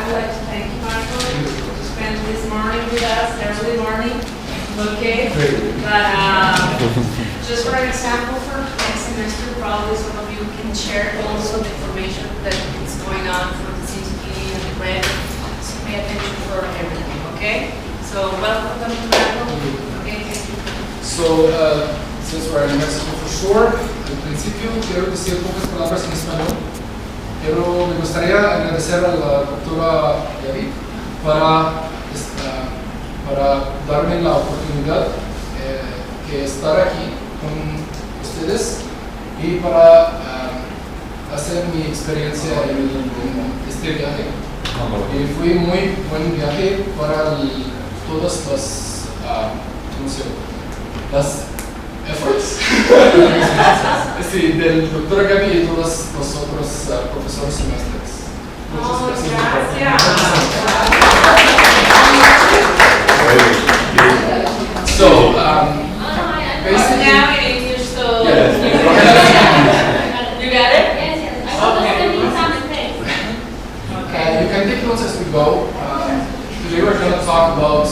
would like to thank you, Michael, for spending this morning with us, early morning. Okay? But just for an example, for next semester, probably some of you can share also the information that is going on for the CTP and the WREB. So pay attention for everything, okay? So welcome to Michael. Okay, thank you. So, since we're in Mexico for sure, al principio quiero decir pocas palabras en español. Me gustaría agradecer a la doctora David para darme la oportunidad de estar aquí con ustedes y para hacer mi experiencia en este viaje. Y fue muy buen viaje para todas las efforts sí, del doctor Gaby y todos los otros profesores y maestros. Muchas gracias. So, basically, now in English, so yeah. You got it? Yes. Okay. You can take notes as we go. Today we're going to talk about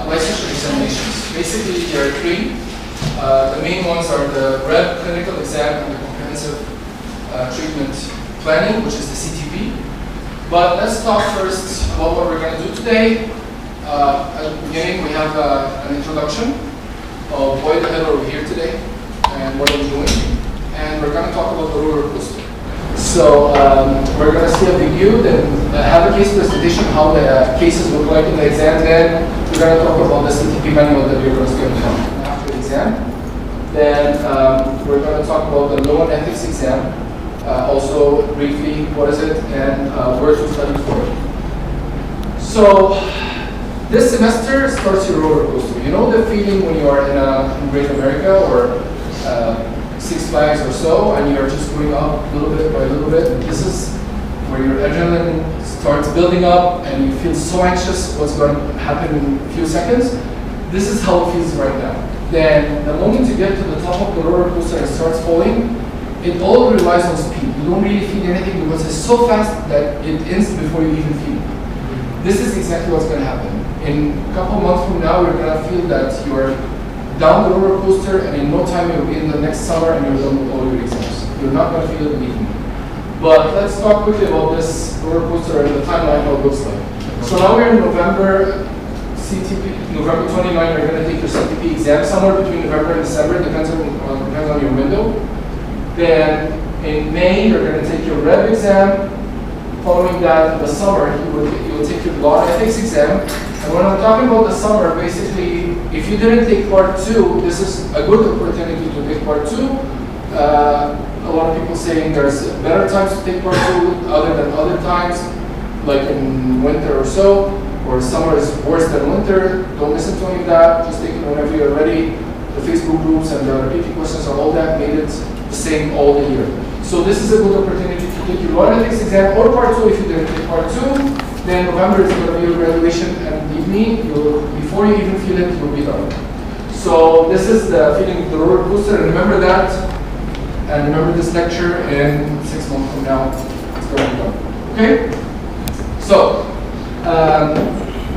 licensure examinations. Basically, there are three. The main ones are the WREB clinical exam and the comprehensive treatment planning, which is the CTP. But let's talk first about what we're going to do today. At the beginning, we have an introduction of why the hell are we here today and what are we doing. And we're going to talk about the roller coaster. So we're going to see a video, then have a case presentation, how the cases look like in the exam. Then we're going to talk about the CTP manual that we're going to get from after the exam. Then we're going to talk about the law and ethics exam. Also briefly, what is it and where to study for it. So this semester starts your roller coaster. You know the feeling when you are in Great America or Six Flags or so, and you're just going up little bit by little bit. This is where your adrenaline starts building up and you feel so anxious what's going to happen in a few seconds. This is how it feels right now. Then the moment you get to the top of the roller coaster and it starts falling, it all relies on speed. You don't really feel anything because it's so fast that it ends before you even feel it. This is exactly what's going to happen. In a couple months from now, you're going to feel that you're down the roller coaster, and in no time you'll be in the next summer and you're done with all your exams. You're not going to feel it immediately. But let's talk quickly about this roller coaster and the timeline, how it looks like. So now we're in November, November 29, you're going to take your CTP exam somewhere between November and December, depends on your window. Then in May, you're going to take your WREB exam. Following that, in the summer, you will take your law and ethics exam. And when I'm talking about the summer, basically, if you didn't take part 2, this is a good opportunity to take part 2. A lot of people saying there's better times to take part 2 other than other times, like in winter or so, or summer is worse than winter. Don't listen to any of that. Just take it whenever you're ready. The Facebook groups and the repeating questions and all that made it the same all the year. So this is a good opportunity to take your law and ethics exam or part 2 if you didn't take part 2. Then November is going to be your graduation, and believe me, before you even feel it, you'll be done. So this is the feeling of the roller coaster, and remember that, and remember this lecture in 6 months from now, it's going to be done. Okay? So,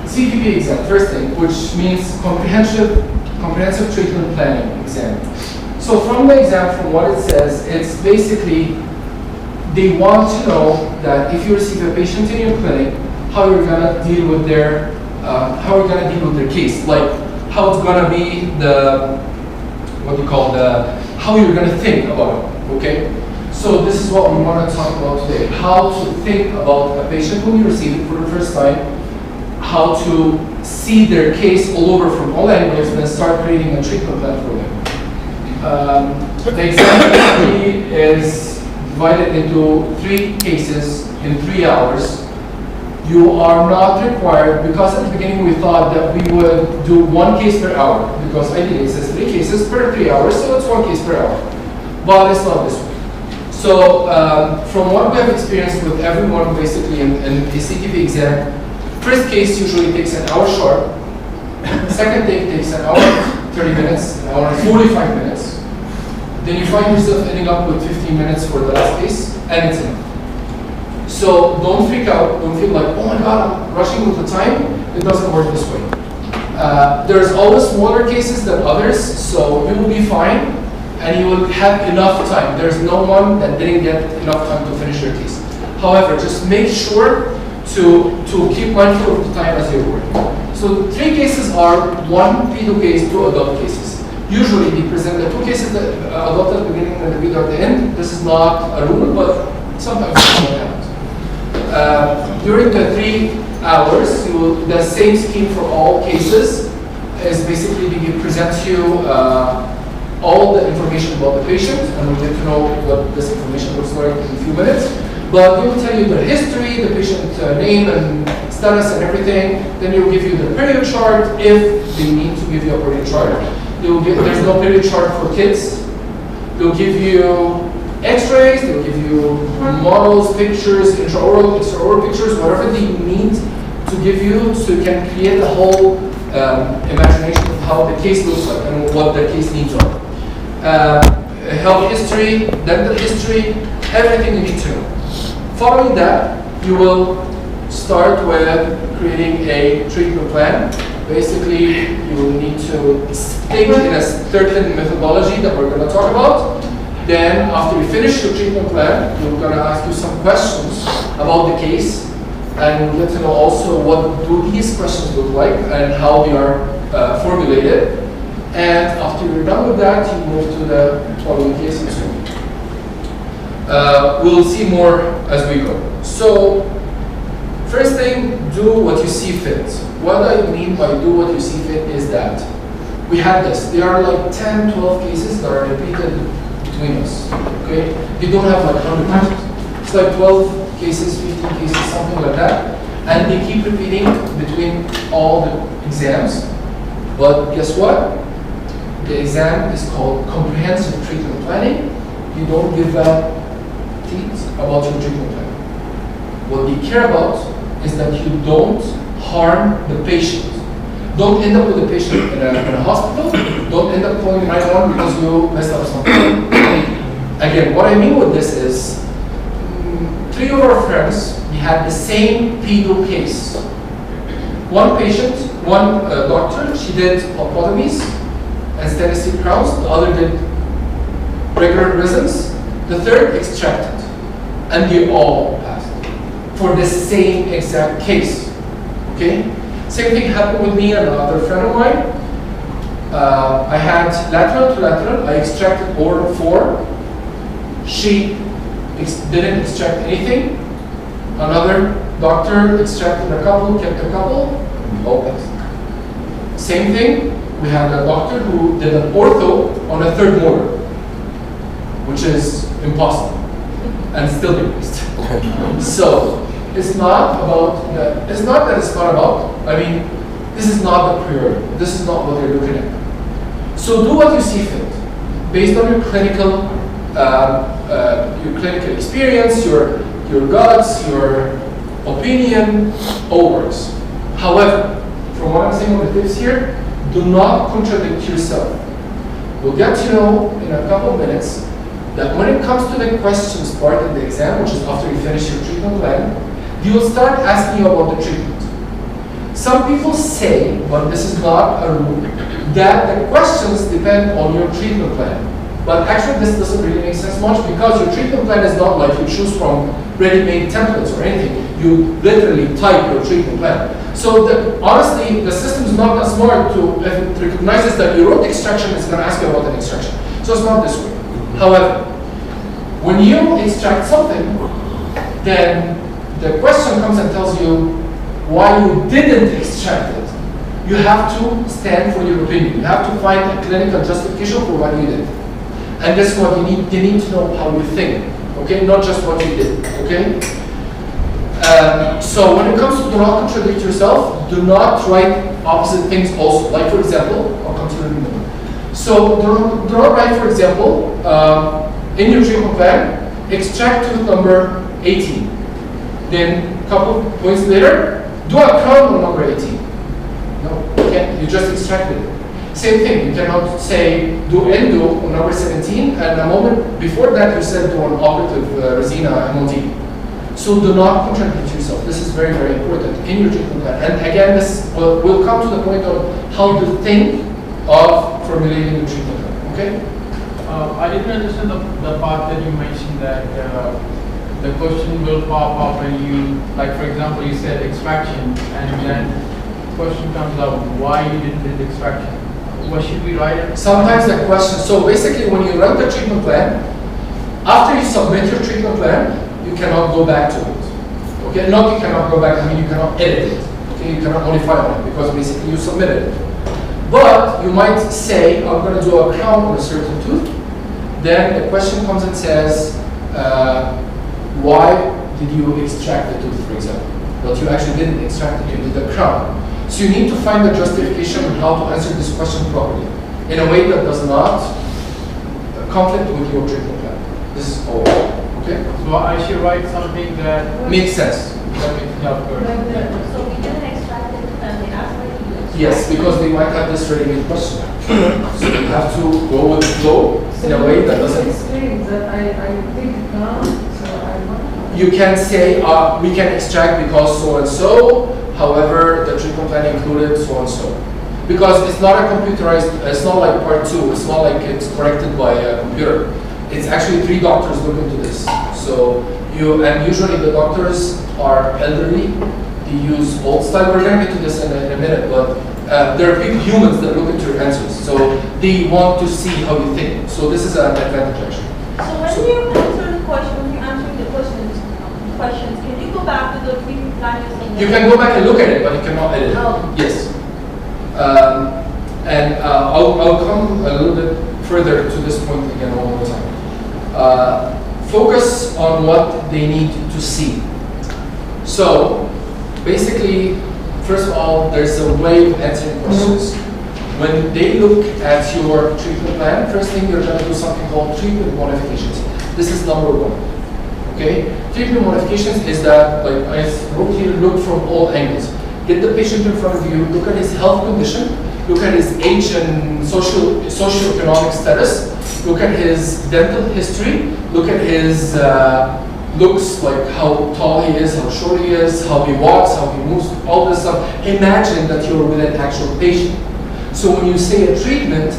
CTP exam, first thing, which means comprehensive treatment planning exam. So from the exam, from what it says, it's basically, they want to know that if you receive a patient in your clinic, how you're gonna deal with their case, like how it's gonna be how you're gonna think about it. Okay, so this is what we want to talk about today: how to think about a patient when you receive it for the first time, how to see their case all over from all angles, and then start creating a treatment plan for them. The exam basically is divided into 3 cases in 3 hours. You are not required, because at the beginning we thought that we would do 1 case per hour, because ideally it says 3 cases per 3 hours, so it's 1 case per hour. But it's not this way. So from what we have experienced with everyone basically in the CTP exam, first case usually takes an hour sharp, second take takes an hour 30 minutes, an hour and 45 minutes. Then you find yourself ending up with 15 minutes for the last case, and it's enough. So don't freak out, don't feel like, oh my God, I'm rushing with the time. It doesn't work this way. There's always smaller cases than others, so you will be fine and you will have enough time. There's no one that didn't get enough time to finish your case. However, just make sure to keep mindful of the time as you're working. So 3 cases are 1 pedo case, 2 adult cases. Usually we present the 2 cases, the adult at the beginning and the pedo at the end. This is not a rule, but sometimes it happens. During the 3 hours, the same scheme for all cases is basically we present you all the information about the patient, and we'll get to know what this information looks like in a few minutes. But we will tell you the history, the patient name and status and everything. Then they will give you the period chart if they need to give you a period chart. There's no period chart for kids. They'll give you x-rays, they'll give you models, pictures, intraoral, extraoral pictures, whatever they need to give you so you can create a whole imagination of how the case looks like and what the case needs are. Health history, dental history, everything you need to know. Following that, you will start with creating a treatment plan. Basically, you will need to stick in a certain methodology that we're going to talk about. Then, after you finish your treatment plan, we're going to ask you some questions about the case, and we'll get to know also what do these questions look like and how they are formulated. And after you're done with that, you move to the following case and so on. We'll see more as we go. So, first thing, do what you see fit. What I mean by do what you see fit is that we have this. There are like 10, 12 cases that are repeated between us. Okay? We don't have like 100 cases. It's like 12 cases, 15 cases, something like that. And they keep repeating between all the exams. But guess what? The exam is called comprehensive treatment planning. You don't give a teat about your treatment plan. What they care about is that you don't harm the patient. Don't end up with the patient in a hospital. Don't end up calling 911 because you messed up something. Again, what I mean with this is, 3 of our friends, we had the same pedo case. One patient, one doctor, she did pulpotomies and stainless crowns. The other did regular resins. The third extracted. And they all passed for the same exact case. Okay? Same thing happened with me and another friend of mine. I had lateral to lateral. I extracted oral 4. She didn't extract anything. Another doctor extracted a couple, kept a couple, all passed. Same thing, we had a doctor who did an ortho on a 3rd molar, which is impossible, and still be missed. So, it's not about, it's not that it's not about, I mean, this is not the priority. This is not what they're looking at. So do what you see fit, based on your clinical experience, your guts, your opinion, all works. However, from what I'm saying on the tips here, do not contradict yourself. We'll get to know in a couple of minutes that when it comes to the questions part of the exam, which is after you finish your treatment plan, you will start asking about the treatment. Some people say, but this is not a rule, that the questions depend on your treatment plan. But actually this doesn't really make sense much because your treatment plan is not like you choose from ready-made templates or anything. You literally type your treatment plan. So honestly, the system is not that smart to, if it recognizes that you wrote extraction, it's going to ask you about an extraction. So it's not this way. However, when you extract something, then the question comes and tells you why you didn't extract it. You have to stand for your opinion. You have to find a clinical justification for what you did. And this is what you need to know how you think, okay? Not just what you did, okay? So when it comes to do not contradict yourself, do not write opposite things also. Like for example, I'll come to it in a minute. So do not write, for example, in your treatment plan, extract tooth number 18. Then a couple points later, do a crown on number 18. No, you can't, you just extracted it. Same thing, you cannot say do endo on number 17, and a moment before that you said do an operative resina MOT. So do not contradict yourself. This is very, very important in your treatment plan. And again, this will come to the point of how to think of formulating the treatment plan. Okay? I didn't understand the part that you mentioned that the question will pop up when you, like for example, you said extraction, and then the question comes up why you didn't do the extraction. What should we write it? Sometimes the question, so basically when you run the treatment plan, after you submit your treatment plan, you cannot go back to it. Okay, not you cannot go back, I mean you cannot edit it. Okay, you cannot modify it because basically you submitted it. But you might say, I'm going to do a crown on a certain tooth. Then the question comes and says, why did you extract the tooth, for example? But you actually didn't extract it, you did the crown. So you need to find the justification on how to answer this question properly in a way that does not conflict with your treatment plan. This is all. Okay? So I should write something that makes sense. that makes it up good. So we didn't extract it and they asked for you to extract. Yes, because they might have this ready-made question. So you have to go with the flow in a way that doesn't. Explain that I think now, so I want. You can say we can extract because so and so. However, the treatment plan included so and so. Because it's not a computerized. It's not like part 2. It's not like it's corrected by a computer. It's actually 3 doctors look into this. So and usually the doctors are elderly. They use old style. We're going to get to this in a minute, but there are big humans that look into your answers. So they want to see how you think. So this is an advantage actually. So when you answer the question, when you're answering the questions, can you go back to the treatment plan? You can go back and look at it, but you cannot edit it. Oh. Yes. And I'll come a little bit further to this point again one more time. Focus on what they need to see. So basically, first of all, there's a way of answering questions. When they look at your treatment plan, first thing you're going to do something called treatment modifications. This is number 1. Okay? Treatment modifications is that, like I wrote here, look from all angles. Get the patient in front of you, look at his health condition, look at his age and socioeconomic status, look at his dental history, look at his looks, like how tall he is, how short he is, how he walks, how he moves, all this stuff. Imagine that you're with an actual patient. So when you say a treatment,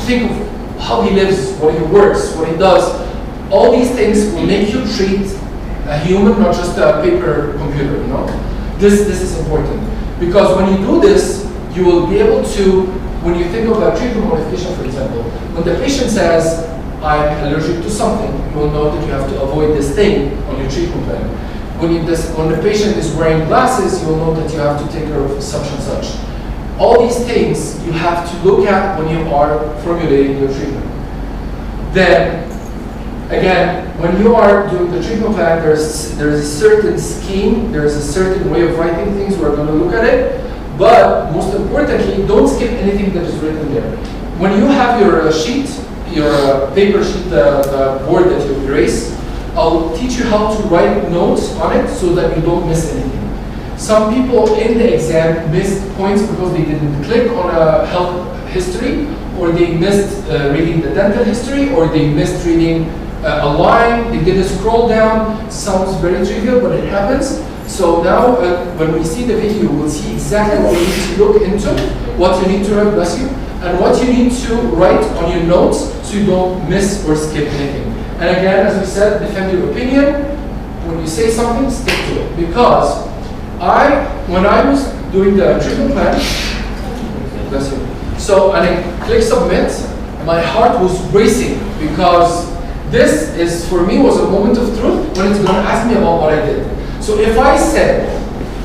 think of how he lives, what he works, what he does. All these things will make you treat a human, not just a paper computer, you know? This is important. Because when you do this, you will be able to, when you think of a treatment modification, for example, when the patient says, I'm allergic to something, you will know that you have to avoid this thing on your treatment plan. When the patient is wearing glasses, you will know that you have to take care of such and such. All these things you have to look at when you are formulating your treatment. Then, again, when you are doing the treatment plan, there's a certain scheme, there's a certain way of writing things. We're going to look at it. But most importantly, don't skip anything that is written there. When you have your sheet, your paper sheet, the board that you erase, I'll teach you how to write notes on it so that you don't miss anything. Some people in the exam missed points because they didn't click on a health history, or they missed reading the dental history, or they missed reading a line, they did a scroll down. Sounds very trivial, but it happens. So now, when we see the video, we'll see exactly what you need to look into, what you need to write, bless you, and what you need to write on your notes so you don't miss or skip anything. And again, as we said, defend your opinion. When you say something, stick to it. Because when I was doing the treatment plan, bless you, so and I click submit, my heart was racing because this is, for me, was a moment of truth when it's going to ask me about what I did. So if I said,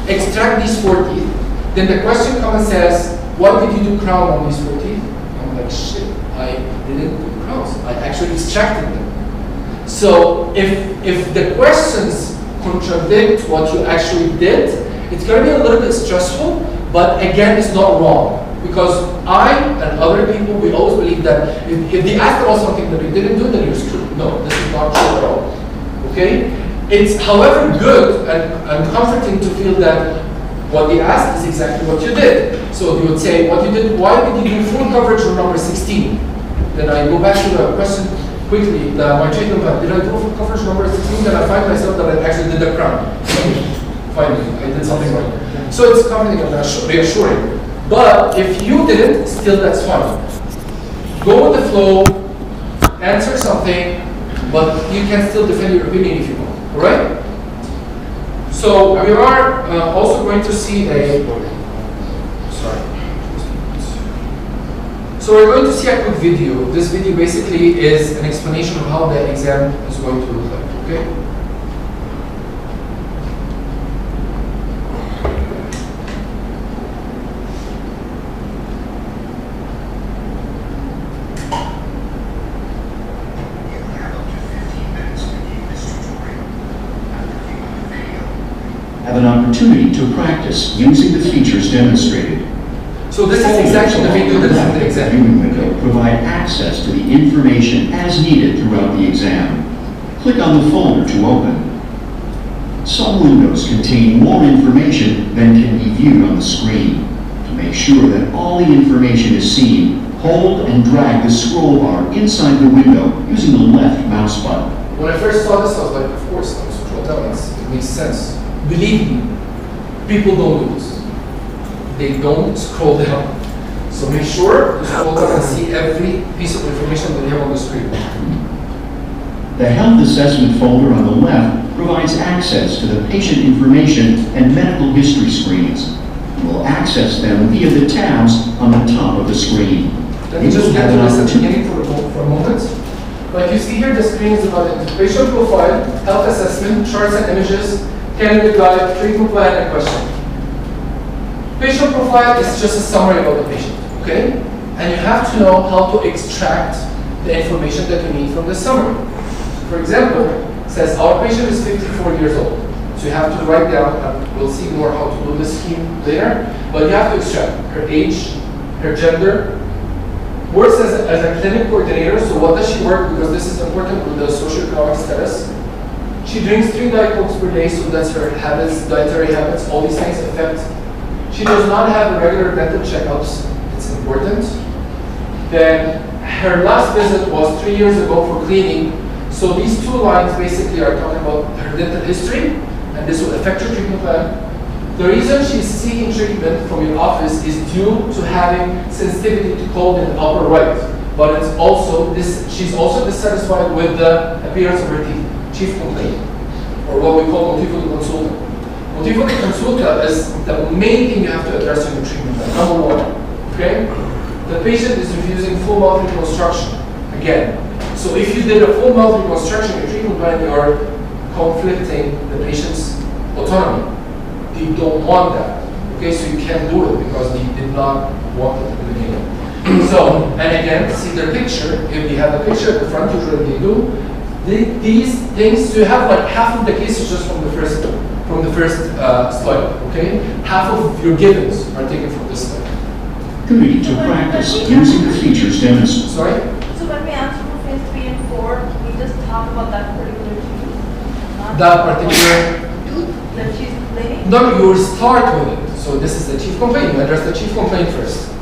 extract these 4 teeth, then the question comes and says, why did you do crown on these 4 teeth? I'm like, shit, I didn't do crowns. I actually extracted them. So if the questions contradict what you actually did, it's going to be a little bit stressful, but again, it's not wrong. Because I and other people, we always believe that if they ask about something that you didn't do, then you're screwed. No, this is not true at all. Okay? It's, however, good and comforting to feel that what they asked is exactly what you did. So you would say, what you did, why did you do full coverage on number 16? Then I go back to the question, quickly my treatment plan. Did I do a coverage number 16? Then I find myself that I actually did the crown. Finally, I did something right. So it's comforting and reassuring. But if you didn't, still that's fine. Go with the flow, answer something, but you can still defend your opinion if you want. Alright? So we are also going to see So we're going to see a quick video. This video basically is an explanation of how the exam is going to look like, okay? Have an opportunity to practice using the features demonstrated. So this is exactly the video that's in the exam. Viewing window provide access to the information as needed throughout the exam. Click on the folder to open. Some windows contain more information than can be viewed on the screen. To make sure that all the information is seen, hold and drag the scroll bar inside the window using the left mouse button. When I first saw this, I was like, of course, I'm scroll down. It makes sense. Believe me, people don't do this. They don't scroll down. So make sure to scroll down and see every piece of information that you have on the screen. The Health Assessment folder on the left provides access to the patient information and medical history screens. You will access them via the tabs on the top of the screen. Let me just get to this at the beginning for a moment. Like you see here, the screen is divided into patient profile, health assessment, charts and images, candidate guide, treatment plan, and question. Patient profile is just a summary about the patient, okay? And you have to know how to extract the information that you need from the summary. For example, it says our patient is 54 years old. So you have to write down, and we'll see more how to do this scheme later, but you have to extract her age, her gender, works as a clinic coordinator, so what does she work? Because this is important with the socioeconomic status. She drinks 3 Diet Cokes per day, so that's her habits, dietary habits, all these things affect. She does not have regular dental checkups, it's important. Then her last visit was 3 years ago for cleaning, so these 2 lines basically are talking about her dental history, and this will affect her treatment plan. The reason she's seeking treatment from your office is due to having sensitivity to cold in the upper right, but it's also she's also dissatisfied with the appearance of her teeth. Chief complaint, or what we call motivo de consulta. Motivo de consulta is the main thing you have to address in your treatment plan. Number 1, okay? The patient is refusing full mouth reconstruction. Again, so if you did a full mouth reconstruction in your treatment plan, you are conflicting the patient's autonomy. They don't want that. Okay, so you can't do it because they did not want it at the beginning. So, and again, see their picture. If you have a picture at the front, usually they do. These things, so you have like half of the cases just from the first slide. Okay, half of your givens are taken from this slide. Opportunity to practice using the features demonstrated. Sorry. So when we answer for phase 3 and 4, we just talk about that particular tooth? That particular tooth that she's complaining? No, you will start with it. So this is the chief complaint. You address the chief complaint first.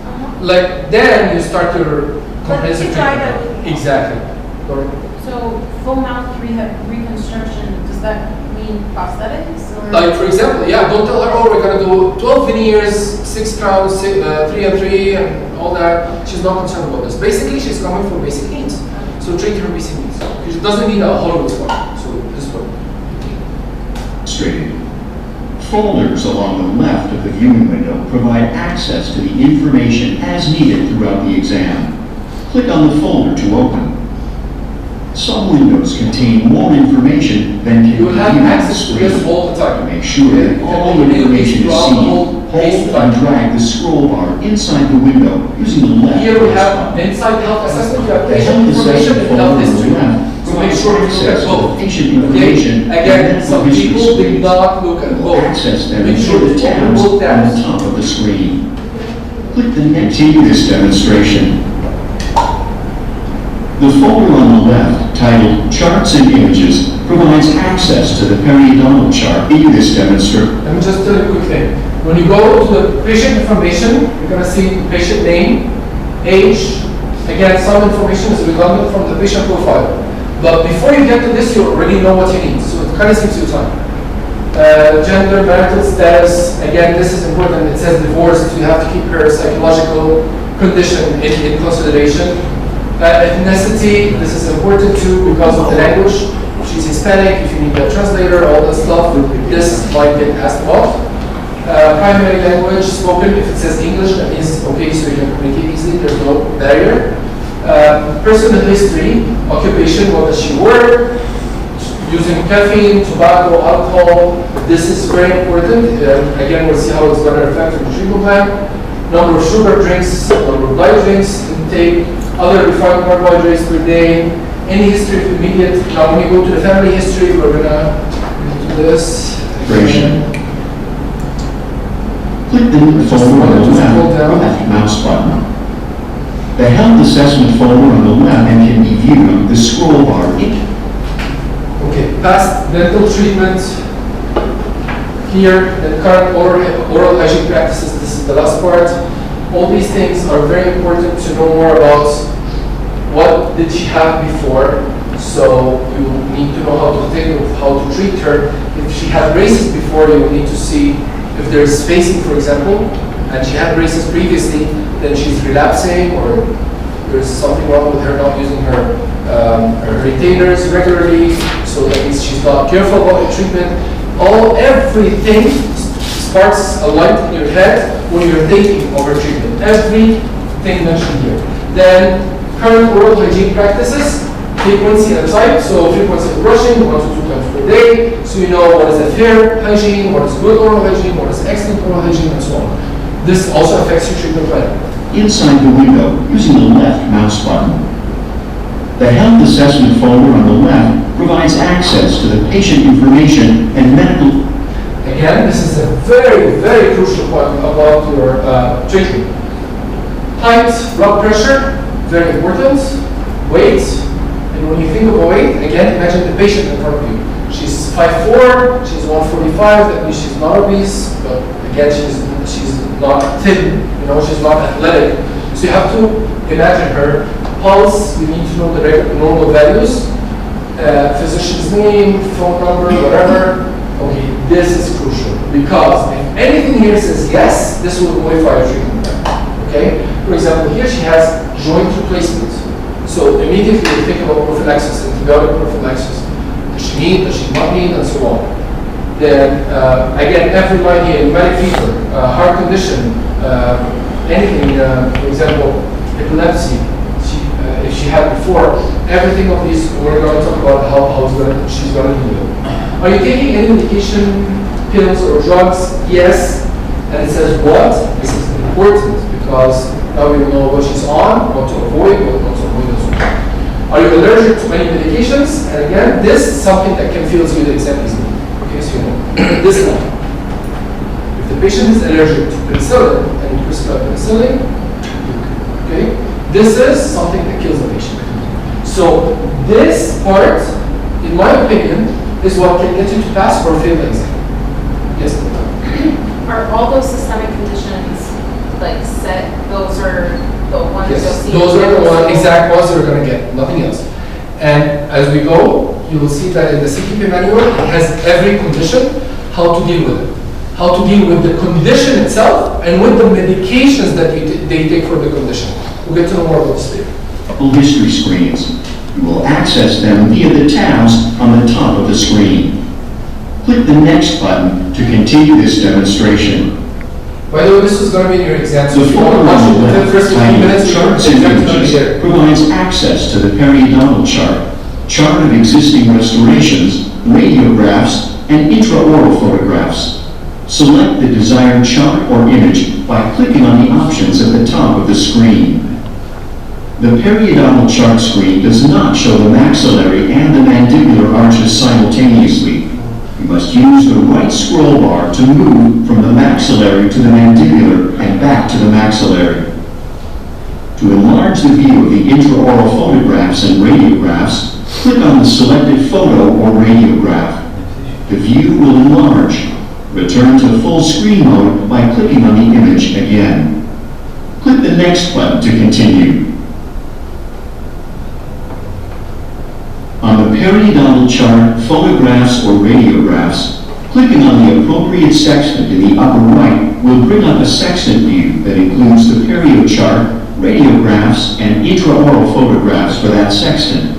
Like then you start your comprehensive treatment. Exactly. So full mouth reconstruction, does that mean prosthetics? Or? Like for example, yeah, don't tell her, oh, we're gonna do 12 veneers, 6 crowns, 3 and 3, and all that. She's not concerned about this. Basically, she's coming for basic needs. So treat her basic needs. She doesn't need a Hollywood star. So this is what. Straight. Folders along the left of the viewing window provide access to the information as needed throughout the exam. Click on the folder to open. Some windows contain more information than can be You will have viewed on the access to screen. this all the time. To make sure that all the information is seen, hold and drag the scroll bar inside the window using the left Here we mouse have button. inside health assessment, you have The patient health information assessment and health folder on the history. left So make provides sure you look access at to both. patient Okay? information and Again, medical some history people did screens. not look at both. Access them Make sure via the you open tabs both on tabs. the top of the screen. Click the next. Continue this demonstration. The folder on the left, titled Charts and Images, provides access to the periodontal chart. View this demonstration. Let me just tell you a quick thing. When you go to the patient information, you're going to see patient name, age. Again, some information is redundant from the patient profile. But before you get to this, you already know what you need, so it kind of saves you time. Gender, marital status, again, this is important. It says divorced, you have to keep her psychological condition in consideration. Ethnicity, this is important too because of the language. If she's Hispanic, if you need a translator, all that stuff, this might get asked about. Primary language spoken, if it says English, that means okay, so you can communicate easily, there's no barrier. Personal history, occupation, what does she work, using caffeine, tobacco, alcohol, this is very important. Again, we'll see how it's going to affect the treatment plan. Number of sugar drinks, number of light drinks, intake, other refined carbohydrates per day, any history of immediate. Now, when you go to the family history, we're going to do this. Click the folder on the left mouse button. The health assessment folder on the left and can be viewed on the scroll bar. Okay, past dental treatment. Here, the current oral hygiene practices, this is the last part. All these things are very important to know more about what did she have before. So you need to know how to treat her. If she had braces before, you will need to see if there's spacing, for example, and she had braces previously, then she's relapsing or there's something wrong with her not using her retainers regularly. So that means she's not careful about the treatment. Everything sparks a light in your head when you're thinking of her treatment. Everything mentioned here. Then current oral hygiene practices, frequency and type. So frequency of brushing, 1 to 2 times per day. So you know what is a fair hygiene, what is good oral hygiene, what is excellent oral hygiene, and so on. This also affects your treatment plan. Inside the window, using the left mouse button. The health assessment folder on the left provides access to the patient information and medical. Again, this is a very, very crucial point about your treatment. Height, blood pressure, very important. Weight, and when you think of weight, again, imagine the patient in front of you. She's 5'4", she's 145, that means she's not obese, but again, she's not thin, she's not athletic. So you have to imagine her pulse, you need to know the normal values, physician's name, phone number, whatever. Okay, this is crucial because if anything here says yes, this will modify your treatment plan. Okay? For example, here she has joint replacement. So immediately you think about prophylaxis, antibiotic prophylaxis. Does she need, does she not need, and so on. Then again, every line here, pneumatic fever, heart condition, anything, for example, epilepsy, if she had before, everything of these, we're going to talk about how she's going to do it. Are you taking any medication, pills, or drugs? Yes. And it says what? This is important because now we will know what she's on, what to avoid, what not to avoid, and so on. Are you allergic to any medications? And again, this is something that can fail you the exam easily. Okay, so you know. This one. If the patient is allergic to penicillin and you prescribe penicillin, okay, this is something that kills the patient. So this part, in my opinion, is what can get you to pass or fail the exam. Yes? Are all those systemic conditions like set? Those are the ones you'll Yes, see? those are the exact ones you're going to get, nothing else. And as we go, you will see that in the CTP manual, it has every condition, how to deal with it. How to deal with the condition itself and with the medications that they take for the condition. We'll get to know more about this later. History screens. You will access them via the tabs on the top of the screen. Click the Next button to continue this demonstration. By the way, this is going to be in your exam. So The if you want to folder watch on it the within the left first 15 minutes, charts the and exam is going to be images there. provides access to the periodontal chart of existing restorations, radiographs, and intraoral photographs. Select the desired chart or image by clicking on the options at the top of the screen. The periodontal chart screen does not show the maxillary and the mandibular arches simultaneously. You must use the right scroll bar to move from the maxillary to the mandibular and back to the maxillary. To enlarge the view of the intraoral photographs and radiographs, click on the selected photo or radiograph. The view will enlarge. Return to full screen mode by clicking on the image again. Click the Next button to continue. On periodontal chart, photographs, or radiographs, clicking on the appropriate sextant in the upper right will bring up a sextant view that includes the perio chart, radiographs, and intraoral photographs for that sextant.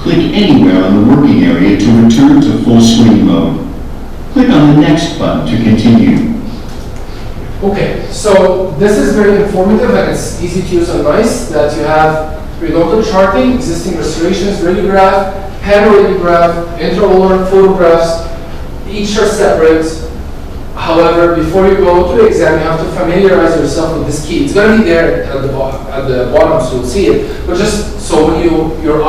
Click anywhere on the working area to return to full screen mode. Click on the Next button to continue. Okay, so this is very informative and it's easy to use and nice that you have periodontal charting, existing restorations, radiograph, panoradiograph, intraoral photographs. Each are separate. However, before you go to the exam, you have to familiarize yourself with this key. It's going to be there at the bottom, so you'll see it. But just so when you lay your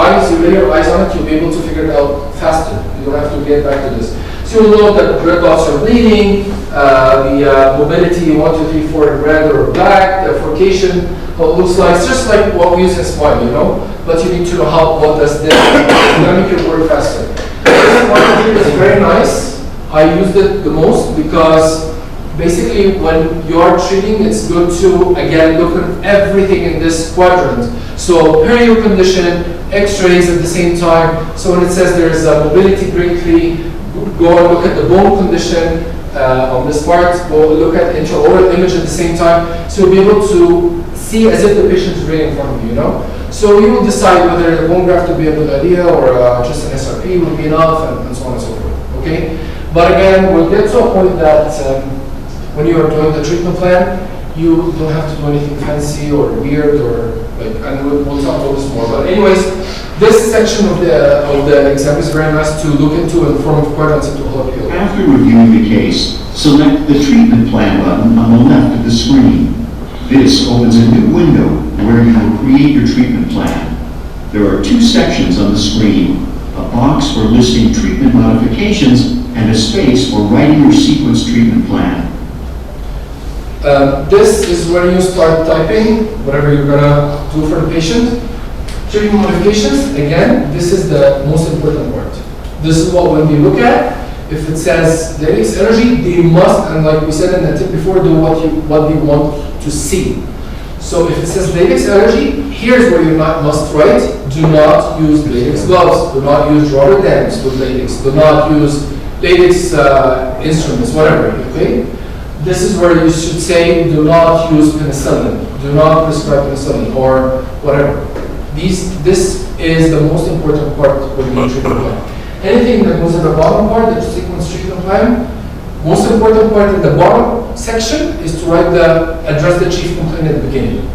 eyes on it, you'll be able to figure it out faster. You don't have to get back to this. So you'll know that the red dots are bleeding, the mobility 1, 2, 3, 4 in red or black, the forcation, how it looks like. It's just like what we use in Smile, you know? But you need to know what does this. It's going to make your work faster. This one here is very nice. I used it the most because basically when you are treating, it's good to, again, look at everything in this quadrant. So perio condition, x-rays at the same time. So when it says there's a mobility grade 3, go and look at the bone condition on this part, go look at intraoral image at the same time. So you'll be able to see as if the patient is right in front of you, you know? So you will decide whether the bone graft would be a good idea or just an SRP would be enough and so on and so forth, okay? But again, we'll get to a point that when you are doing the treatment plan, you don't have to do anything fancy or weird or like, and we'll talk about this more. But anyways, this section of the exam is very nice to look into and form quadrants into all of you. After reviewing the case, select the treatment plan button on the left of the screen. This opens a new window where you will create your treatment plan. There are two sections on the screen, a box for listing treatment modifications and a space for writing your sequence treatment plan. This is where you start typing whatever you're gonna do for the patient. Treatment modifications, again, this is the most important part. This is what when we look at, if it says there is energy, they must, and like we said in the tip before, do what we want to see. So if it says latex allergy, here's where you must write, do not use latex gloves, do not use rubber dams with latex, do not use latex instruments, whatever, okay? This is where you should say, do not use penicillin, do not prescribe penicillin, or whatever. This is the most important part when you treatment plan. Anything that goes in the bottom part, the sequence treatment plan, most important part in the bottom section is to write address the chief complaint at the beginning.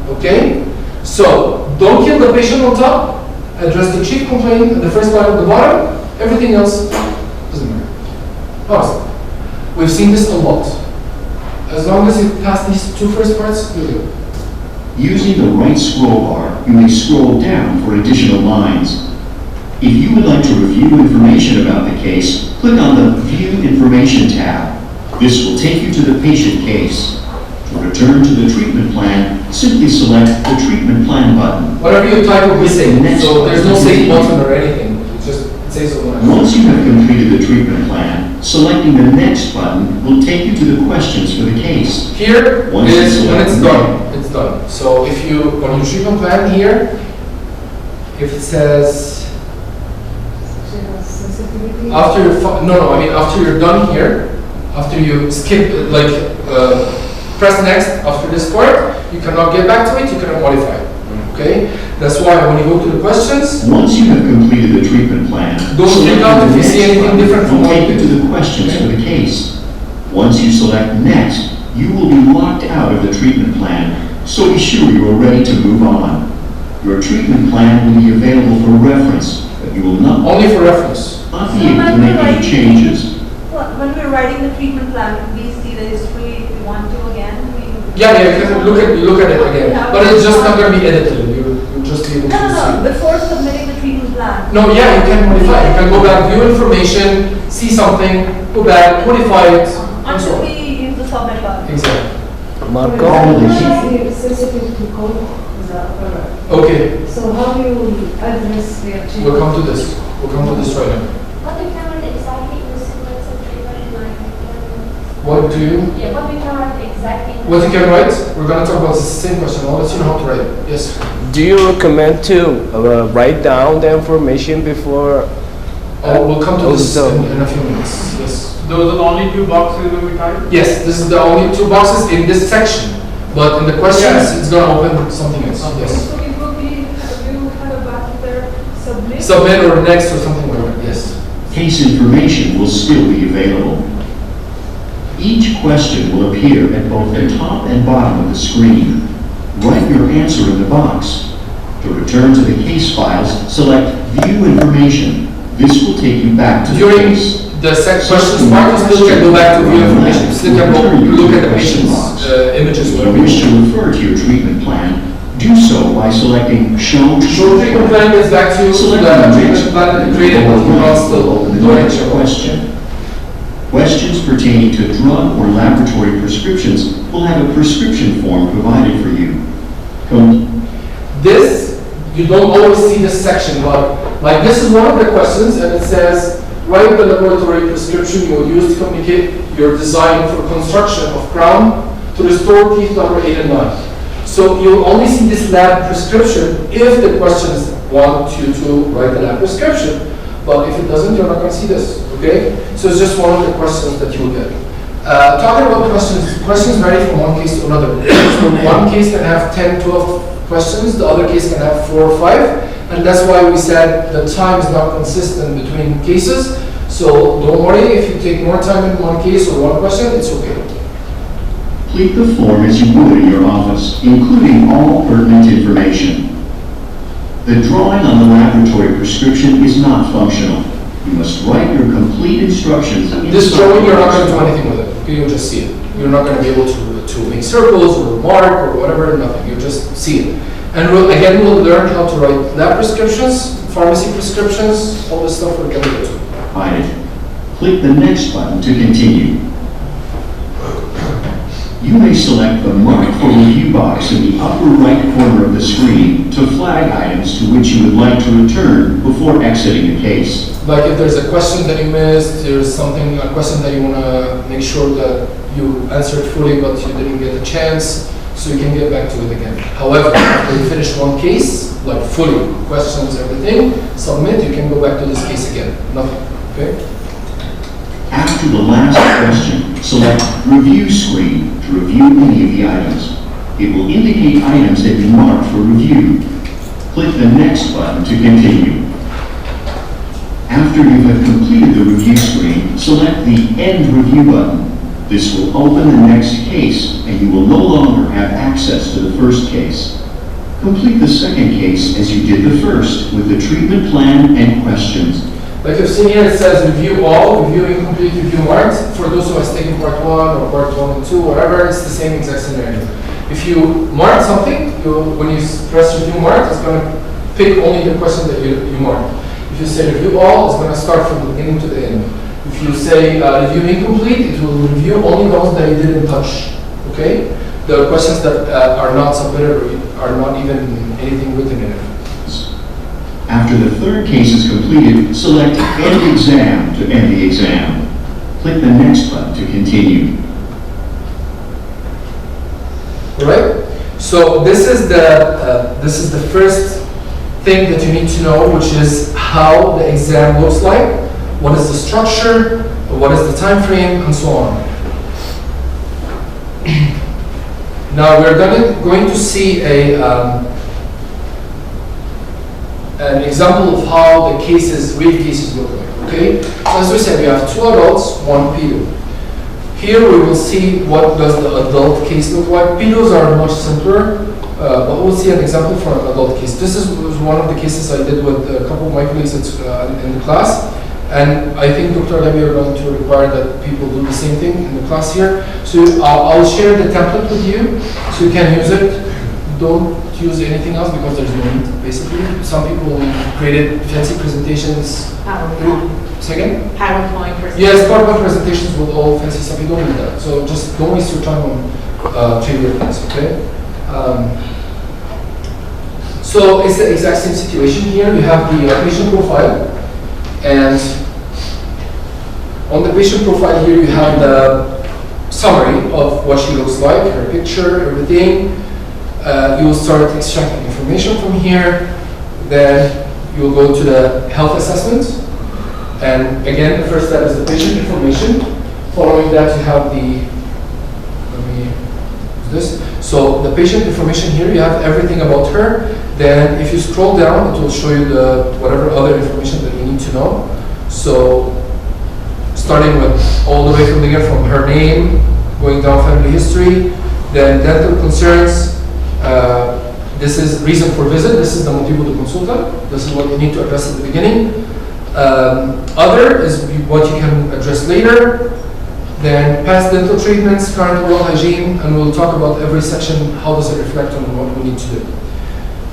Okay? So, don't kill the patient on top, address the chief complaint in the first line at the bottom, everything else doesn't matter. Honestly. We've seen this a lot. As long as you pass these two first parts, you're good. Using the right scroll bar, you may scroll down for additional lines. If you would like to review information about the case, click on the View Information tab. This will take you to the patient case. To return to the treatment plan, simply select the treatment plan button. Whatever you type will be saved, so there's no save button or anything. It says so. Once you have completed the treatment plan, selecting the Next button will take you to the questions for the case. Here is when it's done. It's done. So if you, on your treatment plan here, if it says, after you're done here, after you skip, press next after this part, you cannot get back to it, you cannot modify it. Okay? That's why when you go to the questions, once you have completed the treatment plan, don't freak out if you see anything different from what you do. To the questions for the case. Once you select Next, you will be locked out of the treatment plan, so be sure you are ready to move on. Your treatment plan will be available for reference, but you will not only for reference. Not be able to make any changes. When we're writing the treatment plan, we see the history if we want to again. Yeah, you can look at it again, but it's just not going to be edited. You'll just be able to see. No, before submitting the treatment plan. No, yeah, you can modify. You can go back, view information, see something, go back, modify it. Until we use the submit button. Exactly. Specific to code. Okay. So how do you address the achievement? We'll come to this. We'll come to this right now. What determined exactly the sequence of treatment? What do you? Yeah, what determined exactly exactly. What you can write, we're going to talk about the same question. I'll let you know how to write it. Yes. Do you recommend to write down the information before? We'll come to this Also- in a few minutes. Yes. Those are the only two boxes that we type? Yes, this is the only two boxes in this section. But in the questions, Yeah. it's going to open something else. Yes. So it will be, you have a button there, submit. Submit or next or something like that. Yes. Case information will still be available. Each question will appear at both the top and bottom of the screen. Write your answer in the box. To return to the case files, select View Information. This will take you back to the During case. the questions part, you still can go back to view information. You still can go look at the patient's images. If you Whatever. wish to refer to your treatment plan, do so by selecting Show Short treatment plan gets back to Select the the treatment plan that you created, but you can still the do it. next question. Questions pertaining to drug or laboratory prescriptions will have a prescription form provided for you. This, you don't always see this section, but like this is one of the questions and it says, write the laboratory prescription you will use to communicate your design for construction of crown to restore teeth number 8 and 9. So you'll only see this lab prescription if the questions want you to write the lab prescription. But if it doesn't, you're not going to see this, okay? So it's just one of the questions that you'll get. Talking about questions vary from one case to another. So one case can have 10, 12 questions, the other case can have 4 or 5. And that's why we said the time is not consistent between cases. So don't worry if you take more time in one case or one question, it's okay. Complete the form as you would in your office, including all pertinent information. The drawing on the laboratory prescription is not functional. You must write your complete instructions. This drawing, you're not going to do anything with it. Okay, you'll just see it. You're not going to be able to make circles or mark or whatever, nothing. You just see it. And we'll learn how to write lab prescriptions, pharmacy prescriptions, all this stuff we're going to go to. Find it. Click the next button to continue. You may select the Mark for Review box in the upper right corner of the screen to flag items to which you would like to return before exiting the case. Like if there's a question that you missed, there's a question that you want to make sure that you answered fully but you didn't get a chance, so you can get back to it again. However, after you finish one case, like fully, questions, everything, submit, you can go back to this case again. Nothing, okay? After the last question, select Review Screen to review any of the items. It will indicate items that you marked for review. Click the Next button to continue. After you have completed the review screen, select the End Review button. This will open the next case, and you will no longer have access to the first case. Complete the second case as you did the first, with the treatment plan and questions. Like you've seen here, it says review all, review incomplete, review marked. For those who have taken part 1 or part 1 and 2, whatever, it's the same exact scenario. If you mark something, when you press review marked, it's going to pick only the question that you marked. If you say review all, it's going to start from the beginning to the end. If you say review incomplete, it will review only those that you didn't touch, okay? The questions that are not submitted or are not even anything written in it. After the third case is completed, select End Exam to end the exam. Click the Next button to continue. All right? So this is the first thing that you need to know, which is how the exam looks like, what is the structure, what is the time frame, and so on. Now we're going to see an example of how the real cases look like, okay? So as we said, we have 2 adults, 1 pedo. Here we will see what does the adult case look like. Pedos are much simpler, but we'll see an example for an adult case. This was one of the cases I did with a couple of my colleagues in the class, and I think Dr. Levy are going to require that people do the same thing in the class here. So I'll share the template with you, so you can use it. Don't use anything else because there's no need, basically. Some people created fancy presentations. PowerPoint. Second? PowerPoint presentation. Yes, PowerPoint presentations with all fancy stuff. You don't need that. So just don't waste your time on trivial things, okay? So it's the exact same situation here. You have the patient profile, and on the patient profile here you have the summary of what she looks like, her picture, everything. You will start extracting information from here. Then you will go to the health assessment. And again, the first step is the patient information. Following that, you have the, let me do this. So the patient information here, you have everything about her. Then if you scroll down, it will show you the whatever other information that you need to know. So starting with all the way from her name, going down family history, then dental concerns. This is reason for visit. This is the motivo de consulta. This is what you need to address at the beginning. Other is what you can address later. Then past dental treatments, current oral hygiene, and we'll talk about every section, how does it reflect on what we need to do.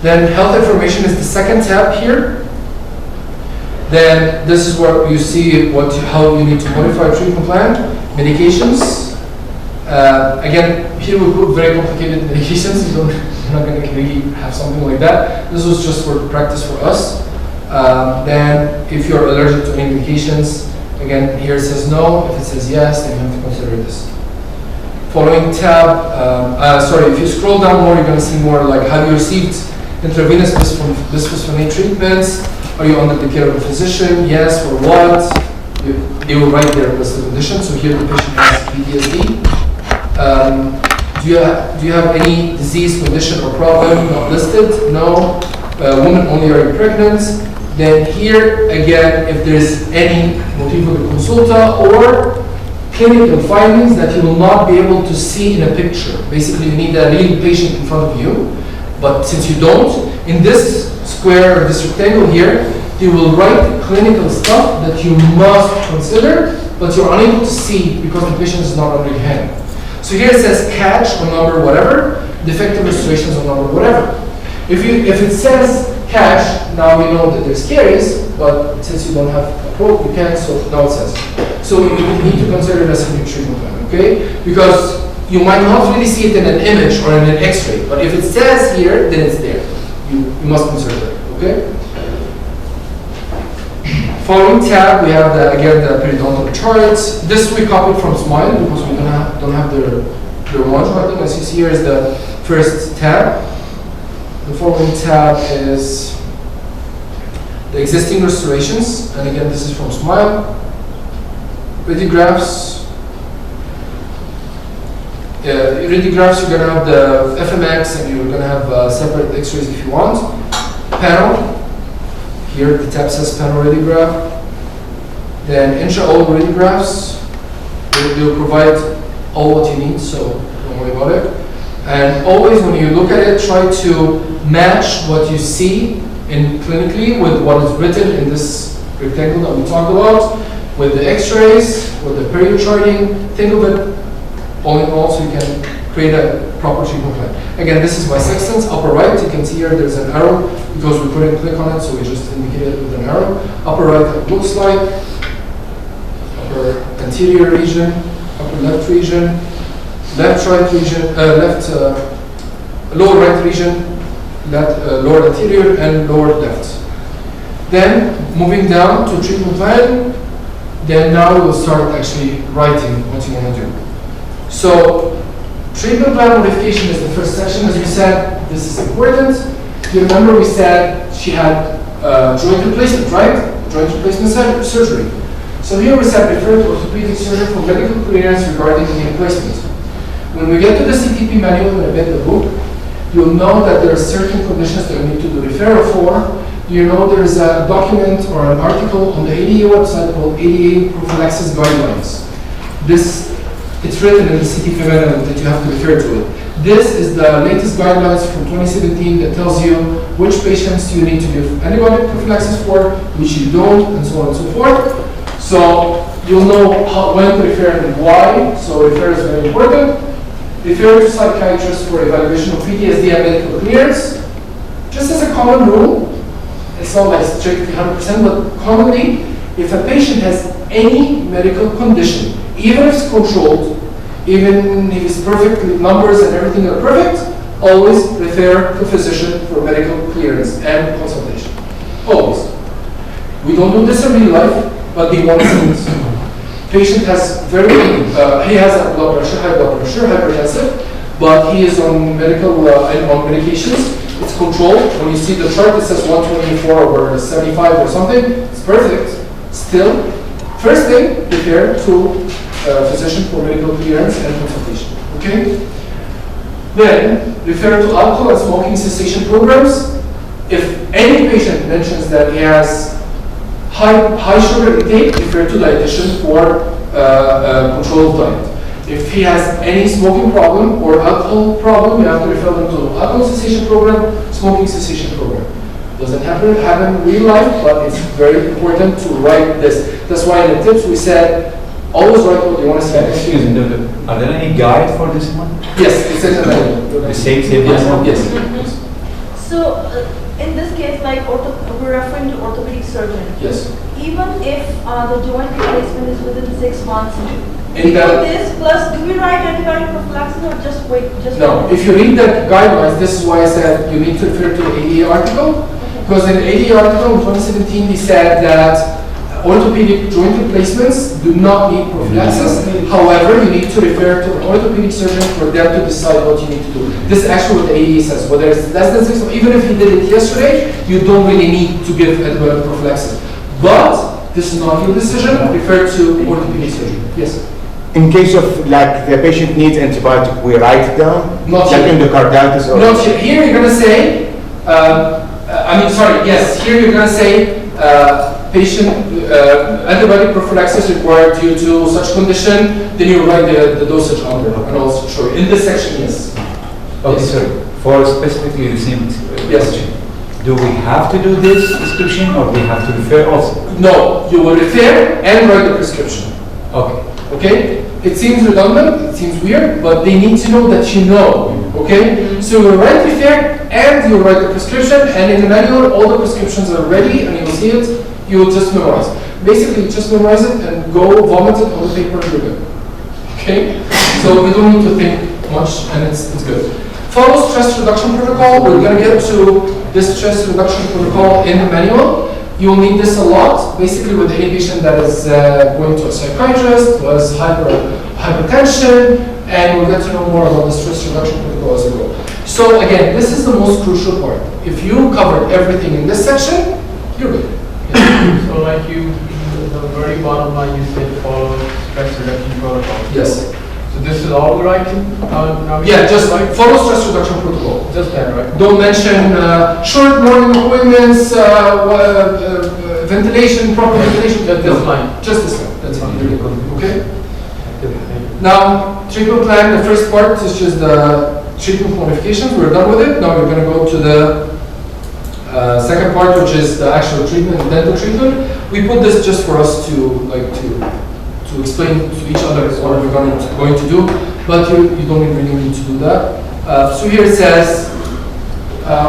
Then health information is the second tab here. Then this is where you see how you need to modify a treatment plan, medications. Again, here we put very complicated medications. You're not going to really have something like that. This was just for practice for us. Then if you're allergic to any medications, again, here it says no. If it says yes, then you have to consider this. Following tab, if you scroll down more, you're going to see more like, have you received intravenous bisphosphonate treatments? Are you under the care of a physician? Yes, for what? They will write their list of conditions. So here the patient has PTSD. Do you have any disease, condition, or problem not listed? No. Woman only, are you pregnant? Then here again, if there's any motivo de consulta or clinical findings that you will not be able to see in a picture. Basically, you need a real patient in front of you. But since you don't, in this square or this rectangle here, you will write clinical stuff that you must consider, but you're unable to see because the patient is not under your hand. So here it says catch on number whatever, defective restorations on number whatever. If it says catch, now we know that there's caries, but since you don't have a probe, you can't, so now it says. So you need to consider this in your treatment plan, okay? Because you might not really see it in an image or in an x-ray, but if it says here, then it's there. You must consider that, okay? Following tab, we have again the periodontal charts. This we copied from Smile because we don't have their one. I think as you see here is the first tab. The following tab is the existing restorations, and again this is from Smile. Radiographs. Radiographs, you're going to have the FMX and you're going to have separate x-rays if you want. Panel, here the tab says panel radiograph. Then intraoral radiographs, they'll provide all what you need, so don't worry about it. And always when you look at it, try to match what you see in clinically with what is written in this rectangle that we talked about, with the x-rays, with the period charting. Think of it all in all, so you can create a proper treatment plan. Again, this is my sextants, upper right. You can see here there's an arrow because we couldn't click on it, so we just indicated it with an arrow. Upper right, it looks like upper anterior region, upper left region, left right region, lower right region, lower anterior, and lower left. Then moving down to treatment plan. Then now we'll start actually writing what you want to do. So, treatment plan modification is the first section. As we said, this is important. You remember we said she had joint replacement, right? Joint replacement surgery. So here we said refer to orthopedic surgeon for medical clearance regarding the replacement. When we get to the CTP manual in the book, you'll know that there are certain conditions that we need to do referral for. You know there is a document or an article on the ADA website called ADA Prophylaxis Guidelines. It's written in the CTP manual that you have to refer to it. This is the latest guidelines from 2017 that tells you which patients you need to give antibiotic prophylaxis for, which you don't, and so on and so forth. So you'll know when to refer and why, so refer is very important. Refer to psychiatrist for evaluation of PTSD and medical clearance. Just as a common rule, it's not like strictly 100%, but commonly, if a patient has any medical condition, even if it's controlled, even if it's perfect, numbers and everything are perfect, always refer to physician for medical clearance and consultation. Always. We don't do this in real life, but we want to do this. Patient has he has a blood pressure, high blood pressure, hypertensive, but he is on on medications. It's controlled. When you see the chart, it says 124 over 75 or something. It's perfect. Still, first thing, refer to physician for medical clearance and consultation. Okay? Then, refer to alcohol and smoking cessation programs. If any patient mentions that he has high sugar intake, refer to dietitian for controlled diet. If he has any smoking problem or alcohol problem, you have to refer them to alcohol cessation program, smoking cessation program. Doesn't happen in real life, but it's very important to write this. That's why in the tips we said, always write what you want to say. Excuse me, are there any guide for this one? Yes, it's in the manual. The same Yes. So, in this case, like we're referring to orthopedic surgeon. Yes. Even if the joint replacement is within 6 months, In we do the- this, plus do we write antibiotic prophylaxis or just wait? No, if you read the guidelines, this is why I said you need to refer to the ADA article. Because in the ADA article in 2017, they said that orthopedic joint replacements do not need prophylaxis. However, you need to refer to an orthopedic surgeon for them to decide what you need to do. This is actually what the ADA says. Whether it's less than 6 months, even if you did it yesterday, you don't really need to give antibiotic prophylaxis. But this is not your decision. Refer to orthopedic surgeon. Yes. In case of like the patient needs antibiotic, we write it down? Not like yet. endocarditis or? Not yet. Here you're going to say, yes, here you're going to say patient antibiotic prophylaxis required due to such condition, then you write the dosage under and also show you. In this section, yes. Okay, Yes. sir. For specifically the same Yes. question, do we have to do this description or we have to refer also? No, you will refer and write the prescription. Okay. Okay? It seems redundant, it seems weird, but they need to know that you know. Okay? So you write refer and you write the prescription, and in the manual all the prescriptions are ready and you'll see it, you'll just memorize. Basically just memorize it and go vomit it on the paper and you're good. Okay? So you don't need to think much and it's good. Follow stress reduction protocol. We're gonna get to this stress reduction protocol in the manual. You'll need this a lot, basically with any patient that is going to a psychiatrist, who has hypertension, and we'll get to know more about the stress reduction protocol as we go. So again, this is the most crucial part. If you covered everything in this section, you're good. So like the very bottom line, you said follow stress reduction protocol. Yes. So this is all writing? Yeah, just follow stress reduction protocol. Just that, right? Don't mention short morning appointments, ventilation, proper ventilation. That's fine. Just this one. That's fine. Okay? Now, treatment plan, the first part is just the treatment modifications. We're done with it. Now we're going to go to the second part, which is the actual treatment, dental treatment. We put this just for us to explain to each other what we're going to do, but you don't really need to do that. So here it says,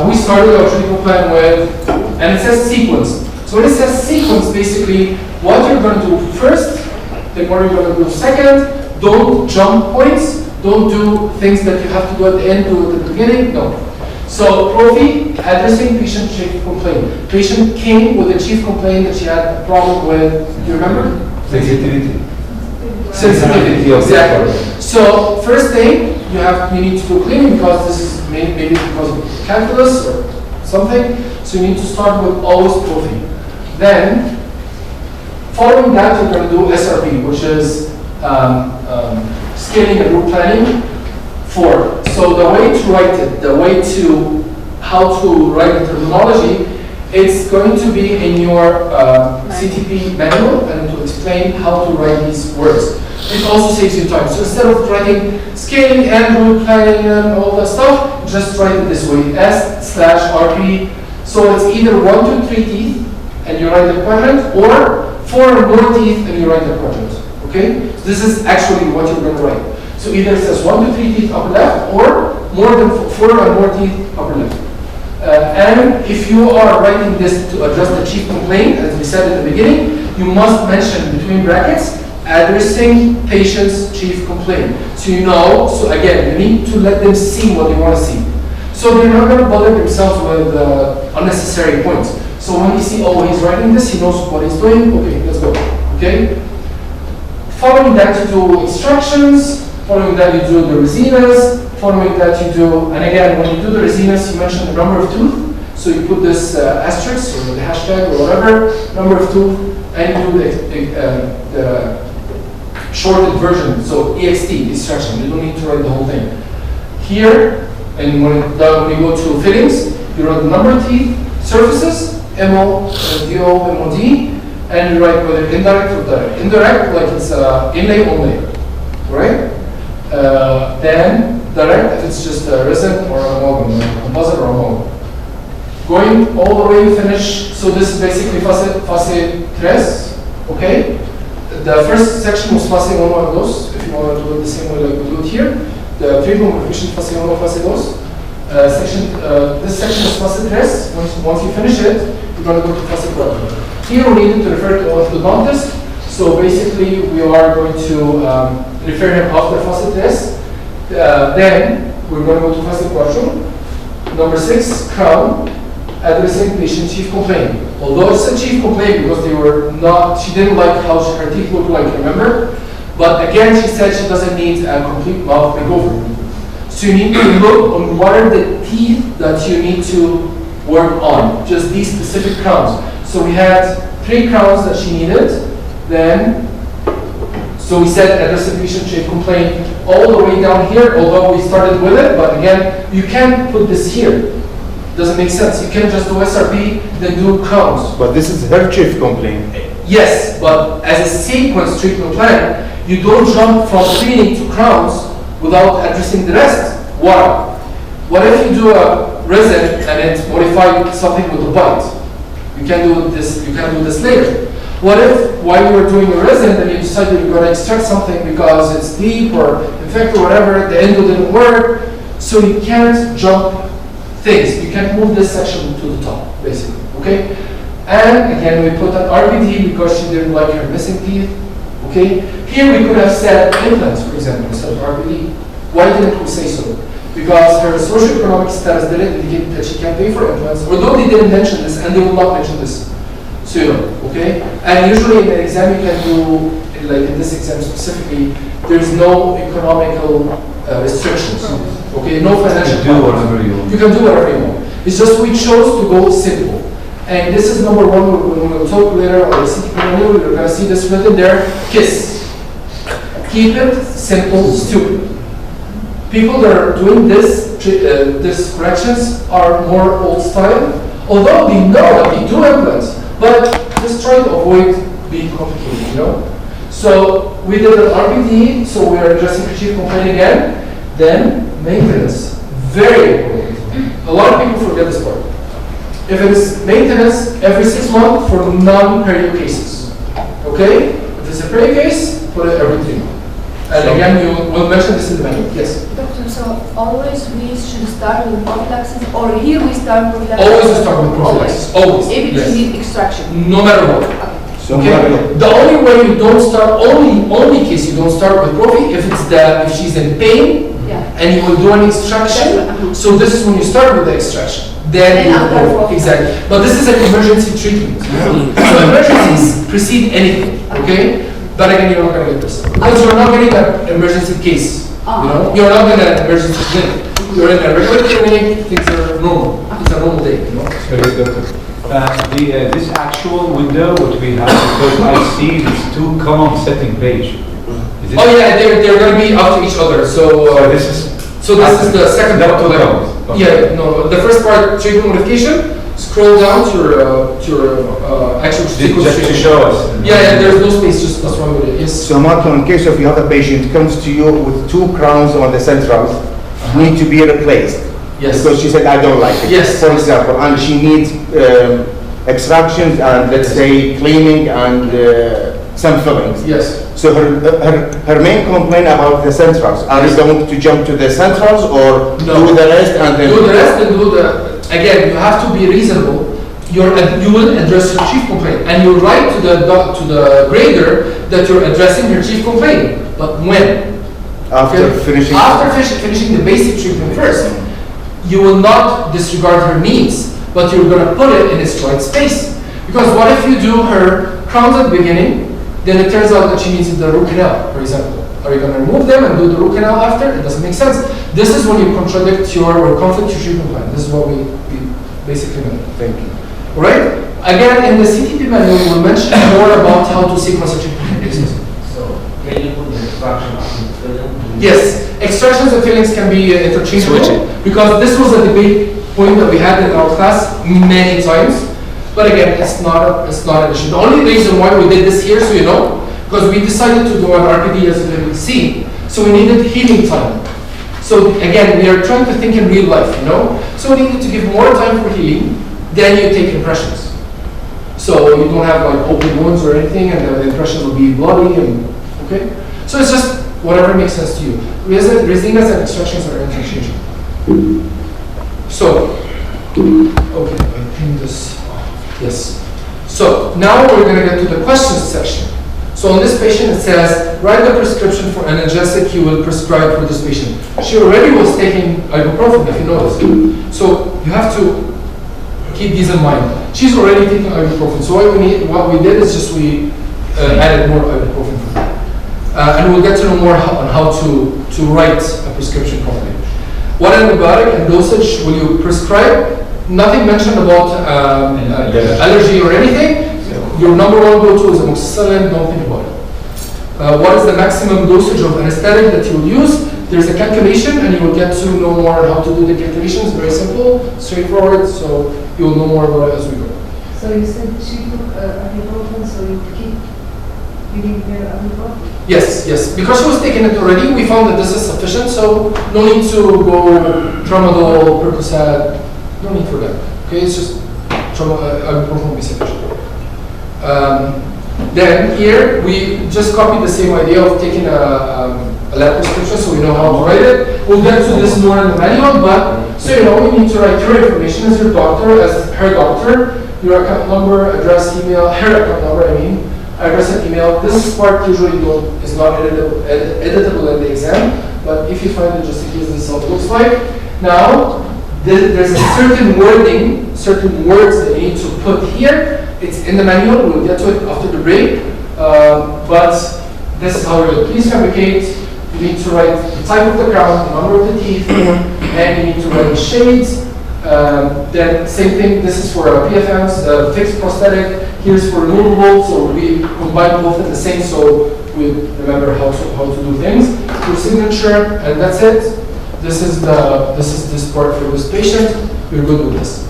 we started our treatment plan with, and it says sequence. So when it says sequence, basically what you're going to do first, then what you're going to do second. Don't jump points. Don't do things that you have to do at the end, do it at the beginning. No. So prophy, addressing patient chief complaint. Patient came with a chief complaint that she had a problem with, do you remember? Sensitivity. Sensitivity, exactly. So first thing, you need to do cleaning because this is maybe because of calculus or something. So you need to start with always prophy. Then, following that, you're going to do SRP, which is scaling and route planning. So the way to write it, how to write the terminology, it's going to be in your CTP manual, and it will explain how to write these words. It also saves you time. So instead of writing scaling and route planning and all that stuff, just write it this way, S/RP. So it's either 1 to 3 teeth, and you write the quadrant, or 4 or more teeth, and you write the quadrant. Okay? So this is actually what you're going to write. So either it says 1 to 3 teeth upper left, or more than 4 or more teeth upper left. And if you are writing this to address the chief complaint, as we said in the beginning, you must mention between brackets addressing patient's chief complaint. So you know, so again, you need to let them see what they want to see. So they're not going to bother themselves with unnecessary points. So when you see, oh, he's writing this, he knows what he's doing, okay, let's go. Okay? Following that, you do extractions. Following that, you do the resinas. Following that, you do, and again, when you do the resinas, you mention the number of tooth. So you put this asterisk or the hashtag or whatever, number of tooth, and you do the shortened version. So EXT, extraction. You don't need to write the whole thing. Here, and when you go to fittings, you write the number of teeth, surfaces, MO, DO, MOD, and you write whether indirect or direct. Indirect, like it's inlay only, right? Then direct, if it's just a resin or a amalgam, a composite or amalgam. Going all the way finish, so this is basically fase 3, okay? The first section was fase 1 of those, if you want to do it the same way like we do it here. The treatment coefficient fase 1 or fase 2. This section is fase 3. Once you finish it, you're going to go to fase 4. Here we need to refer to orthodontist. So basically we are going to refer him after fase 3. Then we're going to go to fase 4. Number 6, crown, addressing patient chief complaint. Although it's a chief complaint because she didn't like how her teeth look like, remember? But again, she said she doesn't need a complete mouth makeover. So you need to look on what are the teeth that you need to work on, just these specific crowns. So we had 3 crowns that she needed. Then, so we said addressing patient chief complaint all the way down here, although we started with it, but again, you can't put this here. Doesn't make sense. You can't just do SRP, then do crowns. But this is her chief complaint. Yes, but as a sequence treatment plan, you don't jump from cleaning to crowns without addressing the rest. Why? What if you do a resin and it modified something with the bite? You can do this later. What if while you were doing a resin and you decided you're going to extract something because it's deep or infected or whatever, the endo didn't work, so you can't jump things. You can't move this section to the top, basically, okay? And again, we put an RPD because she didn't like her missing teeth, okay? Here we could have said implants, for example, instead of RPD. Why didn't we say so? Because her socioeconomic status didn't indicate that she can pay for implants, although they didn't mention this, and they will not mention this. So you know, okay? And usually in the exam you can do, like in this exam specifically, there's no economical restrictions, okay? No financial. You can do whatever you want. You can do whatever you want. It's just we chose to go simple. And this is number 1, when we'll talk later on the CTP manual, you're going to see this written there, KISS. Keep it simple, stupid. People that are doing this corrections are more old style, although they know that they do implants, but just try to avoid being complicated, you know? So we did an RPD, so we are addressing chief complaint again. Then maintenance, very important. A lot of people forget this part. If it is maintenance every 6 months for non-perio cases, okay? If it's a perio case, put it every 3 months. And again, we'll mention this in the manual. Yes. Doctor, so always we should start with prophylaxis, or here we start with prophylaxis? Always start with prophylaxis. Always. If yes. you need extraction. No matter what. So okay. The only way you don't start, only case you don't start with prophy if she's in pain, and you will do an extraction. So this is when you start with the extraction. Then you go. Exactly. But this is an emergency treatment. So emergencies precede anything. Okay. But again, you're not going to get this. Because you're not getting an emergency case. You know? You're not in an emergency clinic. You're in a regular clinic, things are normal. It's a normal day, you know? This actual window, what we have, because I see these 2 column setting page. Oh yeah, they're going to be after each other. So this is the second part. Okay. Yeah, no, the first part, treatment modification. Scroll down to your actual sequence. Just to show us. Yeah, there's no space, just that's why we did it. Yes. So Marco, in case of you have a patient comes to you with 2 crowns on the centrals, need to be replaced. Yes. Because she said, I don't like it. Yes. For example, and she needs extractions and let's say cleaning and some fillings. Yes. So her main complaint about the centrals, are you going to jump to the centrals or do the rest and then? Do the rest and do the, again, you have to be reasonable. You will address your chief complaint and you write to the grader that you're addressing your chief complaint. But when? After finishing the basic treatment first. You will not disregard her needs, but you're going to put it in its right space. Because what if you do her crowns at the beginning, then it turns out that she needs the root canal, for example. Are you going to remove them and do the root canal after? It doesn't make sense. This is when you contradict or conflict your treatment plan. This is what we basically meant. Thank you. All right? Again, in the CTP manual, we'll mention more about how to sequence a treatment cases. So, can you put the extraction and filling? Yes, extractions and fillings can be interchangeable. Because this was a debate point that we had in our class many times. But again, it's not an issue. The only reason why we did this here, so you know, because we decided to do an RPD as you can see, so we needed healing time. So again, we are trying to think in real life, you know? So we needed to give more time for healing, then you take impressions. So you don't have like open wounds or anything, and the impressions will be bloody, and okay? So it's just whatever makes sense to you. Resinas and extractions are interchangeable. So, okay, I think this, yes. So now we're gonna get to the questions section. So on this patient it says, write the prescription for analgesic you will prescribe for this patient. She already was taking ibuprofen, if you notice. So you have to keep these in mind. She's already taking ibuprofen. So what we did is just we added more ibuprofen for her. And we'll get to know more on how to write a prescription properly. What antibiotic and dosage will you prescribe? Nothing mentioned about allergy or anything. Your number one go-to is amoxicillin, don't think about it. What is the maximum dosage of anesthetic that you will use? There's a calculation and you will get to know more how to do the calculations. Very simple, straightforward, so you will know more about it as we go. So you said she took ibuprofen, so you keep giving her ibuprofen? Yes. Because she was taking it already, we found that this is sufficient, so no need to go tramadol, Percocet, no need for that. Okay, it's just ibuprofen will be sufficient. Then here we just copied the same idea of taking a lab prescription, so we know how to write it. We'll get to this more in the manual, but so you know you need to write your information as your doctor, as her doctor, your account number, address, email, her account number, address and email. This part usually is not editable in the exam, but if you find it, just in case, this is how it looks like. Now, there's a certain wording, certain words that you need to put here. It's in the manual, we'll get to it after the break, but this is how we do it. Please fabricate. You need to write the type of the crown, the number of the teeth, and you need to write the shades. Then same thing, this is for PFMs, fixed prosthetic, here's for removable, so we combine both in the same, so we remember how to do things. Your signature, and that's it. This is this part for this patient. We're good with this.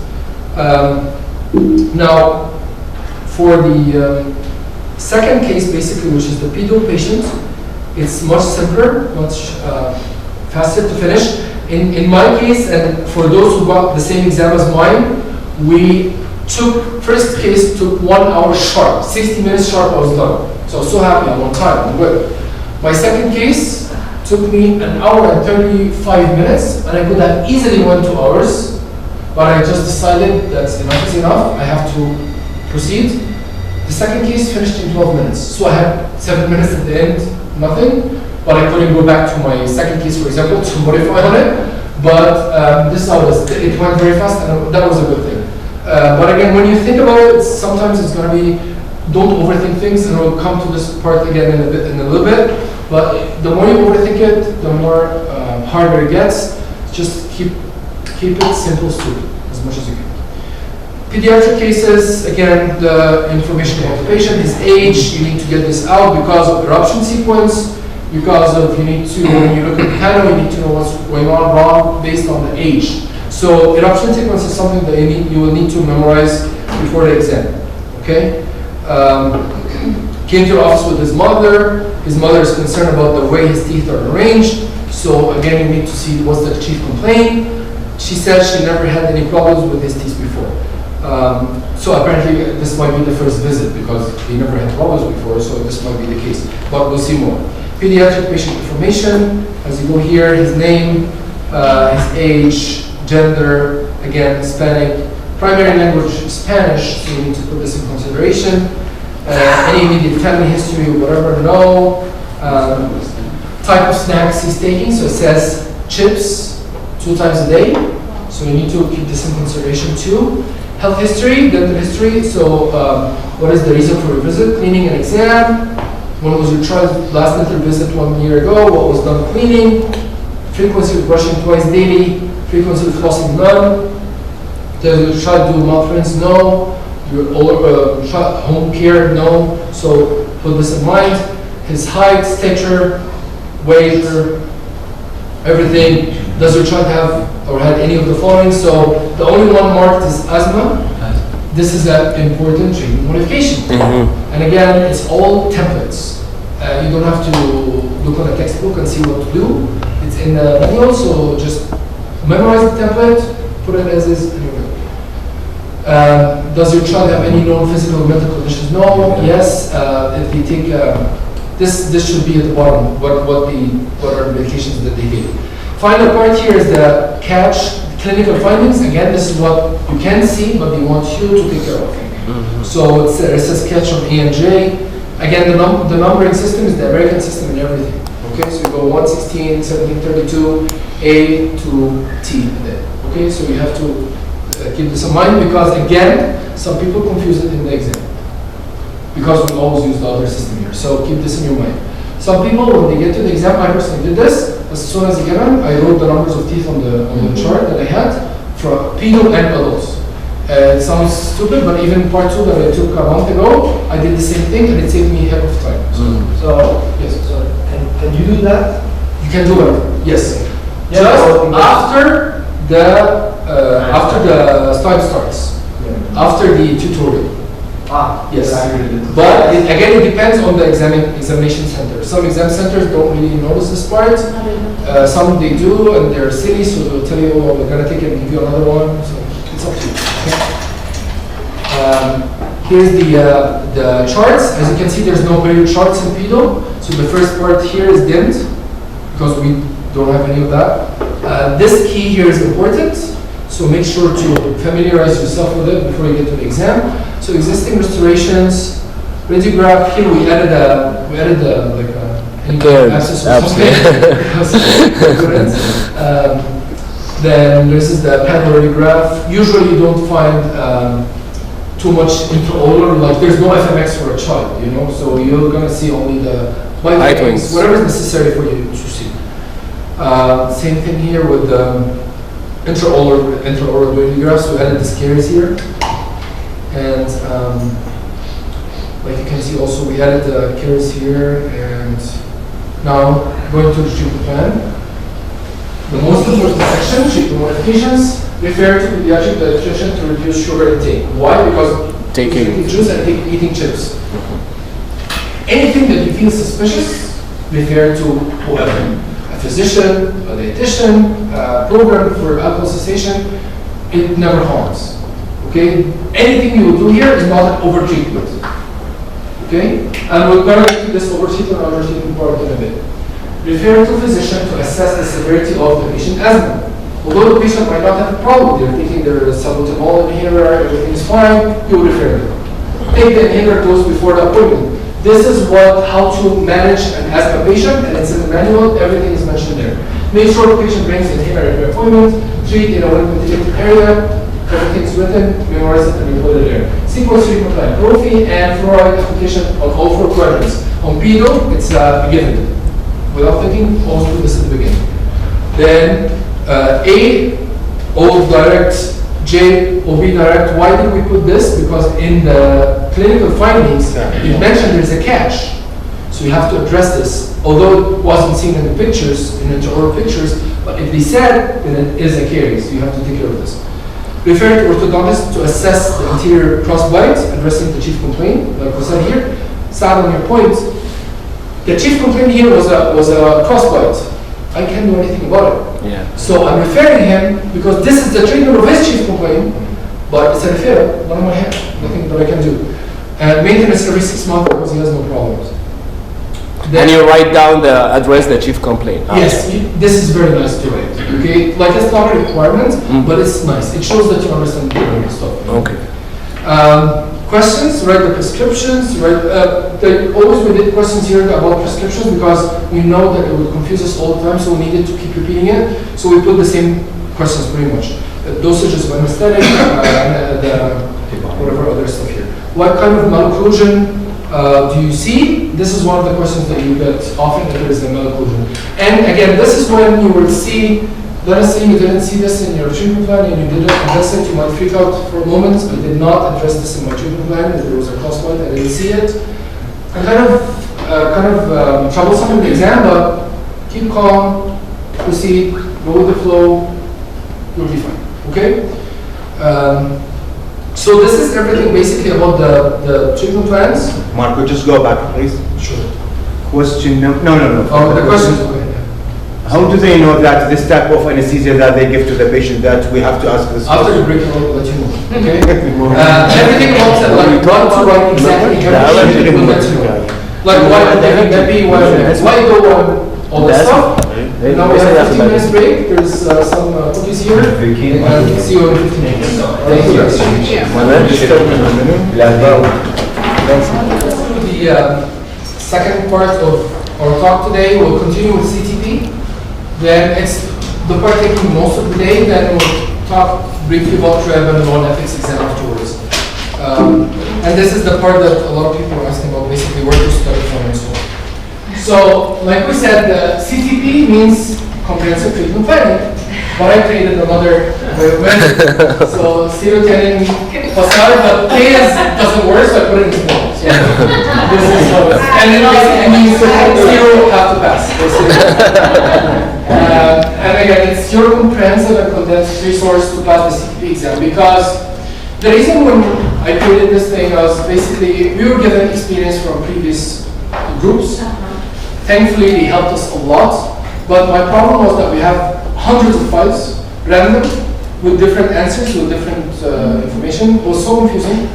Now, for the second case, basically, which is the pedo patient, it's much simpler, much faster to finish. In my case, and for those who got the same exam as mine, first case took 1 hour sharp, 60 minutes sharp, I was done. So I was so happy, I'm on time, I'm good. My second case took me 1 hour and 35 minutes, and I could have easily went 2 hours, but I just decided that enough is enough, I have to proceed. The second case finished in 12 minutes, so I had 7 minutes at the end, nothing, but I couldn't go back to my second case, for example, to modify on it, but this is how it is. It went very fast, and that was a good thing. But again, when you think about it, sometimes it's going to be, don't overthink things, and we'll come to this part again in a little bit, but the more you overthink it, the more harder it gets. Just keep it simple, stupid, as much as you can. Pediatric cases, again, the information about the patient, his age, you need to get this out because of eruption sequence, because of, when you look at the panel, you need to know what's going on wrong based on the age. So eruption sequence is something that you will need to memorize before the exam, okay? Came to the office with his mother is concerned about the way his teeth are arranged, so again, you need to see what's the chief complaint. She said she never had any problems with his teeth before. So apparently this might be the first visit because he never had problems before, so this might be the case, but we'll see more. Pediatric patient information, as you go here, his name, his age, gender, again, Hispanic, primary language Spanish, so you need to put this in consideration. Any immediate family history, whatever, no. Type of snacks he's taking, so it says chips 2 times a day, so you need to keep this in consideration too. Health history, dental history, so what is the reason for a visit, cleaning and exam, When was your child's last dental visit 1 year ago? What was done cleaning? Frequency of brushing twice daily? Frequency of flossing? None. Does your child do mouth rinse? No. Your child home care? No. So put this in mind. His height, stature, weight, everything. Does your child have or had any of the following? So the only one marked is asthma. This is an important treatment modification. And again, it's all templates. You don't have to look on a textbook and see what to do. It's in the manual, so just memorize the template, put it as is, and you're good. Does your child have any known physical or mental conditions? No. Yes. If they take this should be at the bottom. What are the medications that they give? Final part here is the catch. Clinical findings, again, this is what you can see, but they want you to take care of. So it says catch from A and J. Again, the numbering system is the American system and everything. Okay, so you go 116, 1732, A to T. Okay, so you have to keep this in mind because, again, some people confuse it in the exam because we always use the other system here. So keep this in your mind. Some people, when they get to the exam, I personally did this. As soon as they get on, I wrote the numbers of teeth on the chart that I had for pedo and adults. It sounds stupid, but even part 2 that I took a month ago, I did the same thing and it saved me a heck of time. So yes, sorry. Can you do that? You can do it. Yes. Yeah, Just after the time starts, after the tutorial. Yes, but again, it depends on the examination center. Some exam centers don't really notice this part. Some they do, and they're silly, so they'll tell you, "Oh, we're gonna take it and give you another one." So it's up to you. Okay? Here's the charts. As you can see, there's no period charts in pedo. So the first part here is dimmed because we don't have any of that. This key here is important. So make sure to familiarize yourself with it before you get to the exam. So existing restorations, radiograph. Here we added abscess or something. Then this is the panel radiograph. Usually you don't find too much intraocular. Like there's no FMX for a child, you know. So you're gonna see only the white wings, whatever is necessary for you to see. Same thing here with the intraocular radiographs. We added the scaries here. And like you can see also we added the caries here, and now going to the treatment plan. The most important section, treatment modifications, refer to pediatric dietitian to reduce sugar intake. Why? Because drinking juice and eating chips. Anything that you feel suspicious, refer to whoever. A physician, a dietitian, a program for alcohol cessation. It never harms. Okay? Anything you will do here is not an over-treatment. Okay? And we're going to get to this over-treatment and under-treatment part in a bit. Refer to physician to assess the severity of the patient asthma. Although the patient might not have a problem, they're taking their salbutamol inhaler, everything is fine, you refer them. Take the inhaler dose before the appointment. This is how to manage an asthma patient, and it's in the manual, everything is mentioned there. Make sure the patient brings the inhaler at your appointment, treat in a well-ventilated area, everything's written, memorize it, and you put it there. Sequence treatment plan, prophy and fluoride application on all 4 quadrants. On pedo, it's a given. Without thinking, always put this at the beginning. Then A, O direct, J, OB direct. Why did we put this? Because in the clinical findings, it mentioned there's a catch. So you have to address this. Although it wasn't seen in the pictures, in the intraoral pictures, but if they said, then it is a caries. So you have to take care of this. Refer to orthodontist to assess the anterior crossbite, addressing the chief complaint, like we said here. Sad on your point. The chief complaint here was a crossbite. I can't do anything about it. Yeah. So I'm referring him because this is the treatment of his chief complaint, but it's a referral, not in my hand, nothing that I can do. And maintenance every 6 months because he has no problems. Then you write down address the chief complaint. Yes, this is very nice to write. Okay, like it's not a requirement, but it's nice. It shows that you understand the stuff. Okay. Questions, write the prescriptions, always we did questions here about prescriptions because we know that it would confuse us all the time, so we needed to keep repeating it. So we put the same questions pretty much. The dosages of anesthetic, whatever other stuff here. What kind of malocclusion do you see? This is one of the questions that you get often if there is a medical journal. And again, this is when you will see, let us say you didn't see this in your treatment plan and you didn't address it, you might freak out for a moment. I did not address this in my treatment plan, there was a cross point, I didn't see it. And kind of troublesome in the exam, but keep calm, proceed, go with the flow, you'll be fine, okay? So this is everything basically about the treatment plans. Marco, just go back, please. Sure. Question, no. Oh, the questions, okay. How do they know that this type of anesthesia that they give to the patient that we have to ask this After the question? break, I'll let you know, okay? Everything about it, like what to write exactly, everything we'll let you know. Like why go on all this stuff. Now we have 15 minutes break, there's some cookies here, and see you in 15 minutes. Thank you. The second part of our talk today, we'll continue with CTP. Then it's the part taking most of the day, then we'll talk briefly about WREB and non-ethics exam afterwards. And this is the part that a lot of people are asking about, basically where to study from and so on. So, like we said, the CTP means comprehensive treatment planning, but I created another way of measuring. So, serotonin was started, but K doesn't work, so I put it in small. So, this is how it is. And it basically means zero have to pass. And again, it's your comprehensive and condensed resource to pass the CTP exam, because the reason when I created this thing was basically we were given experience from previous groups. Thankfully, they helped us a lot. But my problem was that we have hundreds of files, random, with different answers, with different information. It was so confusing.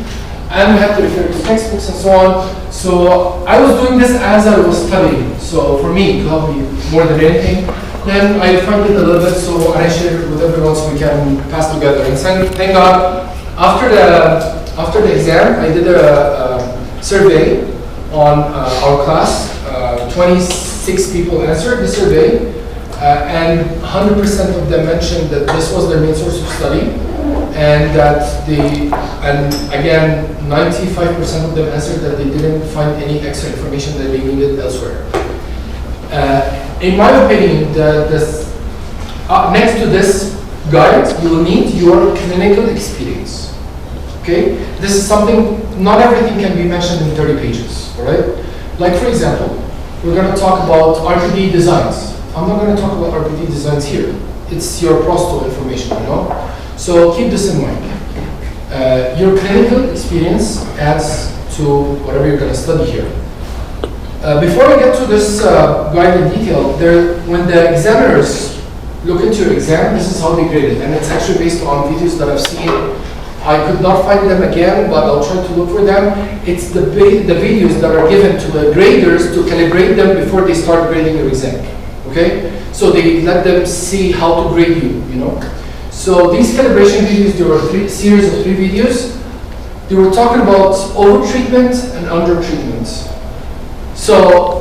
And we had to refer to textbooks and so on. So I was doing this as I was studying. So for me, to help me more than anything. Then I found it a little bit, so I shared it with everyone so we can pass together. And thank God, after the exam, I did a survey on our class. 26 people answered the survey, and 100% of them mentioned that this was their main source of study, and that and again, 95% of them answered that they didn't find any extra information that they needed elsewhere. In my opinion, next to this guide, you will need your clinical experience. Okay? This is something, not everything can be mentioned in 30 pages, all right? Like for example, we're going to talk about RPD designs. I'm not going to talk about RPD designs here. It's your prosto information, you know? So keep this in mind. Your clinical experience adds to whatever you're going to study here. Before I get to this guide in detail, when the examiners look into your exam, this is how they grade it. And it's actually based on videos that I've seen. I could not find them again, but I'll try to look for them. It's the videos that are given to the graders to calibrate them before they start grading your exam. Okay? So they let them see how to grade you, you know? So these calibration videos, there were a series of 3 videos. They were talking about over-treatment and under-treatment. So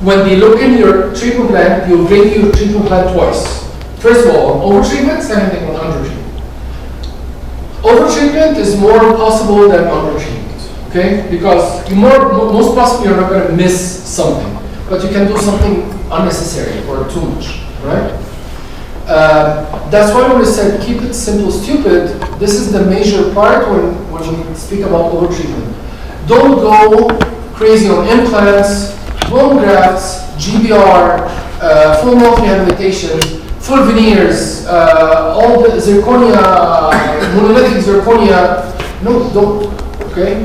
when they look in your treatment plan, they'll grade your treatment plan twice. First of all, on over-treatment, second thing on under-treatment. Over-treatment is more possible than under-treatment, okay? Because most possibly you're not going to miss something, but you can do something unnecessary or too much, right? That's why when we said keep it simple, stupid, this is the major part when we speak about over-treatment. Don't go crazy on implants, bone grafts, GBR, full mouth rehabilitation, full veneers, all the zirconia, monolithic zirconia. No, don't, okay?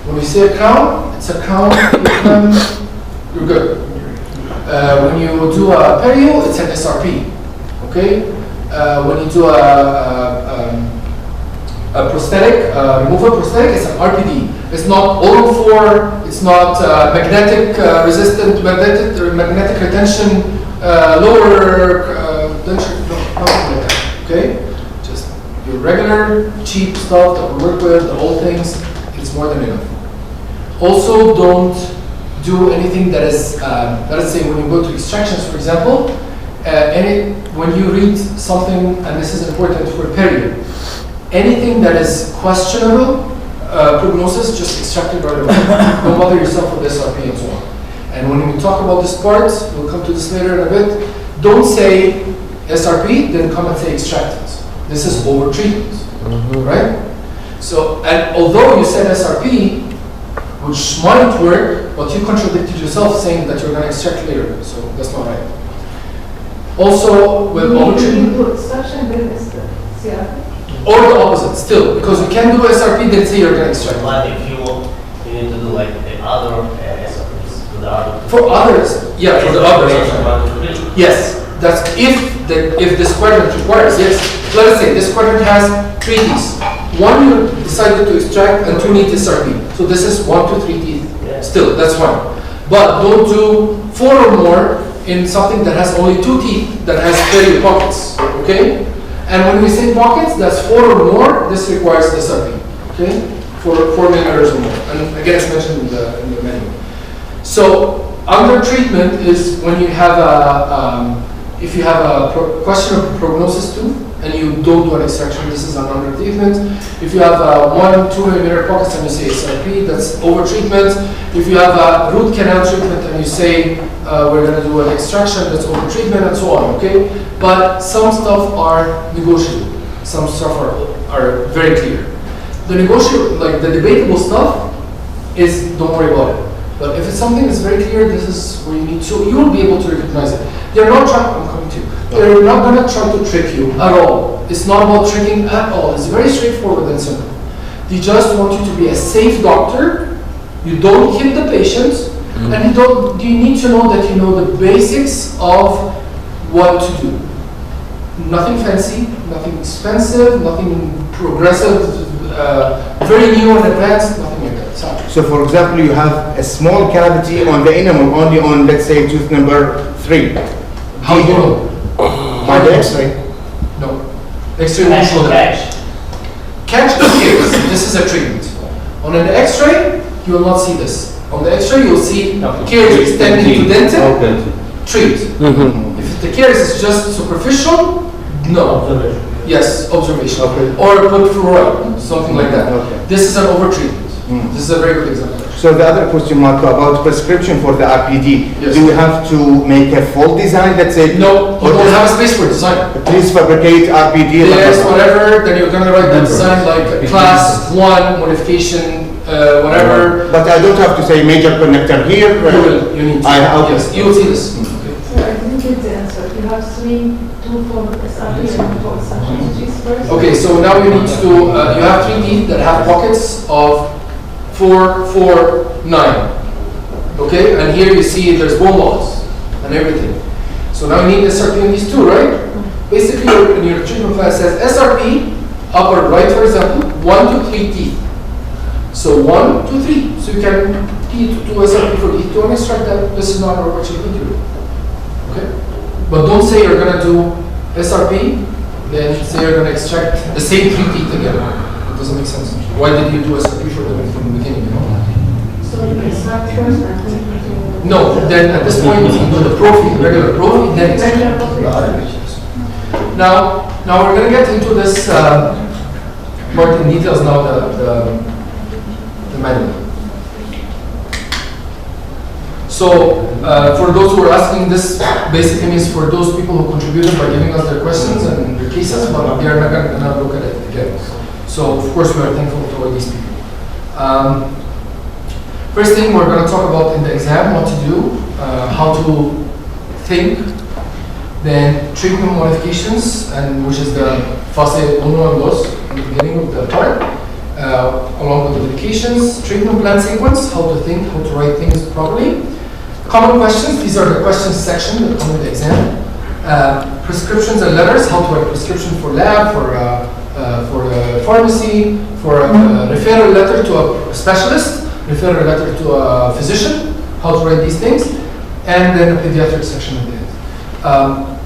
When we say a crown, it's a crown, you're good. When you do a perio, it's an SRP, okay? When you do a prosthetic, removal prosthetic, it's an RPD. It's not oral 4, it's not magnetic resistant, magnetic retention, lower denture, nothing like that, okay? Just your regular cheap stuff that we work with, the old things, it's more than enough. Also, don't do anything that is, let's say when you go to extractions, for example, when you read something, and this is important for perio, anything that is questionable, prognosis, just extract it right away. Don't bother yourself with SRP and so on. And when we talk about this part, we'll come to this later in a bit, don't say SRP, then come and say extract it. This is over-treatment, right? So, and although you said SRP, which might work, but you contradicted yourself saying that you're going to extract later, so that's not right. Also, with over-treatment, or the opposite, still, because you can do SRP, then say you're going to extract. But if you need to do like the other SRPs, to the other. For others, yeah, for the others. Yes, that's if this quadrant requires, yes. Let us say this quadrant has 3 teeth. 1 you decided to extract and 2 need SRP. So this is 1 to 3 teeth. Yeah. Still, that's fine. But don't do 4 or more in something that has only 2 teeth that has 30 pockets. Okay? And when we say pockets, that's 4 or more, this requires SRP. Okay? For 4 millimeters or more. And again, it's mentioned in the manual. So under treatment is when you have if you have a question of prognosis too, and you don't do an extraction, this is an under treatment. If you have 1-2 millimeter pockets and you say SRP, that's over treatment. If you have a root canal treatment and you say we're going to do an extraction, that's over treatment and so on, okay? But some stuff are negotiable. Some stuff are very clear. The negotiable, like the debatable stuff is don't worry about it. But if it's something that's very clear, this is where you need to, you will be able to recognize it. They're not trying, I'm coming to you, they're not going to try to trick you at all. It's not about tricking at all. It's very straightforward and simple. They just want you to be a safe doctor. You don't hit the patients, and you need to know that you know the basics of what to do. Nothing fancy, nothing expensive, nothing progressive, very new and advanced, nothing like that. So for example, you have a small cavity on the enamel, only on, let's say, tooth number 3. How do you know? By the X-ray. No. X-ray won't show that. Catch the caries. This is a treatment. On an X-ray, you will not see this. On the X-ray, you'll see caries extending to dentin. Treat. If the caries is just superficial, no. Yes, observation. Or put fluoride, something like that. This is an over-treatment. This is a very good example. So the other question, Marco, about prescription for the RPD. Yes. Do we have to make a full design, let's say? No, you don't have a space for design. Please fabricate RPD. Yes, whatever, then you're going to write the design like class 1, modification, whatever. But I don't have to say major connector here. You will, you need to. Yes, you will see this. So I didn't get the answer. You have 2 for SRP and 2 for SRP. Okay, so now you need to do, you have 3 teeth that have pockets of 4, 4, 9. Okay, and here you see there's bone loss and everything. So now you need SRP in these 2, right? Basically, in your treatment plan says SRP, upper right, for example, 1 to 3 teeth. So 1 to 3. So you can do SRP for teeth 2 and extract that. This is not what you need to do. Okay? But don't say you're going to do SRP, then say you're going to extract the same 3 teeth again. It doesn't make sense. Why did you do SRP for them from the beginning? So you extract first and then No, then at this point you can do the prophy, regular prophy, then extract. Now we're going to get into this part in details now, the manual. So for those who are asking, this basically means for those people who contributed by giving us their questions and their cases, but we are not going to look at it again. So of course we are thankful to all these people. First thing we're going to talk about in the exam, what to do, how to think, then treatment modifications, and which is the fase 1 and 2 in the beginning of the part, along with the medications, treatment plan sequence, how to think, how to write things properly. Common questions, these are the questions section that come with the exam. Prescriptions and letters, how to write prescription for lab, for pharmacy, for a referral letter to a specialist, referral letter to a physician, how to write these things, and then a pediatric section at the end.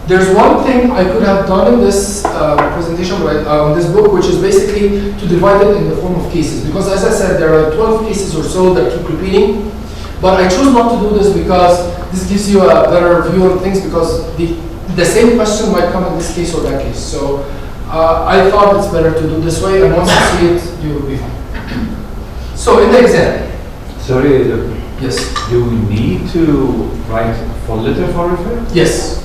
There's one thing I could have done in this presentation, this book, which is basically to divide it in the form of cases. Because as I said, there are 12 cases or so that keep repeating. But I chose not to do this because this gives you a better view of things, because the same question might come in this case or that case. So I thought it's better to do this way, and once you see it, you will be fine. So in the exam, Sorry, yes, do we need to write for letter for refer? yes,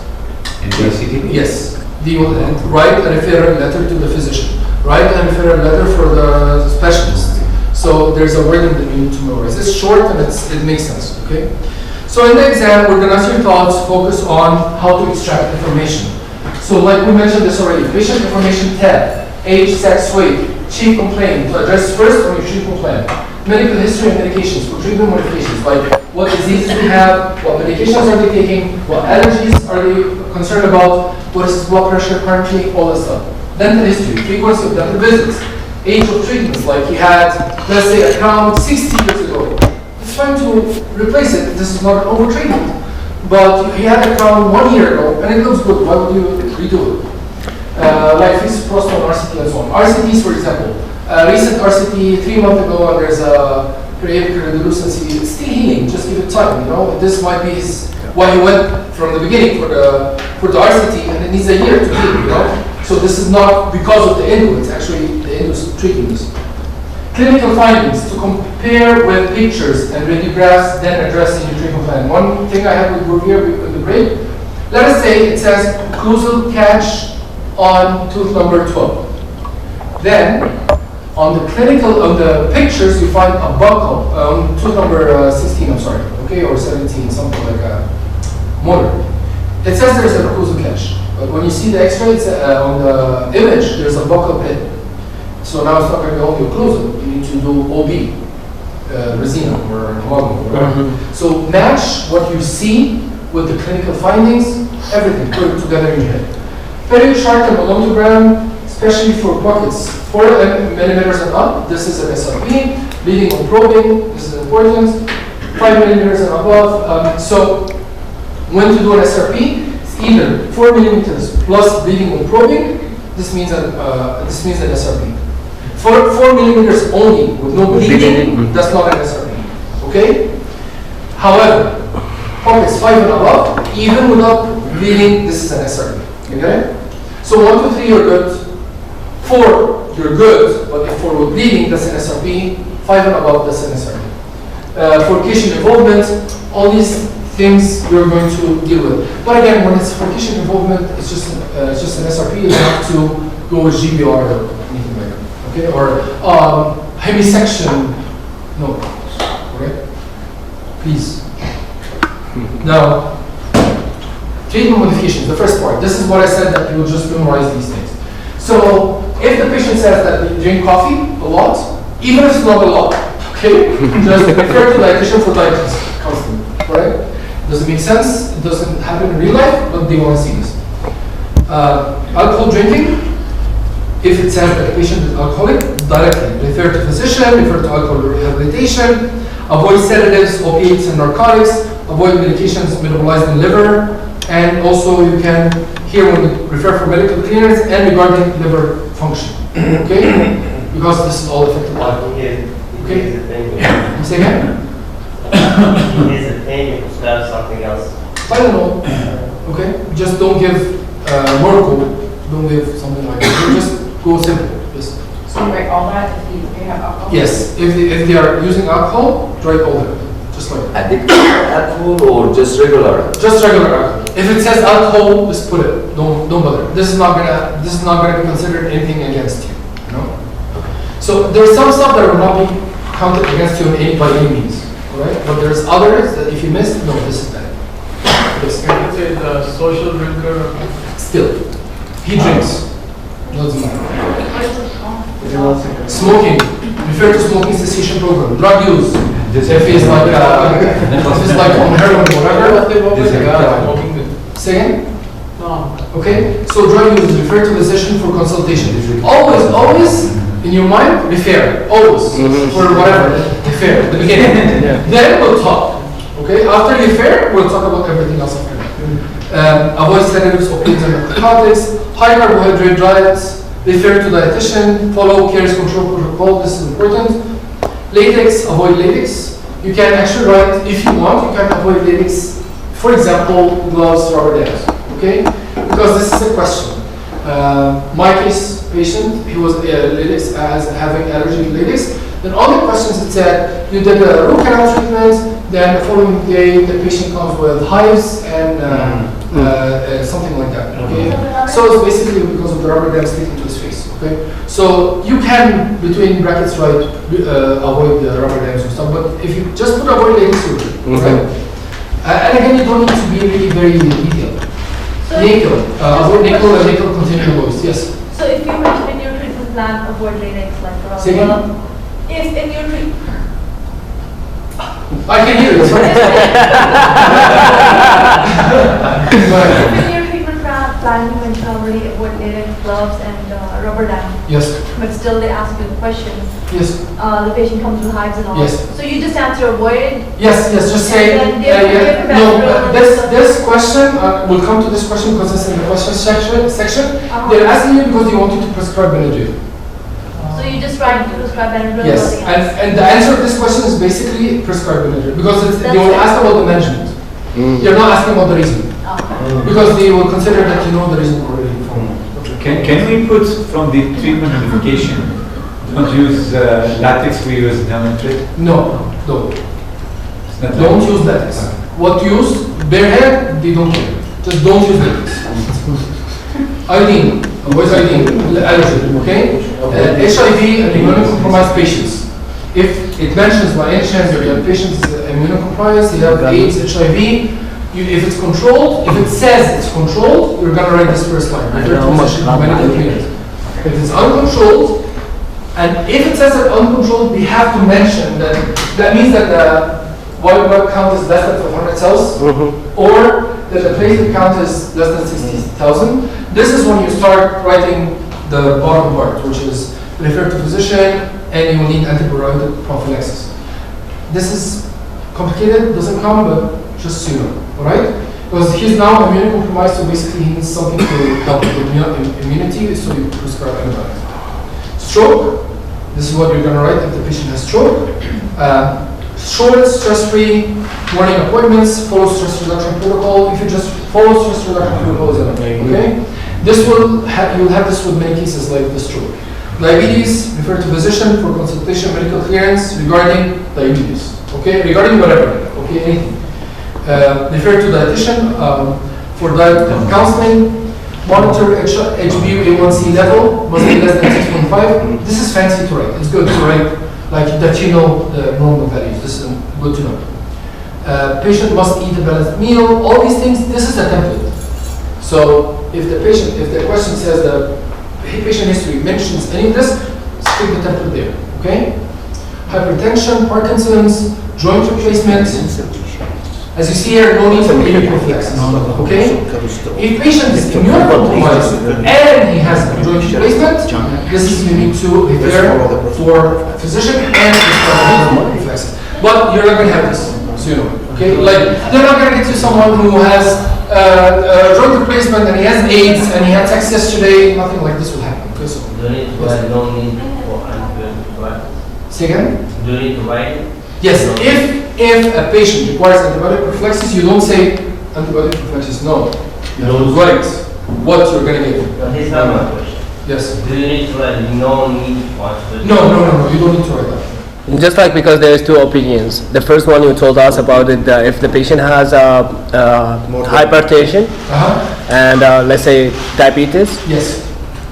In the CTP? yes. They will write a referral letter to the physician, write a referral letter for the specialist. So there's a wording that you need to memorize. It's short and it makes sense, okay? So in the exam, we're gonna ask your thoughts, focus on how to extract information. So like we mentioned this already, patient information tab, age, sex, weight, chief complaint, to address first on your chief complaint. Medical history and medications for treatment modifications, like what diseases they have, what medications are they taking, what allergies are they concerned about, what is his blood pressure currently, all this stuff. Dental history, frequency of dental visits, age of treatments, like he had, let's say, a crown 60 years ago. It's trying to replace it. This is not an over-treatment. But he had a crown 1 year ago, and it looks good. Why would you redo it? Like this prostate RCT and so on. RCTs, for example. Recent RCT 3 months ago, and there's a creative radiolucency. It's still healing. Just give it time. You know, this might be why he went from the beginning for the RCT, and it needs a year to heal. You know, so this is not because of the endo. It's actually the endo's treating this. Clinical findings to compare with pictures and radiographs, then address in your treatment plan. One thing I have with here with the break. Let us say it says occlusal catch on tooth number 12. Then on the pictures, you find a buccal on tooth number 16, I'm sorry, okay, or 17, something like a molar. It says there's an occlusal catch, but when you see the x-rays on the image, there's a buccal pit. So now it's not going to be only occlusal, you need to do OB, resina or amalgam, whatever. So match what you see with the clinical findings, everything, put it together in your head. Period chart and ballonogram, especially for buckets, 4 millimeters and up, this is an SRP, bleeding or probing, this is important, 5 millimeters and above. So when to do an SRP, it's either 4 millimeters plus bleeding or probing, this means an SRP. 4 millimeters only with no bleeding, that's not an SRP, okay? However, pockets 5 and above, even without bleeding, this is an SRP, okay? So 1, 2, 3, you're good. 4, you're good, but if 4 with bleeding, that's an SRP. 5 and above, that's an SRP. Fornication involvement, all these things we're going to deal with. But again, when it's fornication involvement, it's just an SRP. You don't have to go with GBR or anything like that. Okay, or hemisection, no, okay? Please. Now, treatment modifications, the first part. This is what I said that you will just memorize these things. So, if the patient says that they drink coffee a lot, even if it's not a lot, okay, just refer to the dietitian for dietitian counseling, right? Does it make sense? It doesn't happen in real life, but they want to see this. Alcohol drinking. If it says that the patient is alcoholic, directly refer to physician, refer to alcohol rehabilitation, avoid sedatives, opiates, and narcotics, avoid medications metabolized in liver, and also you can here when we refer for medical clearance and regarding liver function. Okay? Because this is all affected by alcohol. Okay? Say again? Is it pain you prescribe something else? I don't know. Okay? Just don't give Morco, don't give something like that. Just go simple. Yes. So you write all that if they have alcohol? Yes. If they are using alcohol, write all that. Just like that. Addicted alcohol or just regular? Just regular alcohol. If it says alcohol, just put it. Don't bother. This is not gonna be considered anything against you. You know? So there's some stuff that will not be counted against you by any means. Alright? But there's others that if you missed, no, this is bad. Yes. Can you say the social drinker? Still. He drinks. Doesn't matter. Smoking. Refer to smoking cessation program. Drug use. If it's like on heroin or whatever. Say again? No. Okay. So drug use. Refer to physician for consultation. Always in your mind, refer. Always. For whatever. Refer at the beginning. Then we'll talk. Okay. After refer, we'll talk about everything else after that. Avoid sedatives, opiates, and narcotics. High carbohydrate diets. Refer to dietitian, follow cares control protocol, this is important. Latex, avoid latex. You can actually write, if you want, you can avoid latex, for example, gloves, rubber bands, okay? Because this is a question. My case patient, he was latex, as having allergy to latex. Then all the questions it said, you did a root canal treatment, then the following day the patient comes with hives and something like that, okay? So it's basically because of the rubber dam sticking to his face, okay? So you can, between brackets, write, avoid the rubber dams and stuff, but if you just put avoid latex surgery, right? And again, you don't need to be really very detailed. Nickel, avoid nickel and nickel containing alloys, yes. So if you mention in your treatment plan, avoid latex, like Say again? if in your treatment, I can hear you. Sorry. if in your treatment plan you mention already avoid latex, gloves, and rubber dam. Yes. But still they ask you the question. Yes. The patient comes with hives and all. Yes. So you just answer avoid. Yes, just say, this question, we'll come to this question because it's in the question section. They're asking you because they want you to prescribe Benadryl. So you just write to prescribe Benadryl. Yes, and the answer to this question is basically prescribe Benadryl because they will ask about the management. They're not asking about the reason. Because they will consider that you know the reason already. Can we put from the treatment notification, don't use latex, we use demonstrate? No, don't. Don't use latex. What use? Bare hair, they don't care. Just don't use latex. Iodine, avoid iodine, allergen, okay? HIV and immunocompromised patients. If it mentions by any chance that you have patients immunocompromised, you have AIDS, HIV, if it's controlled, if it says it's controlled, you're going to write this first line. If it's uncontrolled, and if it says that uncontrolled, we have to mention that that means that the white blood count is less than 500 cells, or that the platelet count is less than 60,000. This is when you start writing the bottom part, which is refer to physician, and you will need antibiotic prophylaxis. This is complicated, doesn't come, but just so you know, alright? Because he's now immunocompromised, so basically he needs something to help with immunity, so you prescribe antibiotics. Stroke, this is what you're going to write if the patient has stroke. Short, stress-free, morning appointments, follow stress reduction protocol. If you just follow stress reduction protocol, is enough, okay? This will you'll have this with many cases like the stroke. Diabetes, refer to physician for consultation, medical clearance regarding diabetes, okay? Regarding whatever, okay, anything. Refer to dietitian for diet counseling. Monitor HbA1c level, must be less than 6.5. This is fancy to write. It's good to write like that you know the normal values. This is good to know. Patient must eat a balanced meal. All these things, this is a template. So if the question says the patient history mentions any of this, stick the template there, okay? Hypertension, Parkinson's, joint replacement. As you see here, no need for any prophylaxis, okay? If patient is immunocompromised and he has joint replacement, this is you need to refer for physician and prophylaxis. But you're not going to have this, so you know, okay? Like, they're not going to get to someone who has joint replacement and he has AIDS and he had sex yesterday, nothing like this will happen, okay? So, do you need to write, no need for antibiotic? Say again? Do you need to write it? Yes, if a patient requires antibiotic prophylaxis, you don't say antibiotic prophylaxis, no. You don't write what you're going to give. No, here's not my question. Yes. Do you need to write no need for antibiotic? No, you don't need to write that. Just like because there's two opinions. The first one you told us about it, if the patient has hypertension and let's say diabetes. Yes.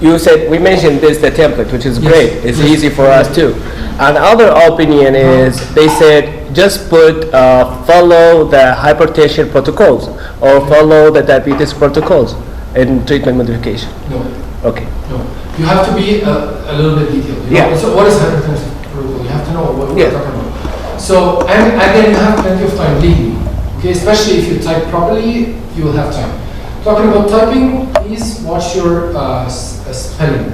You said, we mentioned this, the template, which is great. It's easy for us too. Another opinion is they said just put follow the hypertension protocols or follow the diabetes protocols in treatment modification. No. Okay. No. You have to be a little bit detailed. You know? So what is hypertension protocol? You have to know what we're talking about. So and again, you have plenty of time legally. Okay, especially if you type properly, you will have time. Talking about typing, please watch your spelling.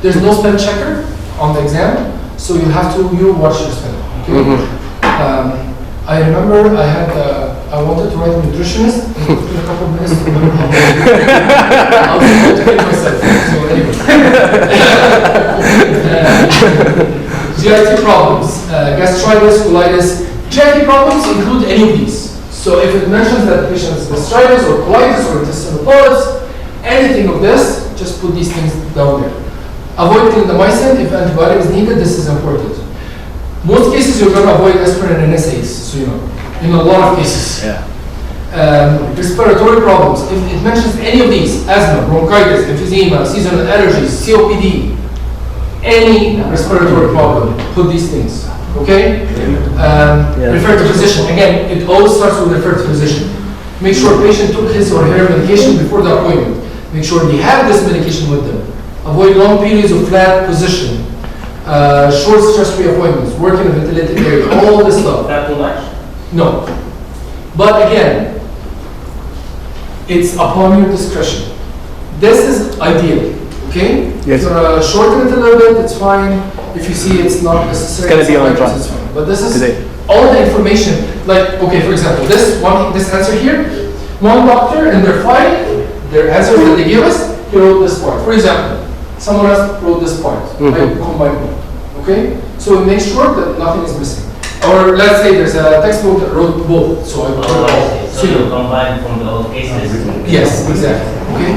There's no spell checker on the exam, so you have to watch your spelling. Okay. I remember I wanted to write a nutritionist, and it took me a couple of minutes to remember how I was able to get myself. So anyway. GIT problems, gastritis, colitis. GIT problems include any of these. So if it mentions that the patient has gastritis or colitis or intestinal polyps, anything of this, just put these things down there. Avoid clindamycin if antibiotic is needed. This is important. Most cases you're going to avoid aspirin and NSAIDs, so you know, in a lot of cases. Yeah. Respiratory problems. If it mentions any of these, asthma, bronchitis, emphysema, seasonal allergies, COPD, any respiratory problem, put these things. Okay? Refer to physician. Again, it always starts with refer to physician. Make sure patient took his or her medication before the appointment. Make sure they have this medication with them. Avoid long periods of flat position. Short stress-free appointments. Work in a ventilated area. All this stuff. Not too much? No. But again, it's upon your discretion. This is ideal. Okay? Yes. Shorten it a little bit, it's fine. If you see it's not necessary, It's gonna be on track. it's fine. But this is Today. all the information. Like, okay, for example, this answer here, one doctor in their file, their answer that they give us, he wrote this part. For example, someone else wrote this part. I combine them. Okay? So we make sure that nothing is missing. Or let's say there's a textbook that wrote both. So I So you combine from the old cases? Yes, exactly. Okay?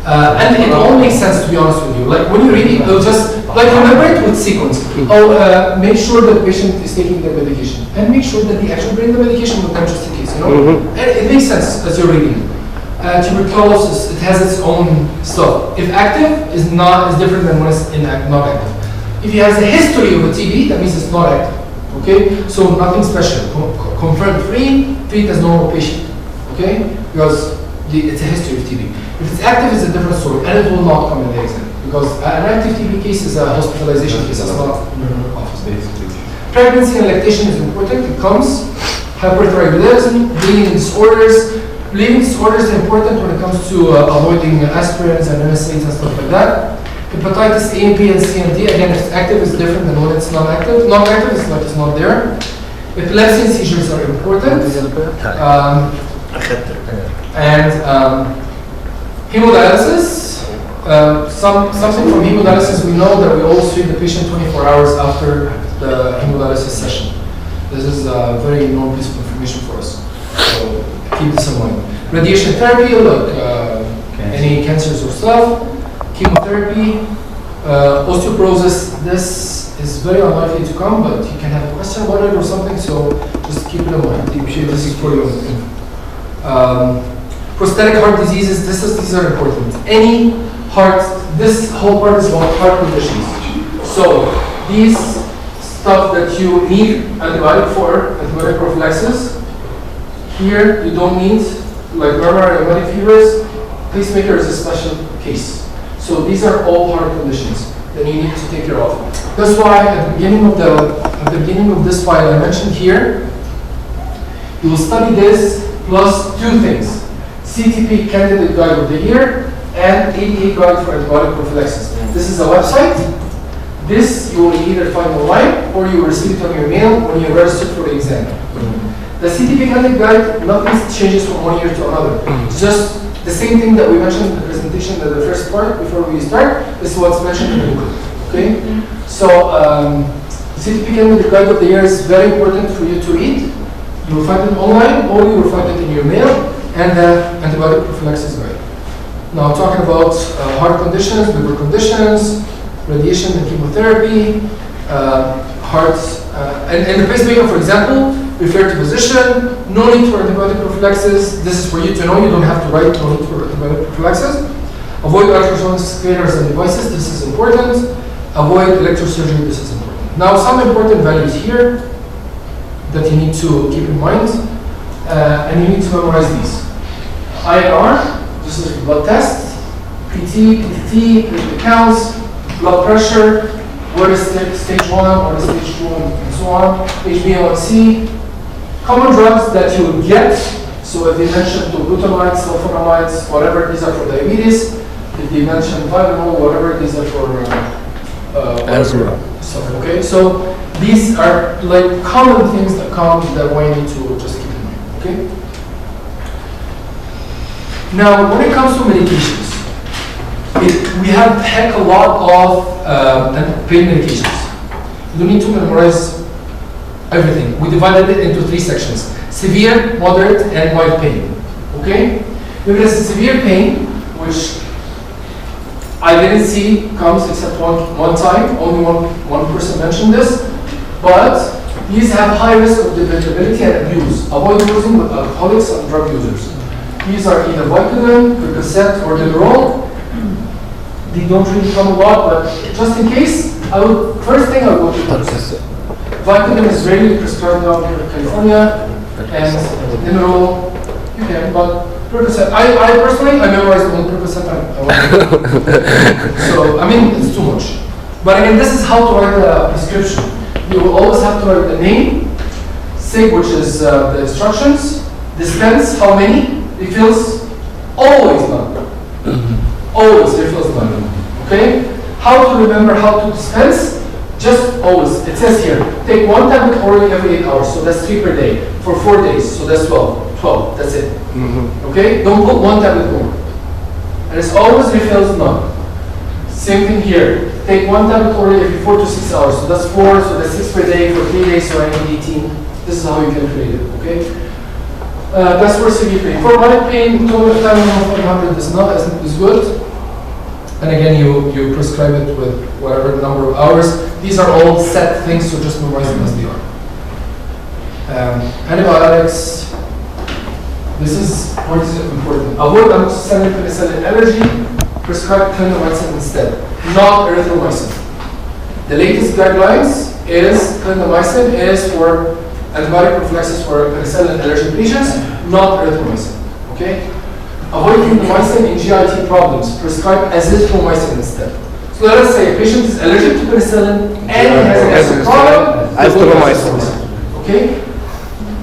And it all makes sense, to be honest with you. Like when you read it, it'll just, like remember it with sequence. Make sure that the patient is taking their medication. And make sure that they actually bring the medication with them just in case, you know? And it makes sense as you're reading. Tuberculosis, it has its own stuff. If active, is different than when it's not active. If he has a history of a TB, that means it's not active. Okay? So nothing special. Confirmed free, treat as normal patient. Okay? Because it's a history of TB. If it's active, it's a different story, and it will not come in the exam. Because an active TB case is a hospitalization case, it's not office. Pregnancy and lactation is important. It comes. Hyperthyroidism, bleeding disorders. Bleeding disorders is important when it comes to avoiding aspirins and NSAIDs and stuff like that. Hepatitis A, B, and C, and D. Again, if it's active, it's different than when it's not active. Not active, it's like it's not there. Epilepsy and seizures are important. Hemodialysis. Something from hemodialysis, we know that we always treat the patient 24 hours after the hemodialysis session. This is a very known piece of information for us. So keep this in mind. Radiation therapy, like any cancers or stuff. Chemotherapy. Osteoporosis, this is very unlikely to come, but you can have a question about it or something, so just keep it in mind. This is for you. Prosthetic heart diseases, these are important. Any heart, this whole part is about heart conditions. So these stuff that you need antibiotic for, antibiotic prophylaxis, here you don't need, like murmur and rheumatic fevers, pacemaker is a special case. So these are all heart conditions that you need to take care of. That's why at the beginning of this file I mentioned here, you will study this plus two things. CTP Candidate Guide of the Year and ADA Guide for Antibiotic Prophylaxis. This is a website. This you will either find online or you will receive it on your mail when you register for the exam. The CTP Candidate Guide, nothing changes from one year to another. It's just the same thing that we mentioned in the presentation at the first part before we start. This is what's mentioned in the book. Okay? So, CTP Candidate Guide of the Year is very important for you to read. You will find it online or you will find it in your mail. And the antibiotic prophylaxis guide. Now talking about heart conditions, liver conditions, radiation and chemotherapy, and the pacemaker, for example, refer to physician, no need for antibiotic prophylaxis. This is for you to know, you don't have to write no need for antibiotic prophylaxis. Avoid ultrasonic scanners and devices, this is important. Avoid electrosurgery, this is important. Now some important values here that you need to keep in mind. And you need to memorize these. INR, this is blood test, PT, PTT, platelet counts, blood pressure, what is stage 1, what is stage 2, and so on, HbA1c, common drugs that you would get. So if they mention glutamides, sulfonamides, whatever, these are for diabetes. If they mention Tylenol, whatever, these are for asthma. Okay, so these are like common things that come that we need to just keep in mind. Okay. Now, when it comes to medications, we have heck a lot of pain medications. You need to memorize everything. We divided it into 3 sections: severe, moderate, and mild pain. Okay? If it is severe pain, which I didn't see comes except one time. Only one person mentioned this. But these have high risk of debilitability and abuse. Avoid using with alcoholics and drug users. These are either Vicodin, Percocet, or Demerol. They don't really come a lot, but just in case, first thing I would go to Percocet. Vicodin is rarely prescribed down here in California, and Demerol, you can, but Percocet, I personally, I memorized the whole Percocet. So, I mean, it's too much. But again, this is how to write a prescription. You will always have to write the name, SIG, which is the instructions, dispense, how many, refills, always none. Always refills none. Okay? How to remember how to dispense? Just always, it says here, take 1 tablet orally every 8 hours, so that's 3 per day, for 4 days, so that's 12. 12, that's it. Okay? Don't put 1 tablet more. And it's always refills none. Same thing here. Take 1 tablet orally every 4 to 6 hours. So that's 4, so that's 6 per day for 3 days, so I need 18. This is how you calculate it, okay? That's for severe pain. For mild pain, total Tylenol 500 is not as good. And again, you prescribe it with whatever number of hours. These are all set things, so just memorize them as they are. Antibiotics. This is what is important. Avoid amoxicillin penicillin allergy. Prescribe clindamycin instead, not erythromycin. The latest guidelines is clindamycin is for antibiotic prophylaxis for penicillin allergy patients, not erythromycin. Okay? Avoid clindamycin in GIT problems. Prescribe azithromycin instead. So let us say a patient is allergic to penicillin and has an acid problem. Azithromycin. Okay?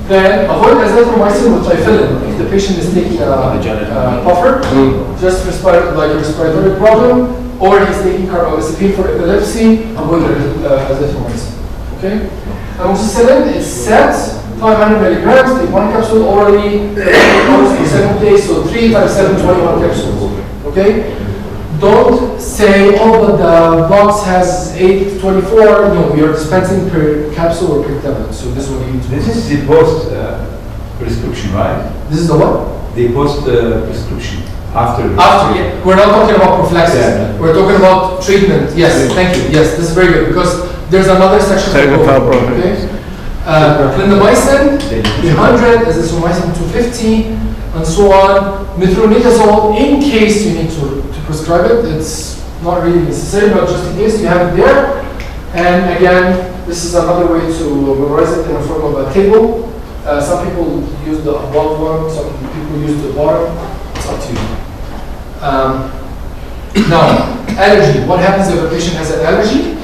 Then avoid azithromycin with trifilin. If the patient is taking a puffer, just like a respiratory problem, or he's taking carbamazepine for epilepsy, avoid azithromycin. Okay? Amoxicillin is set 500 milligrams. Take 1 capsule orally, 7 days, so 3 times 7, 21 capsules. Okay? Don't say, oh, but the box has 824. No, we are dispensing per capsule or per tablet. So this is what you need to do. This is the post prescription, right? This is the what? The post prescription. After, yeah. We're not talking about prophylaxis. Yeah. We're talking about treatment. Yes, thank you. Yes, this is very good because there's another section. Okay. Clindamycin 300, azithromycin 250, and so on. Metronidazole, in case you need to prescribe it, it's not really necessary, but just in case you have it there. And again, this is another way to memorize it in the form of a table. Some people use the above one, some people use the bottom. It's up to you. Now, allergy. What happens if a patient has an allergy?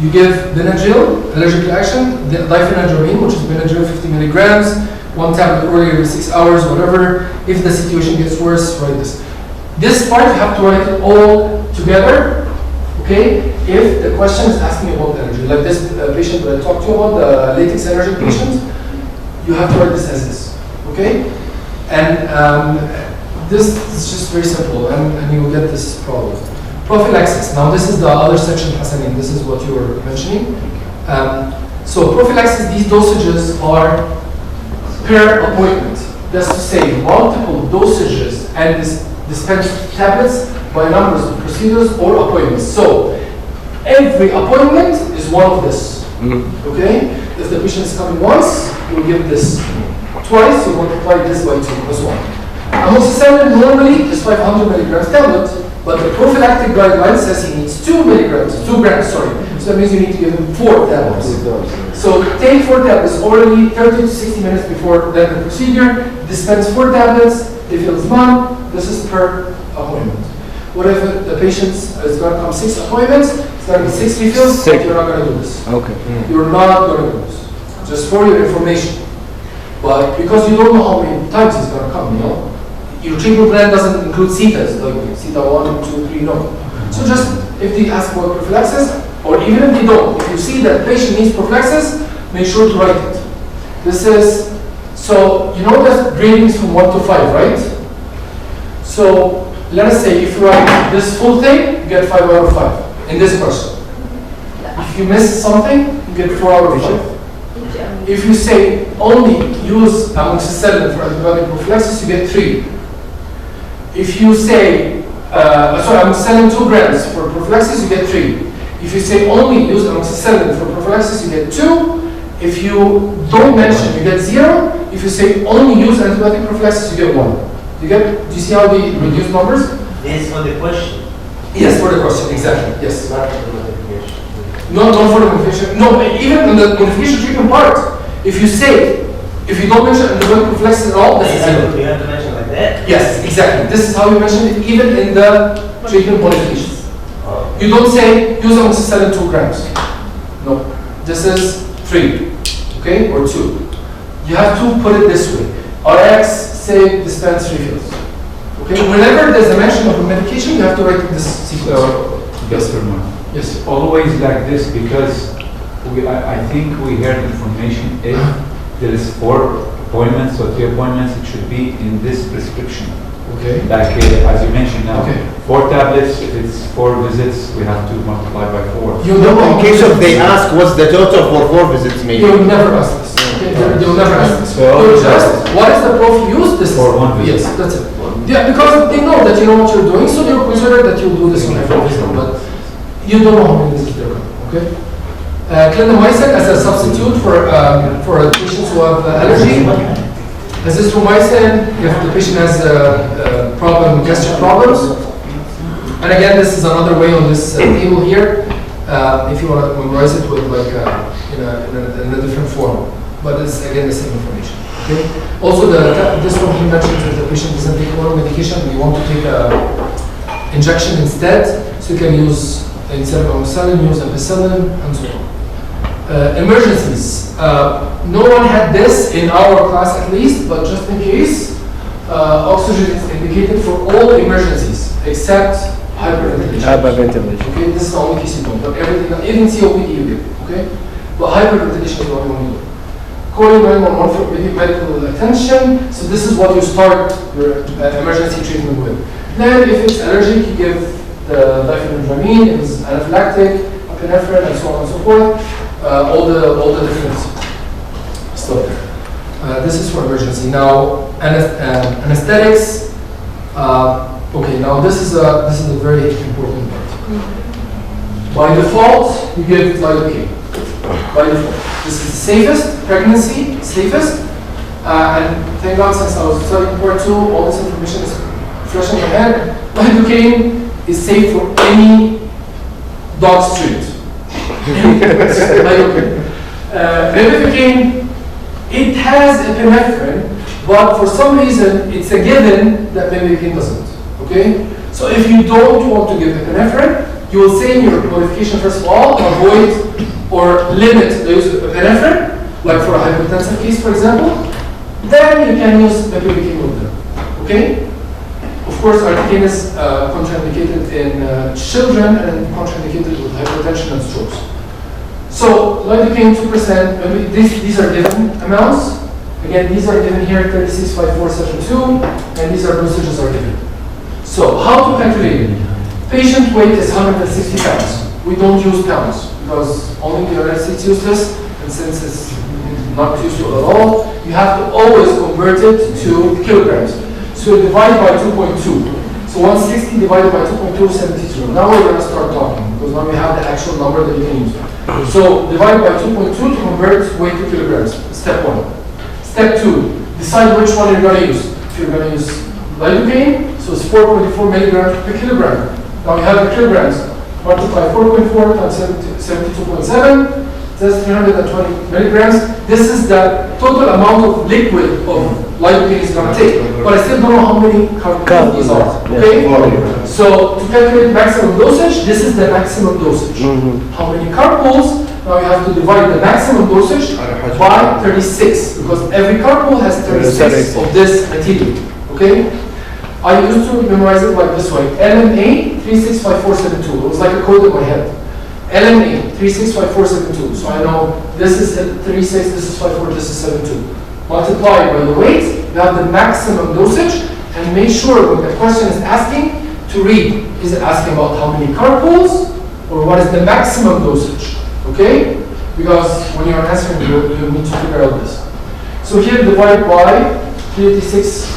You give Benadryl, allergic reaction, diphenhydramine, which is Benadryl 50 milligrams, 1 tablet orally every 6 hours, whatever. If the situation gets worse, write this. This part you have to write it all together, okay? If the question is asking about allergy, like this patient that I talked to you about, the latex allergic patient, you have to write this as this, okay? And this is just very simple, and you will get this problem. Prophylaxis. Now this is the other section, Hassanin. This is what you were mentioning. So prophylaxis, these dosages are per appointment. That's to say, multiple dosages and dispense tablets by numbers of procedures or appointments. So every appointment is one of this. Okay? If the patient is coming once, you will give this. Twice, you multiply this by 2 plus 1. Amoxicillin normally is 500 milligrams tablet. But the prophylactic guideline says he needs 2 grams, So that means you need to give him 4 tablets. So take 4 tablets orally, 30 to 60 minutes before the procedure. Dispense 4 tablets. If it's none, this is per appointment. What if the patient is going to come 6 appointments? It's going to be 6 refills, but you're not going to do this. Okay. You're not going to do this. Just for your information. But because you don't know how many times he's going to come, you know? Your treatment plan doesn't include CETAs, like CETA 1, 2, 3, no. So just if they ask about prophylaxis, or even if they don't, if you see that the patient needs prophylaxis, make sure to write it. This is, so you know that gradings from 1 to 5, right? So let us say if you write this full thing, you get 5 out of 5 in this person. If you miss something, you get 4 out of 5. If you say only use amoxicillin for antibiotic prophylaxis, you get 3. If you say So amoxicillin 2 grams. For prophylaxis, you get 3. If you say only use amoxicillin for prophylaxis, you get 2. If you don't mention, you get 0. If you say only use antibiotic prophylaxis, you get 1. Do you see how we reduce numbers? This is for the question. Yes, for the question, exactly. Yes. Not for the modification. No, not for the modification. No, even in the modification treatment part, if you don't mention antibiotic prophylaxis at all, that's zero. You have to mention like that? Yes, exactly. This is how you mention it even in the treatment modifications. You don't say use amoxicillin 2 grams. No, this is 3, okay, or 2. You have to put it this way. RX, say, dispense refills. Okay, whenever there's a mention of a medication, you have to write this sequence. Yes, sir. Yes. Always like this because I think we heard information if there is 4 appointments or 3 appointments, it should be in this prescription. Okay. Like as you mentioned now, Okay. 4 tablets, if it's 4 visits, we have to multiply by 4. You know, In case of they ask what's the total for 4 visits maybe. You'll never ask this. Okay? You'll never ask this. So, You'll just, what is the prof used? This For is. 1 visit. Yes, that's it. Yeah, because they know that you know what you're doing, so they'll consider that you'll do this on every visit, but you don't know how many visits they're going, okay? Clindamycin as a substitute for patients who have allergy. Azithromycin if the patient has gastric problems. And again, this is another way on this table here. If you want to memorize it with like in a different form, but it's again the same information. Okay. Also, this one he mentioned that the patient doesn't take oral medication. We want to take a injection instead, so you can use instead of amoxicillin, use ampicillin, and so on. Emergencies. No one had this in our class at least, but just in case, oxygen is indicated for all emergencies except hyperventilation. Hyperventilation. Okay, this is the only case you don't, but everything, even COPD you get, okay? But hyperventilation is what you want to do. Calling 911 for immediate medical attention. So this is what you start your emergency treatment with. Then if it's allergic, you give the diphenhydramine. If it's anaphylactic, epinephrine, and so on and so forth. All the different stuff there. This is for emergency. Now anesthetics. Okay, now this is a very important part. By default, you give lidocaine. By default, this is the safest pregnancy, safest. And thank God, since I was studying part 2, all this information is fresh in my head. Lidocaine is safe for any dog's treat. Bupivacaine, it has epinephrine, but for some reason it's a given that bupivacaine doesn't. Okay, so if you don't want to give epinephrine, you will say in your modification first of all, avoid or limit the use of epinephrine, like for a hypertensive case, for example. Then you can use bupivacaine with them. Okay. Of course, articaine is contraindicated in children and contraindicated with hypertension and strokes. So, lidocaine 2%, these are given amounts. Again, these are given here, 365472, and these are dosages are given. So, how to calculate it? Patient weight is 160 pounds. We don't use pounds because only the United States use this, and since it's not used to at all, you have to always convert it to kilograms. So you divide by 2.2. So 160 divided by 2.2 is 72. Now we're going to start talking because now we have the actual number that you can use. So divide by 2.2 to convert weight to kilograms. Step 1. Step 2. Decide which one you're going to use. If you're going to use lidocaine, so it's 4.4 milligrams per kilogram. Now you have the kilograms. Multiply 4.4 times 72.7. That's 320 milligrams. This is the total amount of liquid of lidocaine is going to take. But I still don't know how many carbohydrates these are. Okay? So to calculate maximum dosage, this is the maximum dosage. How many carpool? Now you have to divide the maximum dosage by 36 because every carpool has 36 of this material. Okay? I used to memorize it like this way. LMA 365472. It was like a code in my head. LMA 365472. So I know this is 36, this is 54, this is 72. Multiply by the weight, you have the maximum dosage, and make sure when the question is asking to read, is it asking about how many carpools or what is the maximum dosage? Okay? Because when you're answering, you need to figure out this. So here divide by 386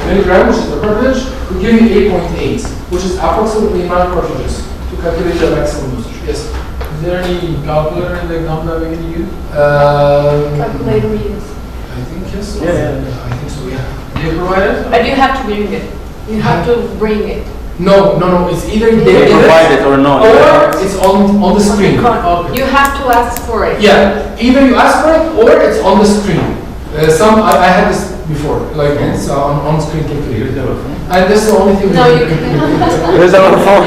milligram, which is the cartridge, will give you 8.8, which is approximately 9 cartridges to calculate the maximum dosage. Yes? Is there any calculator in the exam that we can use? Calculator we use. I think yes. Yeah. I think so, yeah. Do you provide it? But you have to bring it. You have to bring it. No, it's either They give provide it or not. or it's on the screen. Okay. You have to ask for it. Yeah, either you ask for it or it's on the screen. I had this before, like it's on screen calculator. And this is the only thing. No, you can. Is that on the phone?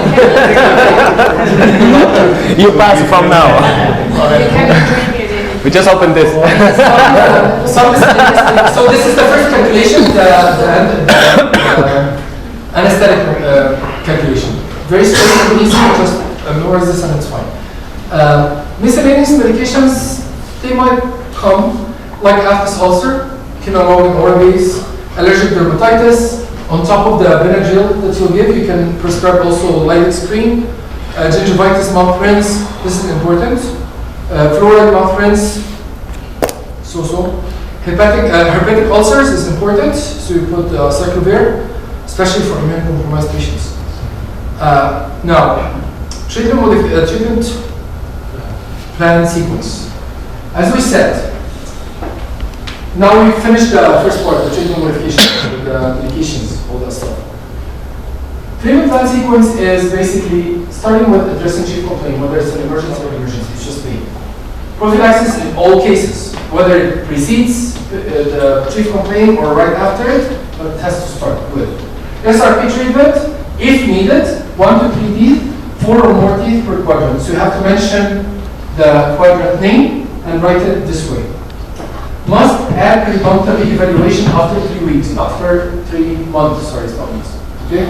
You pass from now. You can bring it in. We just opened this. So this is the first calculation, the anesthetic calculation. Very straightforward and easy, just memorize this and it's fine. Miscellaneous medications, they might come, like aphthous ulcer, kinolog and orabase, allergic dermatitis. On top of the Benadryl that you'll give, you can prescribe also Lidex cream, gingivitis, mouth rinse. This is important. Fluoride mouth rinse. Herpetic ulcers is important, so you put cyclovir, especially for immunocompromised patients. Now, treatment plan sequence. As we said, now we finished the first part, the treatment modification, the medications, all that stuff. Treatment plan sequence is basically starting with addressing chief complaint, whether it's an emergency or emergency, it's just pain. Prophylaxis in all cases, whether it precedes the chief complaint or right after it, but it has to start with. SRP treatment, if needed, 1 to 3 teeth, 4 or more teeth per quadrant. So you have to mention the quadrant name and write it this way. Must add periodontal evaluation after 3 weeks, after 3 months, sorry, it's not months. Okay?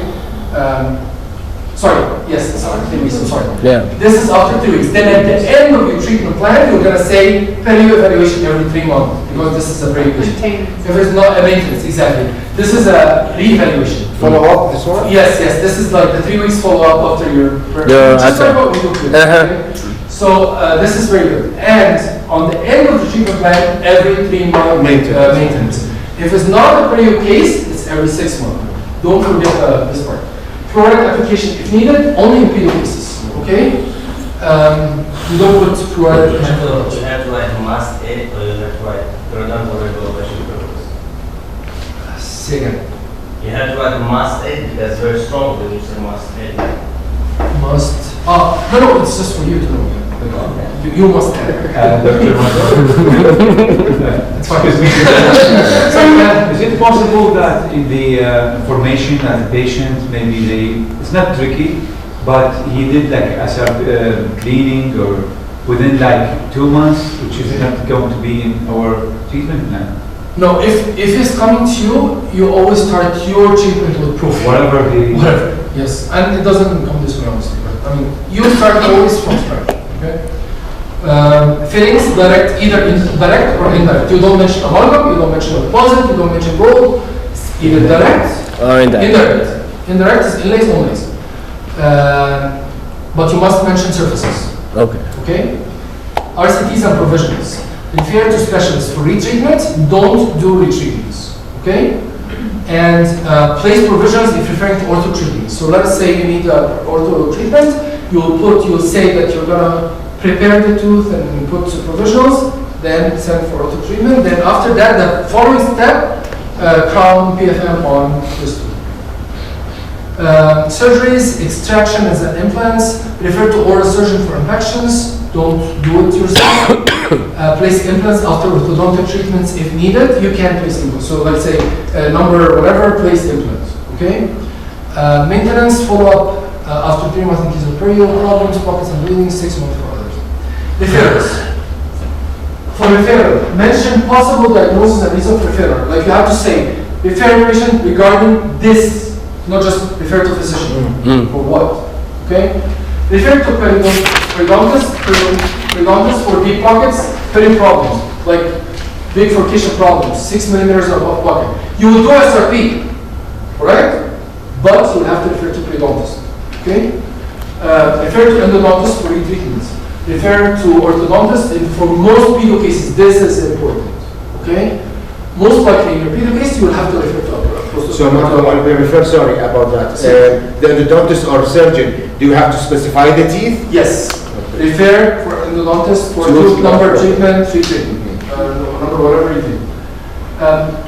Yes, it's after 3 weeks, I'm sorry. Yeah. This is after 3 weeks. Then at the end of your treatment plan, you're going to say perio evaluation every 3 months, because this is a pre-evaluation. If it's not a maintenance, exactly. This is a re-evaluation. Follow up this one? Yes, this is like the 3 weeks follow-up after your just like what we do here, okay? So this is very good. And on the end of the treatment plan, every 3 month maintenance. If it's not a perio case, it's every 6 months. Don't forget this part. Fluoride application, if needed, only in perio cases. Okay? You don't put fluoride application. You have to write must aid or you have to write periodontal regulation purpose. Say again. You have to write must aid because it's very strong when you say must aid. Must. No, it's just for you to know. You must add. It's fine. Is it possible that in the information as a patient, maybe it's not tricky, but he did like a cleaning or within like 2 months, which is not going to be in our treatment plan? No, if he's coming to you, you always start your treatment with proof. Whatever. Yes, and it doesn't come this way, honestly. But I mean, you start always from scratch. Okay. Fillings, either direct or indirect. You don't mention amalgam, you don't mention deposit, you don't mention gold. It's either direct or indirect. Indirect is inlays, onlays. But you must mention surfaces. Okay. RCTs and provisionals. Refer to specialists for retreatment. Don't do retreatments. Okay. And place provisionals if referring to ortho treatment. So let's say you need ortho treatment. You'll say that you're gonna prepare the tooth and put provisionals, then send for ortho treatment. Then after that, the following step, crown PFM on this tooth. Surgeries, extractions and implants. Refer to oral surgeon for infections. Don't do it yourself. Place implants after orthodontic treatments if needed. You can place implants. So let's say number whatever, place implants. Okay. Maintenance, follow up after 3 months in case of perio problems, pockets and bleeding, 6 months for others. Referrals. For referral, mention possible diagnosis and reason for referral. Like you have to say, refer patient regarding this, not just refer to physician. For what? Okay? Refer to periodontist for deep pockets, perio problems, like big furcation problems, 6 millimeters above pocket. You will do SRP, correct? But you'll have to refer to periodontist. Okay? Refer to endodontist for retreatments. Refer to orthodontist, and for most perio cases, this is important. Okay? Most likely in your perio case, case, you will have to refer to a So I refer, sorry about that. The endodontist or surgeon, do you have to specify the teeth? Yes. Refer for endodontist for tooth number treatment, number whatever you do.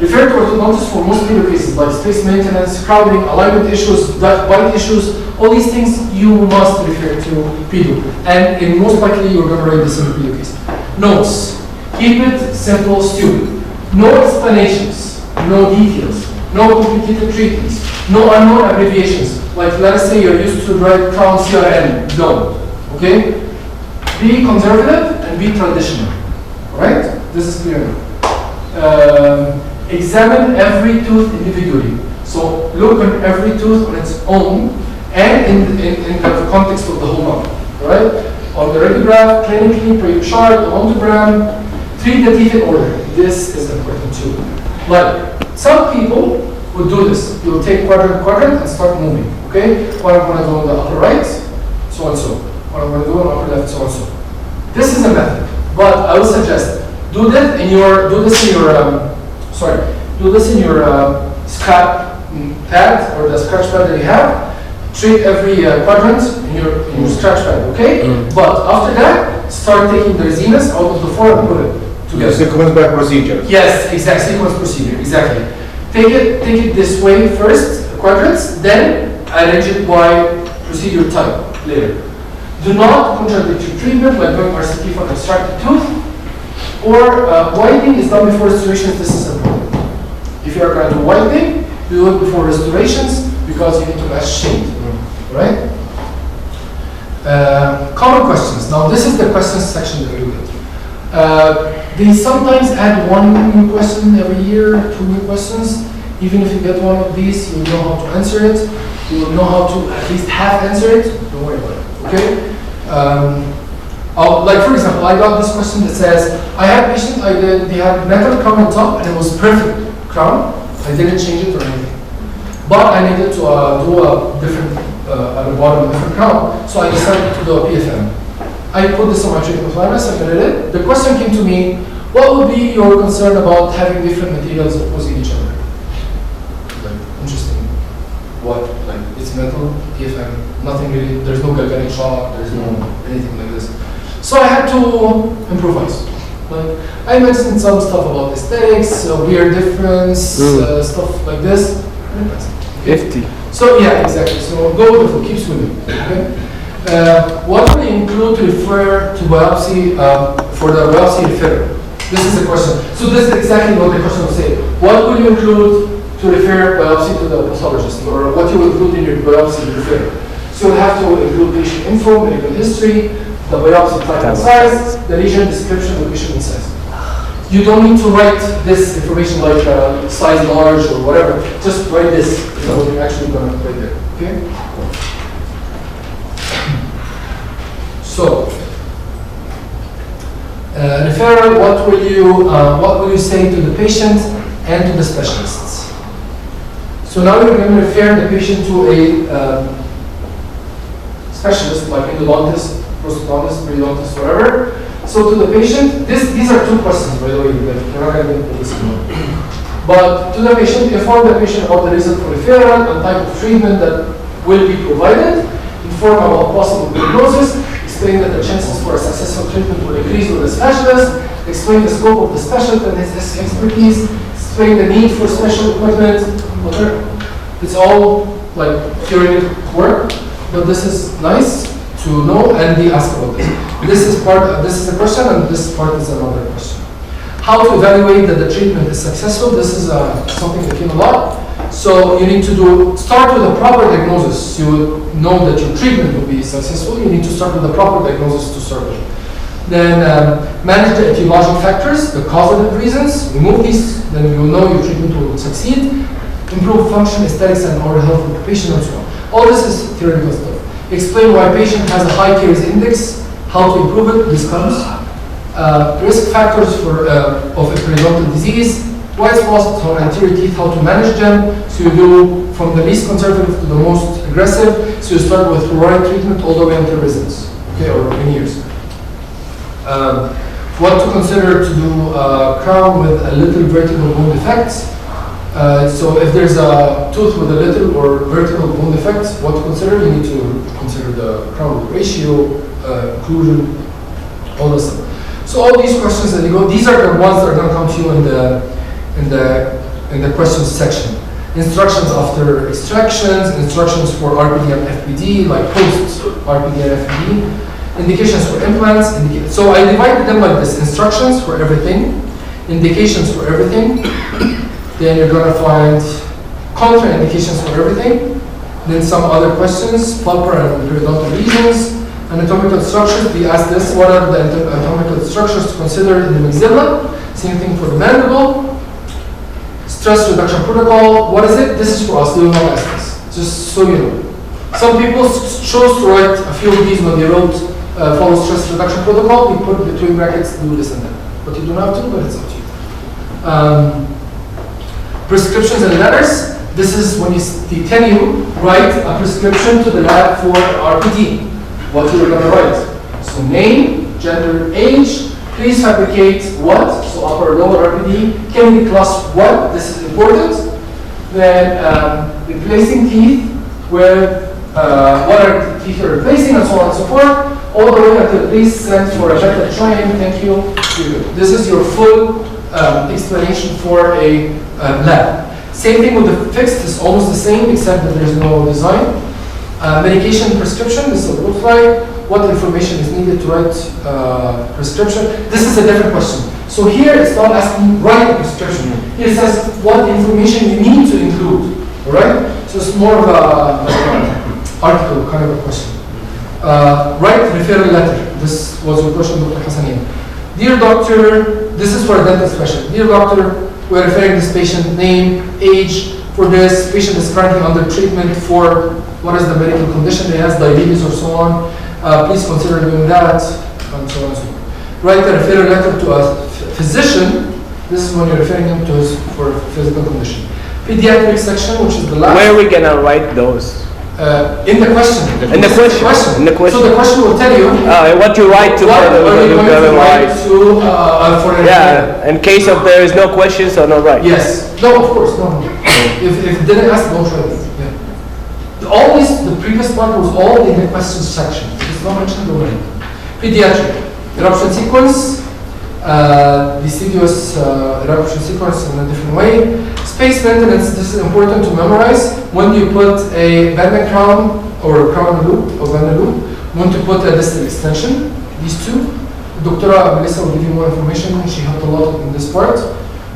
Refer to orthodontist for most major cases like space maintenance, crowding, alignment issues, bite issues. All these things you must refer to pedo. And in most likely you're going to write this in the pedo case. Notes. Keep it simple, stupid. No explanations, no details, no complicated treatments, no unknown abbreviations. Like let's say you're used to write crown CRN. Don't. Okay? Be conservative and be traditional. Alright? This is clear enough. Examine every tooth individually. So look at every tooth on its own and in the context of the whole mouth. Alright? On the radiograph, clinically, pre-chart, ontogram, treat the teeth in order. This is important too. Like, some people would do this. You'll take quadrant and start moving. Okay? What I'm going to do on the upper right, so and so. What I'm going to do on the upper left, so and so. This is a method, but I would suggest do this in your scrap pad or the scratch pad that you have. Treat every quadrant in your scratch pad, okay? But after that, start taking the resinas out of the four and put it together. Sequence by procedure. Yes, exact sequence procedure, exactly. Take it this way first, quadrants, then arrange it by procedure type later. Do not contradict your treatment by doing RCT for extracted tooth, or whitening is done before restorations. This is important. If you are going to do whitening, do it before restorations because you need to match shade, right? Common questions. Now this is the questions section that we get. They sometimes add one new question every year, 2 new questions. Even if you get one of these, you will know how to answer it. You will know how to at least half answer it. Don't worry about it, okay? Like for example, I got this question that says, I had a patient, they had metal crown on top and it was perfect crown. I didn't change it or anything. But I needed to do a different, at the bottom, a different crown. So I decided to do a PFM. I put this on my treatment plan, I submitted it. The question came to me, what would be your concern about having different materials opposing each other? Like, interesting. What? Like, it's metal, PFM, nothing really, there's no galvanic shock, there's no anything like this. So I had to improvise. Like, I mentioned some stuff about aesthetics, weird difference, stuff like this. 50. So yeah, exactly. So go with the flow, keep swimming. Okay. What will you include to refer to biopsy for the biopsy referral? This is the question. So this is exactly what the question will say. What will you include to refer biopsy to the pathologist, or what you will include in your biopsy referral? So you'll have to include patient info, medical history, the biopsy type and size, the lesion description, location and size. You don't need to write this information like size large or whatever. Just write this. You know what you're actually going to write there. Okay. So, referral. What will you say to the patient and to the specialists? So now you're going to refer the patient to a specialist like endodontist, prosthodontist, periodontist, whatever. So to the patient, these are 2 questions, by the way. You're not going to get into this one. But to the patient, inform the patient about the reason for referral and type of treatment that will be provided. Inform about possible diagnosis. Explain that the chances for a successful treatment will increase with the specialist. Explain the scope of the specialist and his expertise. Explain the need for special equipment. Whatever. It's all like theoretical work, but this is nice to know, and they ask about this. This is a question, and this part is another question. How to evaluate that the treatment is successful? This is something that came a lot. So you need to start with a proper diagnosis. You know that your treatment will be successful. You need to start with a proper diagnosis to start with. Then manage the etiologic factors, the causative reasons. Remove these, then you will know your treatment will succeed. Improve function, aesthetics, and oral health of the patient, and so on. All this is theoretical stuff. Explain why patient has a high caries index, how to improve it, this comes. Risk factors of a periodontal disease, white spots on anterior teeth, how to manage them. So you do from the least conservative to the most aggressive. So you start with fluoride treatment all the way until residence, okay, or veneers. What to consider to do crown with a little vertical bone defects. So if there's a tooth with a little or vertical bone defect, what to consider? You need to consider the crown ratio, occlusion, all this stuff. So all these questions that you go, these are the ones that are going to come to you in the questions section. Instructions after extractions, instructions for RPD and FPD, like post RPD and FPD, indications for implants. So I divided them like this: instructions for everything, indications for everything. Then you're going to find contraindications for everything. Then some other questions: pulpar and periodontal lesions, anatomical structures. We asked this: what are the anatomical structures to consider in the maxilla? Same thing for the mandible. Stress reduction protocol, what is it? This is for us, they will not ask this, just so you know. Some people chose to write a few of these when they wrote follow stress reduction protocol, we put between brackets, do this and that. But you don't have to, but it's up to you. Prescriptions and letters, this is when they tell you, write a prescription to the lab for RPD, what you're gonna write. So name, gender, age, please fabricate what? So upper or lower RPD. Can we class what? This is important. Then replacing teeth, where what are the teeth you're replacing, and so on and so forth. All the way until please send for a better train. Thank you. This is your full explanation for a lab. Same thing with the fixed. It's almost the same, except that there's no design. Medication prescription. This is what it looks like. What information is needed to write prescription? This is a different question. So here it's not asking write a prescription. Here it says what information you need to include. All right? So it's more of a article kind of a question. Write referral letter. This was your question, Dr. Hassanian. Dear doctor, this is for a dentist question. Dear doctor, we're referring this patient name, age for this patient is currently under treatment for what is the medical condition? He has diabetes or so on. Please consider doing that, and so on and so forth. Write a referral letter to a physician. This is when you're referring him to his for physical condition. Pediatric section, which is the last. Where are we gonna write those? In the question. In the question. In the question. So the question will tell you. What you write to. What are you going to write to for an in case of there is no questions or no right. Yes. No, of course, no. If it didn't ask, don't write it. Yeah. All this, the previous part was all in the questions section. It's not mentioned already. Pediatric. Eruption sequence. Deciduous eruption sequence in a different way. Space maintenance, this is important to memorize. When you put a band crown or crown loop or band loop, when to put a distal extension, these two. Dr. Melissa will give you more information. She helped a lot in this part.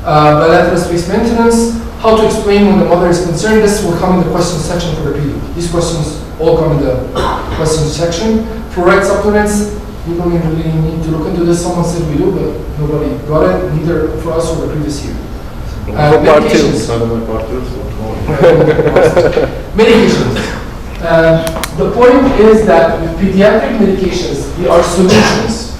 Bilateral space maintenance, how to explain when the mother is concerned. This will come in the question section for the PU. These questions all come in the question section. Fluoride supplements, we don't really need to look into this. Someone said we do, but nobody got it, neither for us or the previous year. Medications. Medications. The point is that with pediatric medications, they are solutions.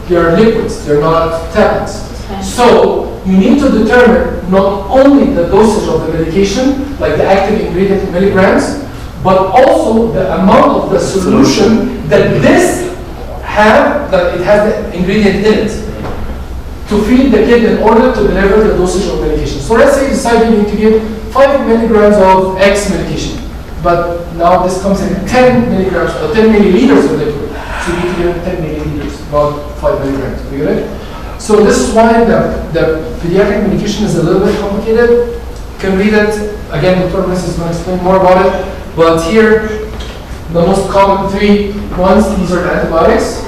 They are liquids, they're not tablets. So you need to determine not only the dosage of the medication, like the active ingredient in milligrams, but also the amount of the solution that this that it has the ingredient in it to feed the kid in order to deliver the dosage of medication. So let's say you decide you need to give 5 milligrams of X medication, but now this comes in 10 milligrams or 10 milliliters of liquid. So you need to give 10 milliliters, about 5 milligrams. You get it? So this is why the pediatric medication is a little bit complicated. You can read it. Again, Dr. Messi is going to explain more about it. But here, the most common 3 ones, these are the antibiotics.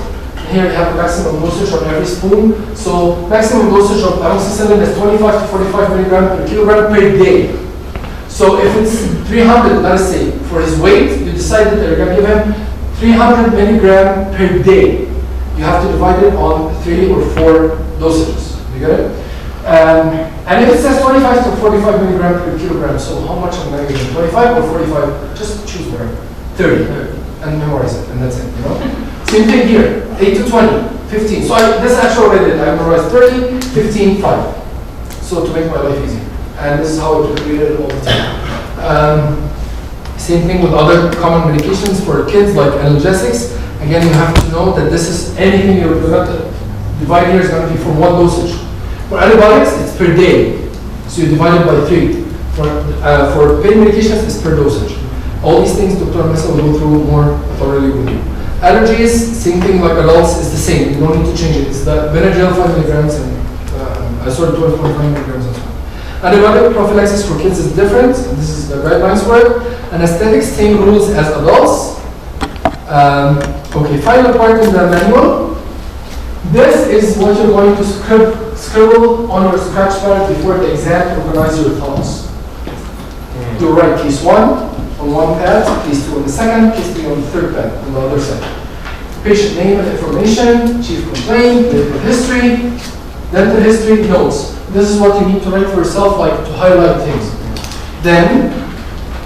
Here you have a maximum dosage on every spoon. So maximum dosage of amoxicillin is 25 to 45 milligrams per kilogram per day. So if it's 300, let us say, for his weight, you decided that you're going to give him 300 milligrams per day. You have to divide it on 3 or 4 dosages. You get it? And if it says 25 to 45 milligrams per kilogram, so how much am I going to give? 25 or 45? Just choose whatever. 30. And memorize it, and that's it, you know? Same thing here, 8 to 20, 15. So this actually already did. I memorized 30, 15, 5. So to make my life easy. And this is how it created all the time. Same thing with other common medications for kids like analgesics. Again, you have to know that this is anything you're going to divide here is going to be for 1 dosage. For antibiotics, it's per day. So you divide it by 3. For pain medications, it's per dosage. All these things Dr. Mesa will go through more thoroughly with you. Allergies, same thing like adults, is the same. You don't need to change it. It's the Benadryl 5 milligrams and 12.5 milligrams as well. Antibiotic prophylaxis for kids is different. This is the guidelines for it. Anesthetics, same rules as adults. Okay, final part in the manual. This is what you're going to scribble on your scratch pad before the exam to organize your thoughts. You write case 1 on one pad, case 2 on the second, case 3 on the third pad on the other side. Patient name and information, chief complaint, medical history, dental history, notes. This is what you need to write for yourself, like to highlight things. Then,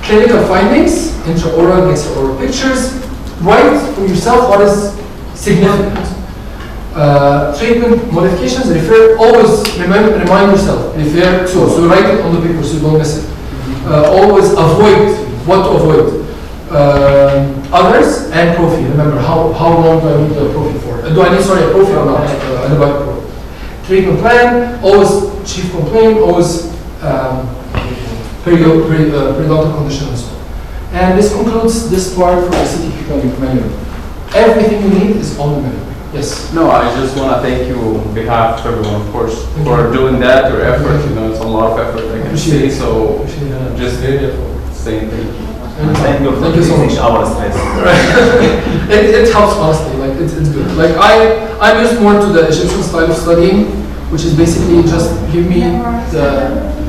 clinical findings, intraoral and extraoral pictures. Write for yourself what is significant. Treatment modifications, always remind yourself, refer to. So write it on the paper so you don't miss it. Always avoid, what to avoid. Others and prophy. Remember, how long do I need the prophy for? Do I need, a prophy or not? Antibiotic prophy. Treatment plan, always chief complaint, always periodontal condition as well. And this concludes this part for the CTP manual. Everything you need is on the manual. Yes? No, I just want to thank you on behalf of everyone, of course, for doing that, your effort. You know, it's a lot of effort, I can see. So, just saying thank you. Thank you so much. Our stress. It helps, honestly. Like it's good. Like I'm used more to the Egyptian style of studying, which is basically just give me a book.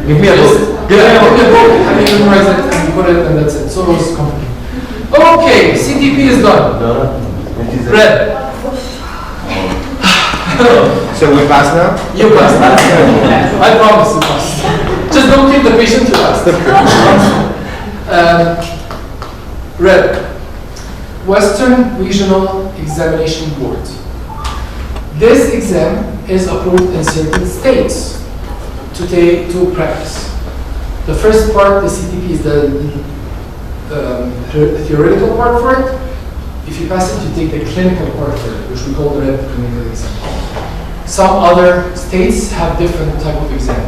Give me a book. Have you memorize it and put it and that's it. So it's complicated. Okay, CTP is done. Red. So we pass now? You pass. I promise you pass. Just don't keep the patient to last. Red. Western Regional Examination Board. This exam is approved in certain states to practice. The first part, the CTP, is the theoretical part for it. If you pass it, you take the clinical part for it, which we call the REB clinical exam. Some other states have different type of exam.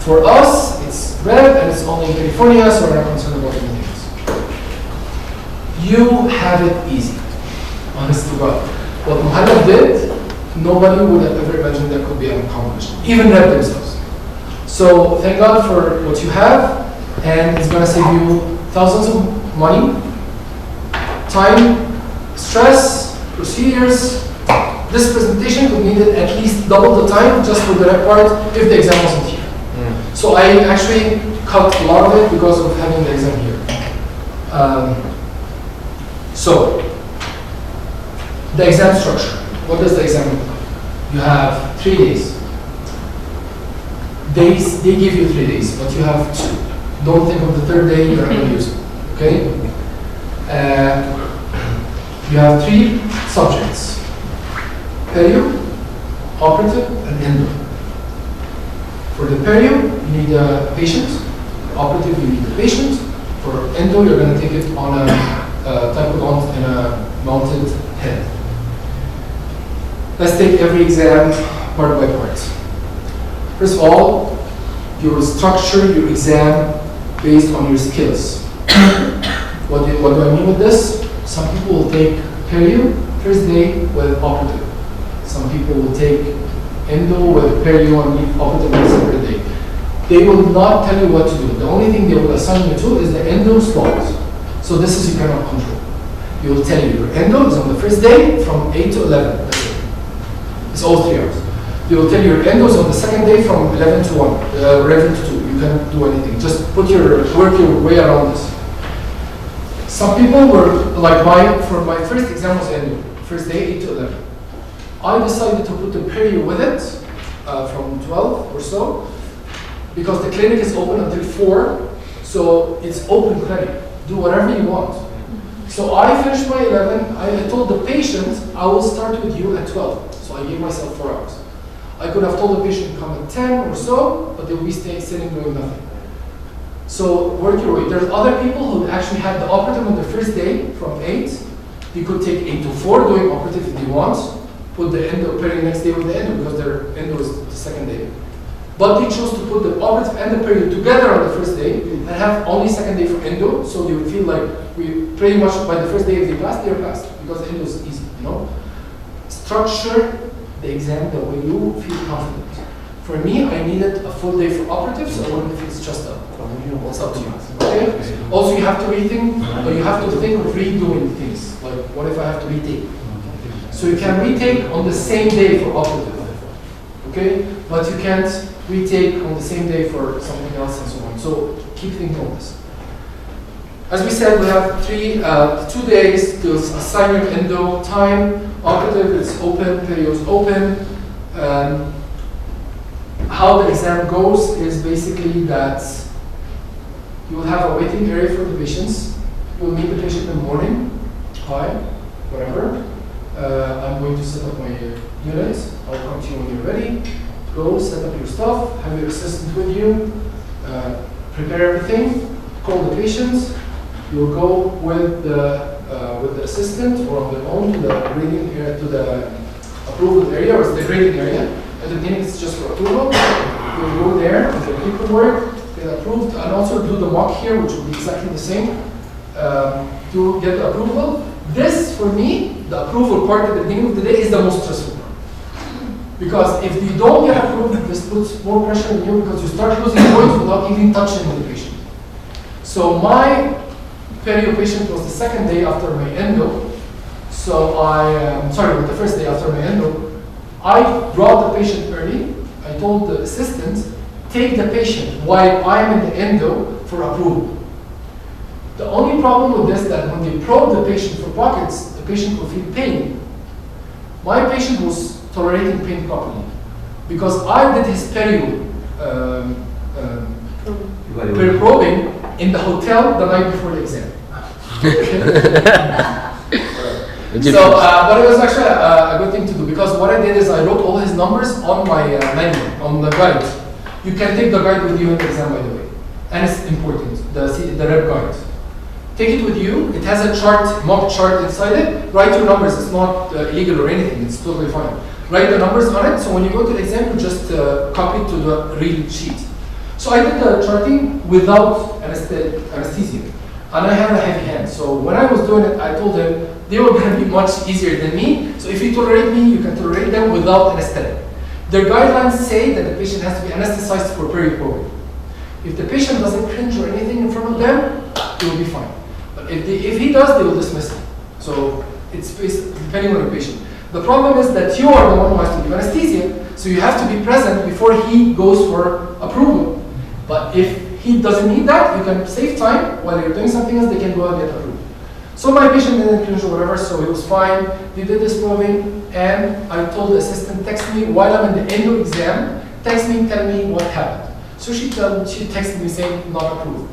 For us, it's REB and it's only in California, so we're not concerned about anything else. You have it easy, honest to God. What Muhammad did, nobody would have ever imagined that could be accomplished, even REB themselves. So thank God for what you have, and it's going to save you thousands of money, time, stress, procedures. This presentation would need at least double the time just for the REB part if the exam wasn't here. So I actually cut a lot of it because of having the exam here. So the exam structure. What does the exam look like? You have 3 days. They give you 3 days, but you have 2. Don't think of the third day you're going to use it. Okay? You have 3 subjects: perio, operative, and endo. For the perio, you need a patient. For operative, you need a patient. For endo, you're going to take it on a typodont in a mounted head. Let's take every exam part by part. First of all, you will structure your exam based on your skills. What do I mean with this? Some people will take perio first day with operative. Some people will take endo with perio and leave operative on a separate day. They will not tell you what to do. The only thing they will assign you to is the endo slot. So this is you cannot control. They will tell you your endo is on the first day from 8 to 11. That's it. It's all 3 hours. They will tell you your endo is on the second day from 11 to 1, 11 to 2. You cannot do anything. Just work your way around this. Some people were like for my first exam was endo, first day 8 to 11. I decided to put the perio with it from 12 or so because the clinic is open until 4, so it's open clinic. Do whatever you want. So I finished my 11. I told the patient I will start with you at 12. So I gave myself 4 hours. I could have told the patient to come at 10 or so, but they will be sitting doing nothing. So work your way. There's other people who actually had the operative on the first day from 8. You could take 8 to 4 doing operative if they want. Put the endo perio next day with the endo because their endo is the second day. But they chose to put the operative and the perio together on the first day and have only second day for endo, so they would feel like we pretty much by the first day if they passed, they are passed, because the endo is easy, you know. Structure the exam the way you feel confident. For me, I needed a full day for operative, so I wanted to feel stressed out. It's up to you. Okay? Also, you have to rethink, or you have to think of redoing things. Like, what if I have to retake? So you can retake on the same day for operative. Okay? But you can't retake on the same day for something else and so on. So keep thinking of this. As we said, we have 2 days to assign your endo time. Operative is open, perio is open. How the exam goes is basically that you will have a waiting area for the patients. You will meet the patient in the morning. Hi, whatever. I'm going to set up my unit. I'll come to you when you're ready. Go, set up your stuff, have your assistant with you, prepare everything, call the patient. You'll go with the assistant or on their own to the grading area, to the approval area, or the grading area. At the beginning, it's just for approval. You'll go there with the paperwork, get approved, and also do the mock here, which will be exactly the same, to get the approval. This, for me, the approval part at the beginning of the day is the most stressful part. Because if you don't get approved, this puts more pressure on you because you start losing points without even touching the patient. So my perio patient was the second day after my endo. So the first day after my endo. I brought the patient early. I told the assistant, take the patient while I'm in the endo for approval. The only problem with this is that when they probe the patient for pockets, the patient will feel pain. My patient was tolerating pain properly because I did his perio probing in the hotel the night before the exam. But it was actually a good thing to do because what I did is I wrote all his numbers on my manual, on the guide. You can take the guide with you in the exam, by the way, and it's important. The WREB guide. Take it with you. It has a chart, mock chart inside it. Write your numbers. It's not illegal or anything. It's totally fine. Write the numbers on it. So when you go to the exam, you just copy it to the real sheet. So I did the charting without anesthesia. And I have a heavy hand. So when I was doing it, I told them they were going to be much easier than me. So if you tolerate me, you can tolerate them without anesthetic. Their guidelines say that the patient has to be anesthetized for peri-probing. If the patient doesn't cringe or anything in front of them, it will be fine. But if he does, they will dismiss him. So it's depending on the patient. The problem is that you are the one who has to give anesthesia, so you have to be present before he goes for approval. But if he doesn't need that, you can save time while you're doing something else, they can go and get approved. So my patient didn't cringe or whatever, so he was fine. They did this probing, and I told the assistant, text me while I'm in the endo exam, text me, tell me what happened. So she texted me saying, not approved.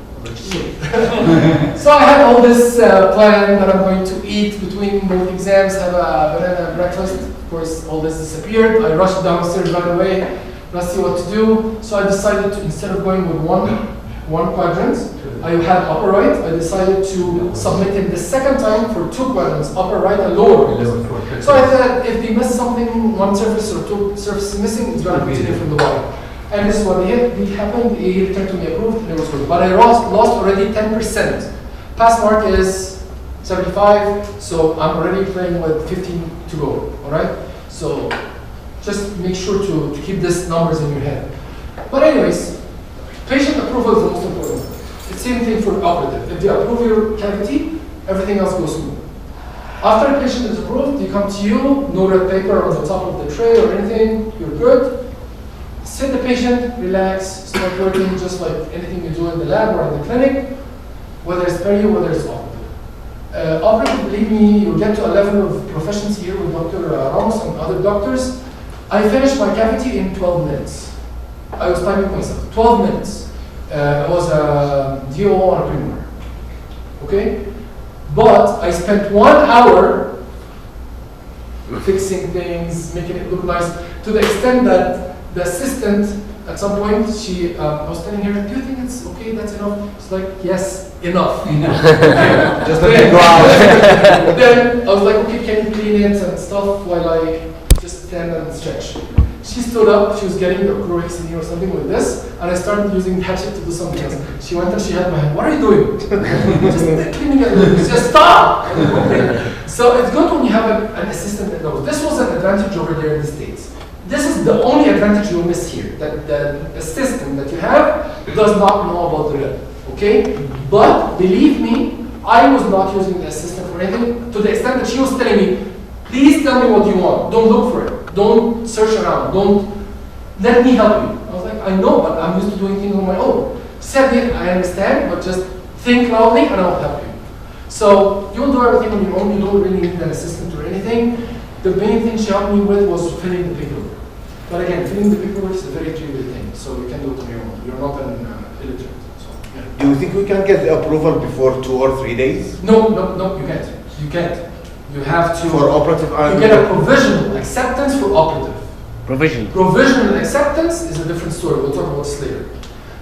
So I had all this plan that I'm going to eat between both exams, have a banana breakfast. Of course, all this disappeared. I rushed downstairs right away, let's see what to do. So I decided to, instead of going with one quadrant, I had upper right. I decided to submit it the second time for 2 quadrants, upper right and lower right. So I thought if they miss something, one surface or 2 surfaces missing, it's going to continue from the bottom. And this is what happened. He returned to me approved, and it was good. But I lost already 10%. Pass mark is 75, so I'm already playing with 15 to go. All right. So just make sure to keep these numbers in your head. But anyways, patient approval is the most important. It's the same thing for operative. If they approve your cavity, everything else goes smooth. After the patient is approved, they come to you, no red paper on the top of the tray or anything. You're good. Sit the patient, relax, start working just like anything you do in the lab or in the clinic, whether it's perio, whether it's operative. Operative, believe me, you'll get to a level of proficiency here with Dr. Ramos and other doctors. I finished my cavity in 12 minutes. I was timing myself. 12 minutes. It was a DO on a premolar. Okay? But I spent 1 hour fixing things, making it look nice, to the extent that the assistant, at some point, I was telling her, do you think it's okay, that's enough? She's like, yes, enough. Just let it go out. Then I was like, okay, can you clean it and stuff while I just stand and stretch? She She stood up, she was getting the chlorhexidine or something like this, and I started using hatchet to do something else. She went and she had my hand, what are you doing? Just cleaning it, just stop! So it's good when you have an assistant that knows. This was an advantage over there in the States. This is the only advantage you'll miss here, that the assistant that you have does not know about the REB, okay? But believe me, I was not using the assistant for anything, to the extent that she was telling me, please tell me what you want, don't look for it, don't search around, don't, let me help you. I was like, I know, but I'm used to doing things on my own. She said, yeah, I understand, but just think loudly and I'll help you. So you'll do everything on your own, you don't really need an assistant or anything. The main thing she helped me with was filling the paperwork. But again, filling the paperwork is a very trivial thing, so you can do it on your own. You're not an illiterate. So, yeah. Do you think we can get the approval before 2 or 3 days? No, you can't. You can't. You have to. For operative you get a provisional acceptance for operative. Provisional acceptance is a different story. We'll talk about this later.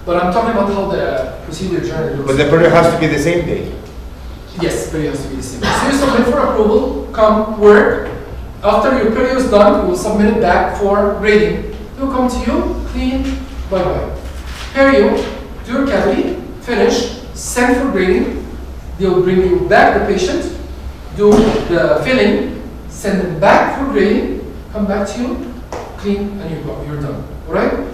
But I'm talking about how the procedure generally looks. But the period has to be the same day. Yes, period has to be the same. So you submit for approval, come work. After your period is done, you will submit it back for grading. They'll come to you, clean, bye-bye. Period, do your cavity, finish, send for grading. They'll bring you back the patient, do the filling, send them back for grading, come back to you, clean, and you're done. All right?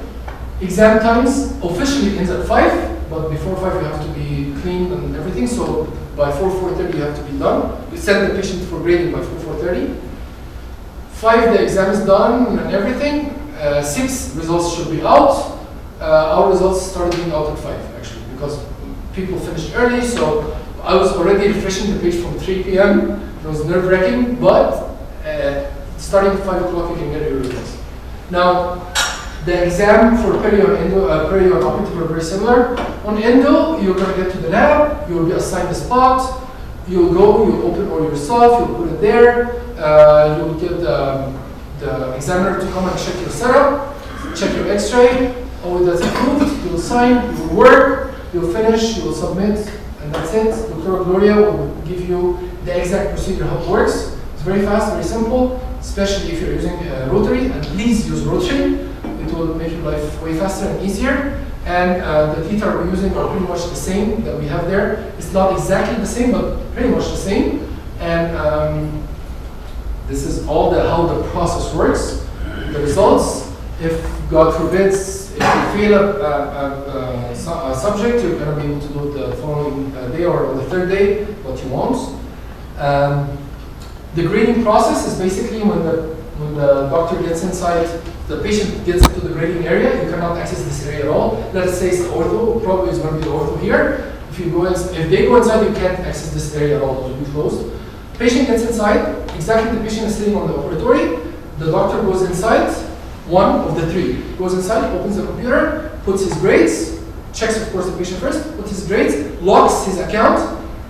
Exam times officially ends at 5, but before 5 you have to be clean and everything. So by 4:30 you have to be done. You send the patient for grading by 4:30. 5, the exam is done and everything. 6, results should be out. Our results started being out at 5 actually, because people finished early. So I was already refreshing the page from 3 p.m. It was nerve-wracking, but starting at 5 o'clock you can get your results. Now, the exam for perio and operative are very similar. On endo, you're going to get to the lab, you'll be assigned a spot, you'll go, you'll open all yourself, you'll put it there, you'll get the examiner to come and check your setup, check your x-ray, all that's approved, you'll sign, you'll work, you'll finish, you'll submit, and that's it. Dr. Gloria will give you the exact procedure, how it works. It's very fast, very simple, especially if you're using rotary, and please use rotary. It will make your life way faster and easier. And the theta we're using are pretty much the same that we have there. It's not exactly the same, but pretty much the same. And this is all how the process works. The results, if God forbids, if you fail a subject, you're going to be able to do it the following day or on the 3rd day, what you want. The grading process is basically when the doctor gets inside, the patient gets into the grading area, you cannot access this area at all. Let's say it's the ortho, probably it's going to be the ortho here. If they go inside, you can't access this area at all, it will be closed. Patient gets inside, exactly the patient is sitting on the operatory, the doctor goes inside, one of the 3. Goes inside, opens the computer, puts his grades, checks of course the patient first, puts his grades, locks his account,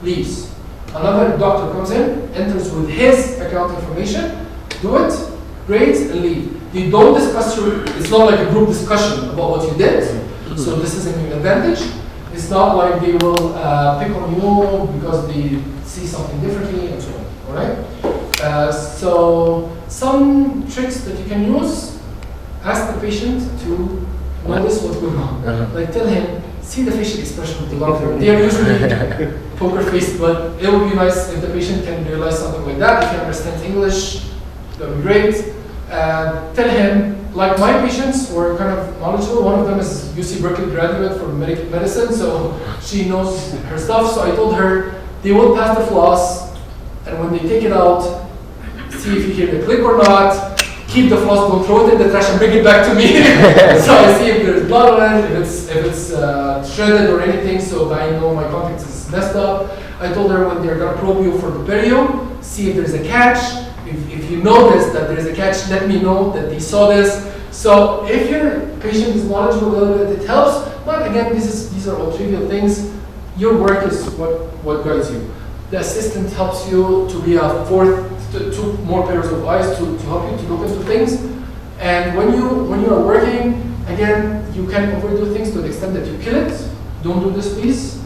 leaves. Another doctor comes in, enters with his account information, do it, grades, and leave. You don't discuss it's not like a group discussion about what you did, so this is an advantage. It's not like they will pick on you because they see something differently and so on, all right? So some tricks that you can use, ask the patient to notice what's going on. Like tell him, see the facial expression of the doctor. They are usually poker faced, but it would be nice if the patient can realize something like that. If he understands English, that would be great. Tell him, like my patients were kind of knowledgeable. One of them is UC Berkeley graduate from medicine, so she knows her stuff. So I told her they will pass the floss, and when they take it out, see if you hear the click or not. Keep the floss, don't throw it in the trash and bring it back to me. So I see if there's blood on it, if it's shredded or anything, so I know my context is messed up. I told her when they're gonna probe you for the perio, see if there's a catch. If you notice that there's a catch, let me know that they saw this. So if your patient is knowledgeable a little bit, it helps. But again, these are all trivial things. Your work is what guides you. The assistant helps you to be a 2 more pairs of eyes to help you to look into things. And when you are working, again, you can overdo things to the extent that you kill it. Don't do this, please.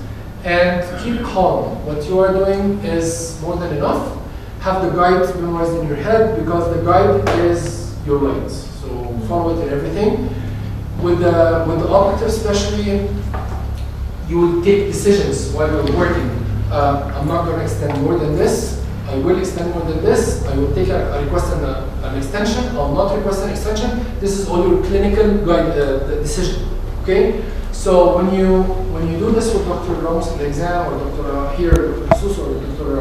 And keep calm. What you are doing is more than enough. Have the guide memorized in your head, because the guide is your light. So So follow it and everything. With the operative especially, you will take decisions while you're working. I'm not going to extend more than this. I will extend more than this. I will take a request an extension. I will not request an extension. This is all your clinical guide decision. Okay. So when you do this with Dr. Ramos in the exam, or Dr. Here, Dr. Jesus, or Dr.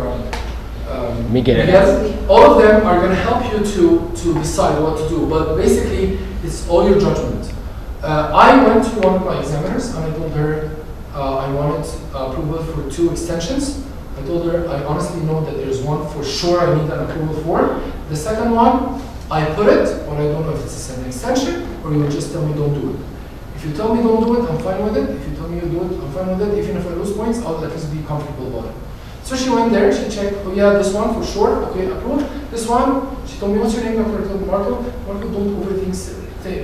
Miguel, all of them are going to help you to decide what to do. But basically, it's all your judgment. I went to one of my examiners and I told her I wanted approval for 2 extensions. I told her I honestly know that there's one for sure I need an approval for. The second one, I put it, but I don't know if it's an extension or you will just tell me don't do it. If you tell me don't do it, I'm fine with it. If you tell me you do it, I'm fine with it. Even if I lose points, I'll at least be comfortable about it. So she went there, she checked, oh yeah, this one for sure, okay, approved. This one, she told me, what's your name? Marco,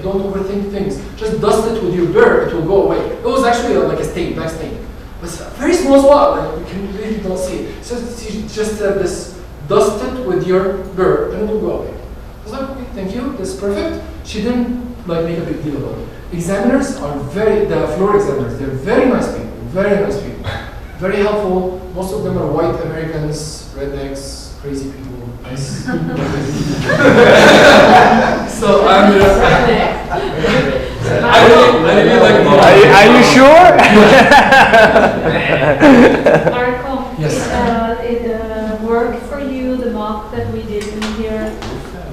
don't overthink things. Just dust it with your burr, it will go away. It was actually like a stain, black stain. But it's a very small spot, like you can really don't see it. So she just said this, dust it with your burr, and it will go away. I was like, okay, thank you, that's perfect. She didn't like make a big deal about it. Examiners are the floor examiners, they're very nice people, very helpful. Most of them are white Americans, rednecks, crazy people. Nice. So I'm Are you sure? Marco, yes. It worked for you, the mock that we did in here?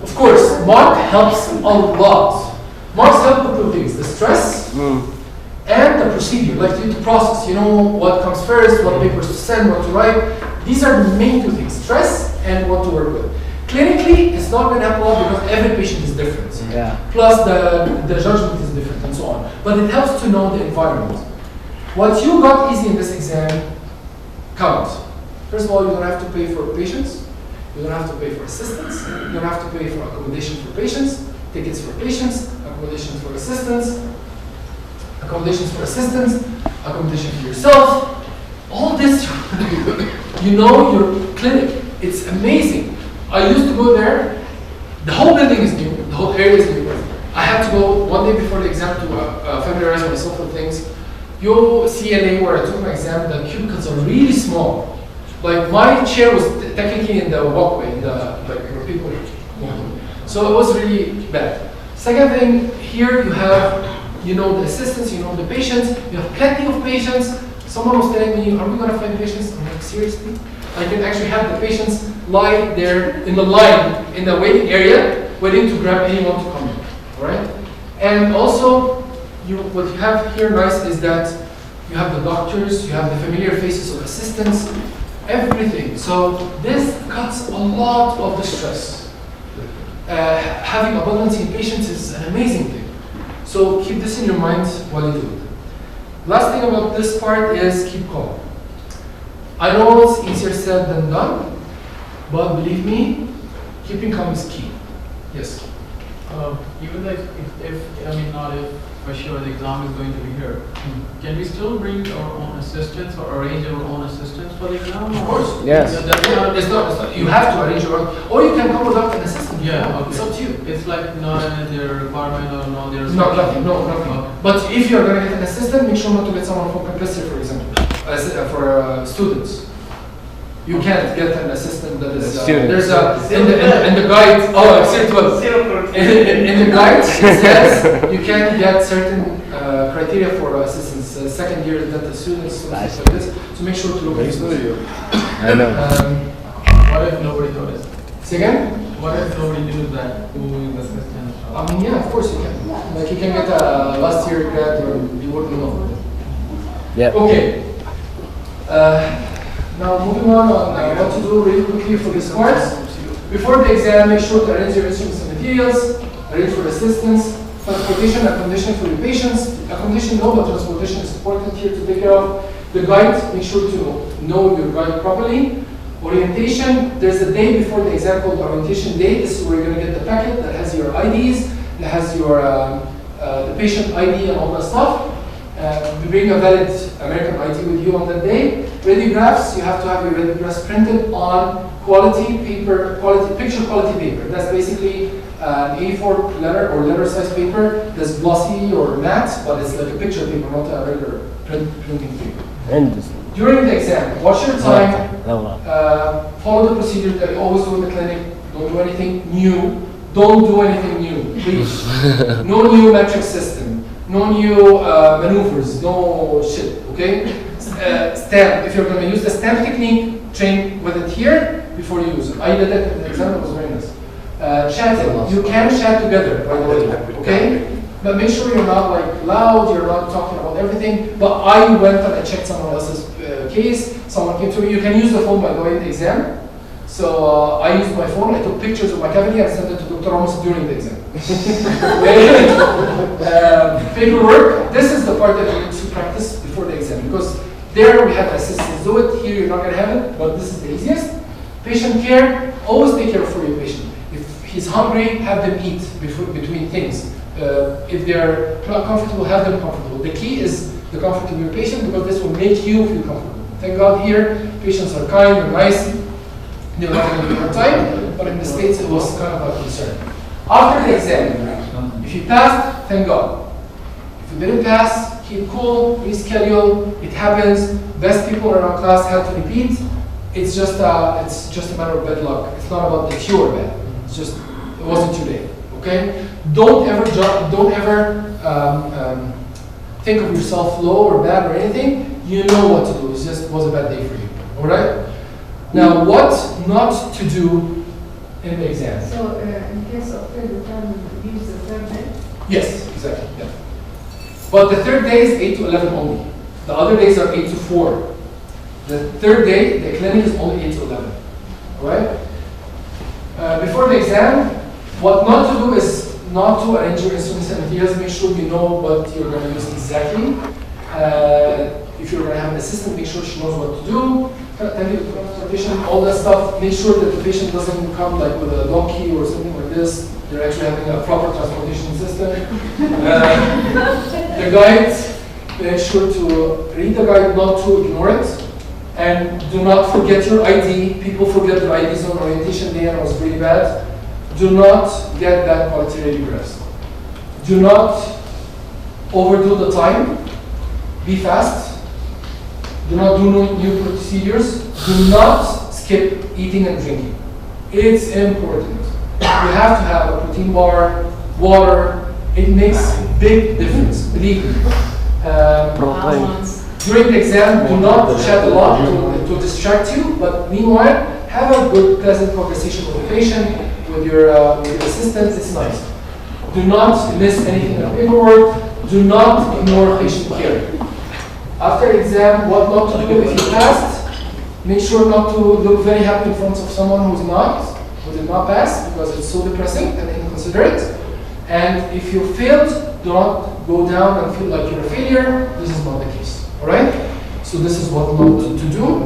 Of course, mock helps a lot. Mocks help with 2 things: the stress and the procedure, like the process. You know what comes first, what papers to send, what to write. These are the main 2 things: stress and what to work with. Clinically, it's not going to help a lot because every patient is different. Yeah. Plus, the judgment is different and so on. But it helps to know the environment. What you got easy in this exam counts. First of all, you don't have to pay for patients. You don't have to pay for assistants. You don't have to pay for accommodation for patients, tickets for patients, accommodations for assistants, accommodations for assistants, accommodation for yourself. All this, you know your clinic. It's amazing. I used to go there. The whole building is new. The whole area is new. I had to go one day before the exam to familiarize myself with things. You CLA where I took my exam, the cubicles are really small. Like my chair was technically in the walkway, in the like where people. So it was really bad. Second thing, here you have, you know the assistants, you know the patients. You have plenty of patients. Someone was telling me, are we going to find patients? I'm like, seriously? I can actually have the patients lie there in the line, in the waiting area, waiting to grab anyone to come in, all right? And also, what you have here nice is that you have the doctors, you have the familiar faces of assistants, everything. So this cuts a lot of the stress. Having abundance in patients is an amazing thing. So keep this in your mind while you do it. Last thing about this part is keep calm. I know it's easier said than done, but believe me, keeping calm is key. Yes? Even like if I mean not if for sure the exam is going to be here, can we still bring our own assistants or arrange our own assistants for the exam? Of course. Yes. It's not, you have to arrange your own, or you can come without an assistant. Yeah, okay. It's up to you. It's like not their requirement or no their No, nothing. But if you're going to get an assistant, make sure not to get someone from Compressor, for example, for students. You can't get an assistant that is there's a in the guide. Oh, in the guide it says you can get certain criteria for assistants, second year dental students, stuff like this. So make sure to look at this. I know. What if nobody noticed? Say again? What if nobody knew that who is the assistant? I mean, yeah, of course you can. Like you can get a last year grad or you wouldn't know. Yeah. Okay. Now moving on what to do really quickly for this course. Before the exam, make sure to arrange your instruments and materials, arrange for assistance, transportation, accommodation for your patients. Accommodation, no, but transportation is important here to take care of. The guide, make sure to know your guide properly. Orientation, there's a day before the exam called orientation day. This is where you're going to get the packet that has your IDs, that has your the patient ID and all that stuff. Bring a valid American ID with you on that day. Radiographs, you have to have your radiographs printed on quality paper, picture quality paper. That's basically an A4 letter or letter size paper that's glossy or matte, but it's like a picture paper, not a regular printing paper. During the exam, watch your time, follow the procedure that you always do in the clinic, don't do anything new. Don't do anything new, please. No new metric system, no new maneuvers, no shit, okay? Stamp, if you're going to use the stamp technique, train with it here before you use it. I did it in the exam, it was very nice. Chatting, you can chat together, by the way, okay? But make sure you're not like loud, you're not talking about everything. But I went and I checked someone else's case, someone came to me. You can use the phone, by the way, in the exam. So I used my phone, I took pictures of my cavity and sent it to Dr. Ramos during the exam. Paperwork, this is the part that you need to practice before the exam, because there we have assistants do it, here you're not going to have it, but this is the easiest. Patient care, always take care for your patient. If he's hungry, have them eat between things. If they're not comfortable, have them comfortable. The key is the comfort of your patient, because this will make you feel comfortable. Thank God here, patients are kind, they're nice, they're not going to give you a hard time, but in the States it was kind of a concern. After the exam, if you passed, thank God. If you didn't pass, keep cool, reschedule, it happens. Best people in our class had to repeat. It's just a matter of bad luck. It's not about that you are bad. It's just, it wasn't your day, okay? Don't ever think of yourself low or bad or anything. You know what to do. It just was a bad day for you, all right? Now, what not to do in the exam? So, in case of third time, use the third day? Yes, exactly, yeah. But the third day is 8 to 11 only. The other days are 8 to 4. The third day, the clinic is only 8 to 11, all right? Before the exam, what not to do is not to arrange your instruments and materials. Make sure you know what you're going to use exactly. If you're going to have an assistant, make sure she knows what to do. Transportation, all that stuff. Make sure that the patient doesn't come like with a donkey or something like this. They're actually having a proper transportation system. The guide, make sure to read the guide, not to ignore it. And do not forget your ID. People forget their IDs on orientation day and it was really bad. Do not get bad quality radiographs. Do not overdo the time. Be fast. Do not do new procedures. Do not skip eating and drinking. It's important. You have to have a protein bar, water. It makes big difference, believe me. During the exam, do not chat a lot to distract you, but meanwhile, have a good, pleasant conversation with the patient, with your assistant. It's nice. Do not miss anything in the paperwork. Do not ignore patient care. After exam, what not to do if you passed, make sure not to look very happy in front of someone who did not pass, because it's so depressing and inconsiderate. And if you failed, do not go down and feel like you're a failure. This is not the case, all right? So this is what not to do,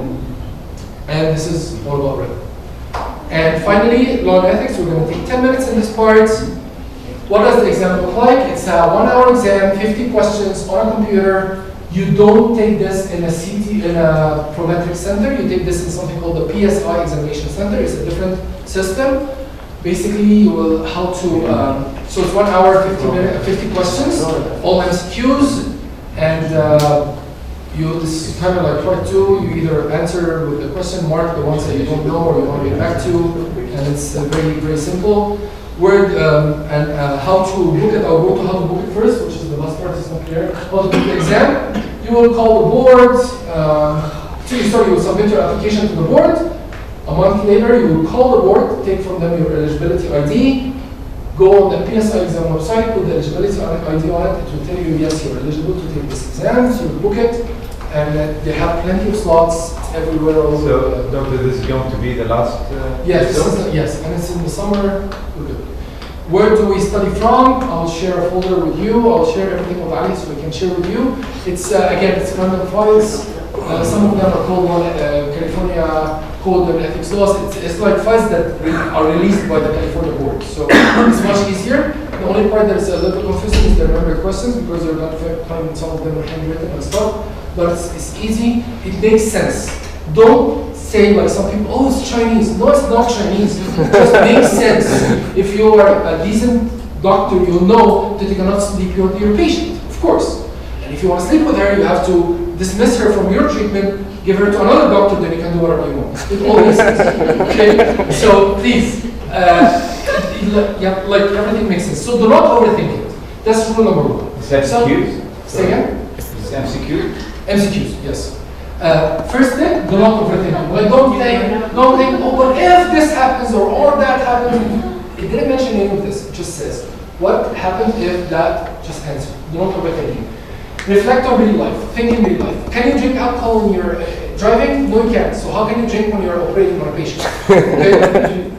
and this is all about WREB. And finally, law and ethics, we're going to take 10 minutes in this part. What does the exam look like? It's a 1-hour exam, 50 questions on a computer. You don't take this in a prometric center. You take this in something called the PSI examination center. It's a different system. Basically, you will how to. So it's 1 hour, 50 questions, all MCQs, and this is kind of like part 2. You either answer with the question mark, the ones that you don't know or you want to get back to, and it's very, very simple. How to book it. I'll go to how to book it first, which is the last part. It's not clear. How to book the exam. You will call the board. You will submit your application to the board. A month later, you will call the board, take from them your eligibility ID, go on the PSI exam website, put the eligibility ID on it. It will tell you, yes, you're eligible to take this exam. So you book it, and they have plenty of slots everywhere. So, Doctor, this is going to be the last? Yes, yes, and it's in the summer. We're good. Where do we study from? I'll share a folder with you. I'll share everything with Ali so we can share with you. It's again, it's random files. Some of them are called California Code of Ethics Laws. It's like files that are released by the California board. So it's much easier. The only part that is a little confusing is the numbered questions, because you're going to find some of them are handwritten and stuff. But it's easy. It makes sense. Don't say like some people, oh, it's Chinese. No, it's not Chinese. It just makes sense. If you are a decent doctor, you'll know that you cannot sleep with your patient, of course. And if you want to sleep with her, you have to dismiss her from your treatment, give her to another doctor, then you can do whatever you want. It all makes sense. Okay? So please, yeah, like everything makes sense. So do not overthink it. That's rule number one. Is that MCQs? Say again? Is MCQ? MCQs, yes. First thing, do not overthink it. Like, don't think, oh, but if this happens or that happens, it didn't mention any of this. It just says, what happens if that, just answer. Do not overthink it. Reflect on real life, think in real life. Can you drink alcohol when you're driving? No, you can't. So how can you drink when you're operating on a patient? Okay?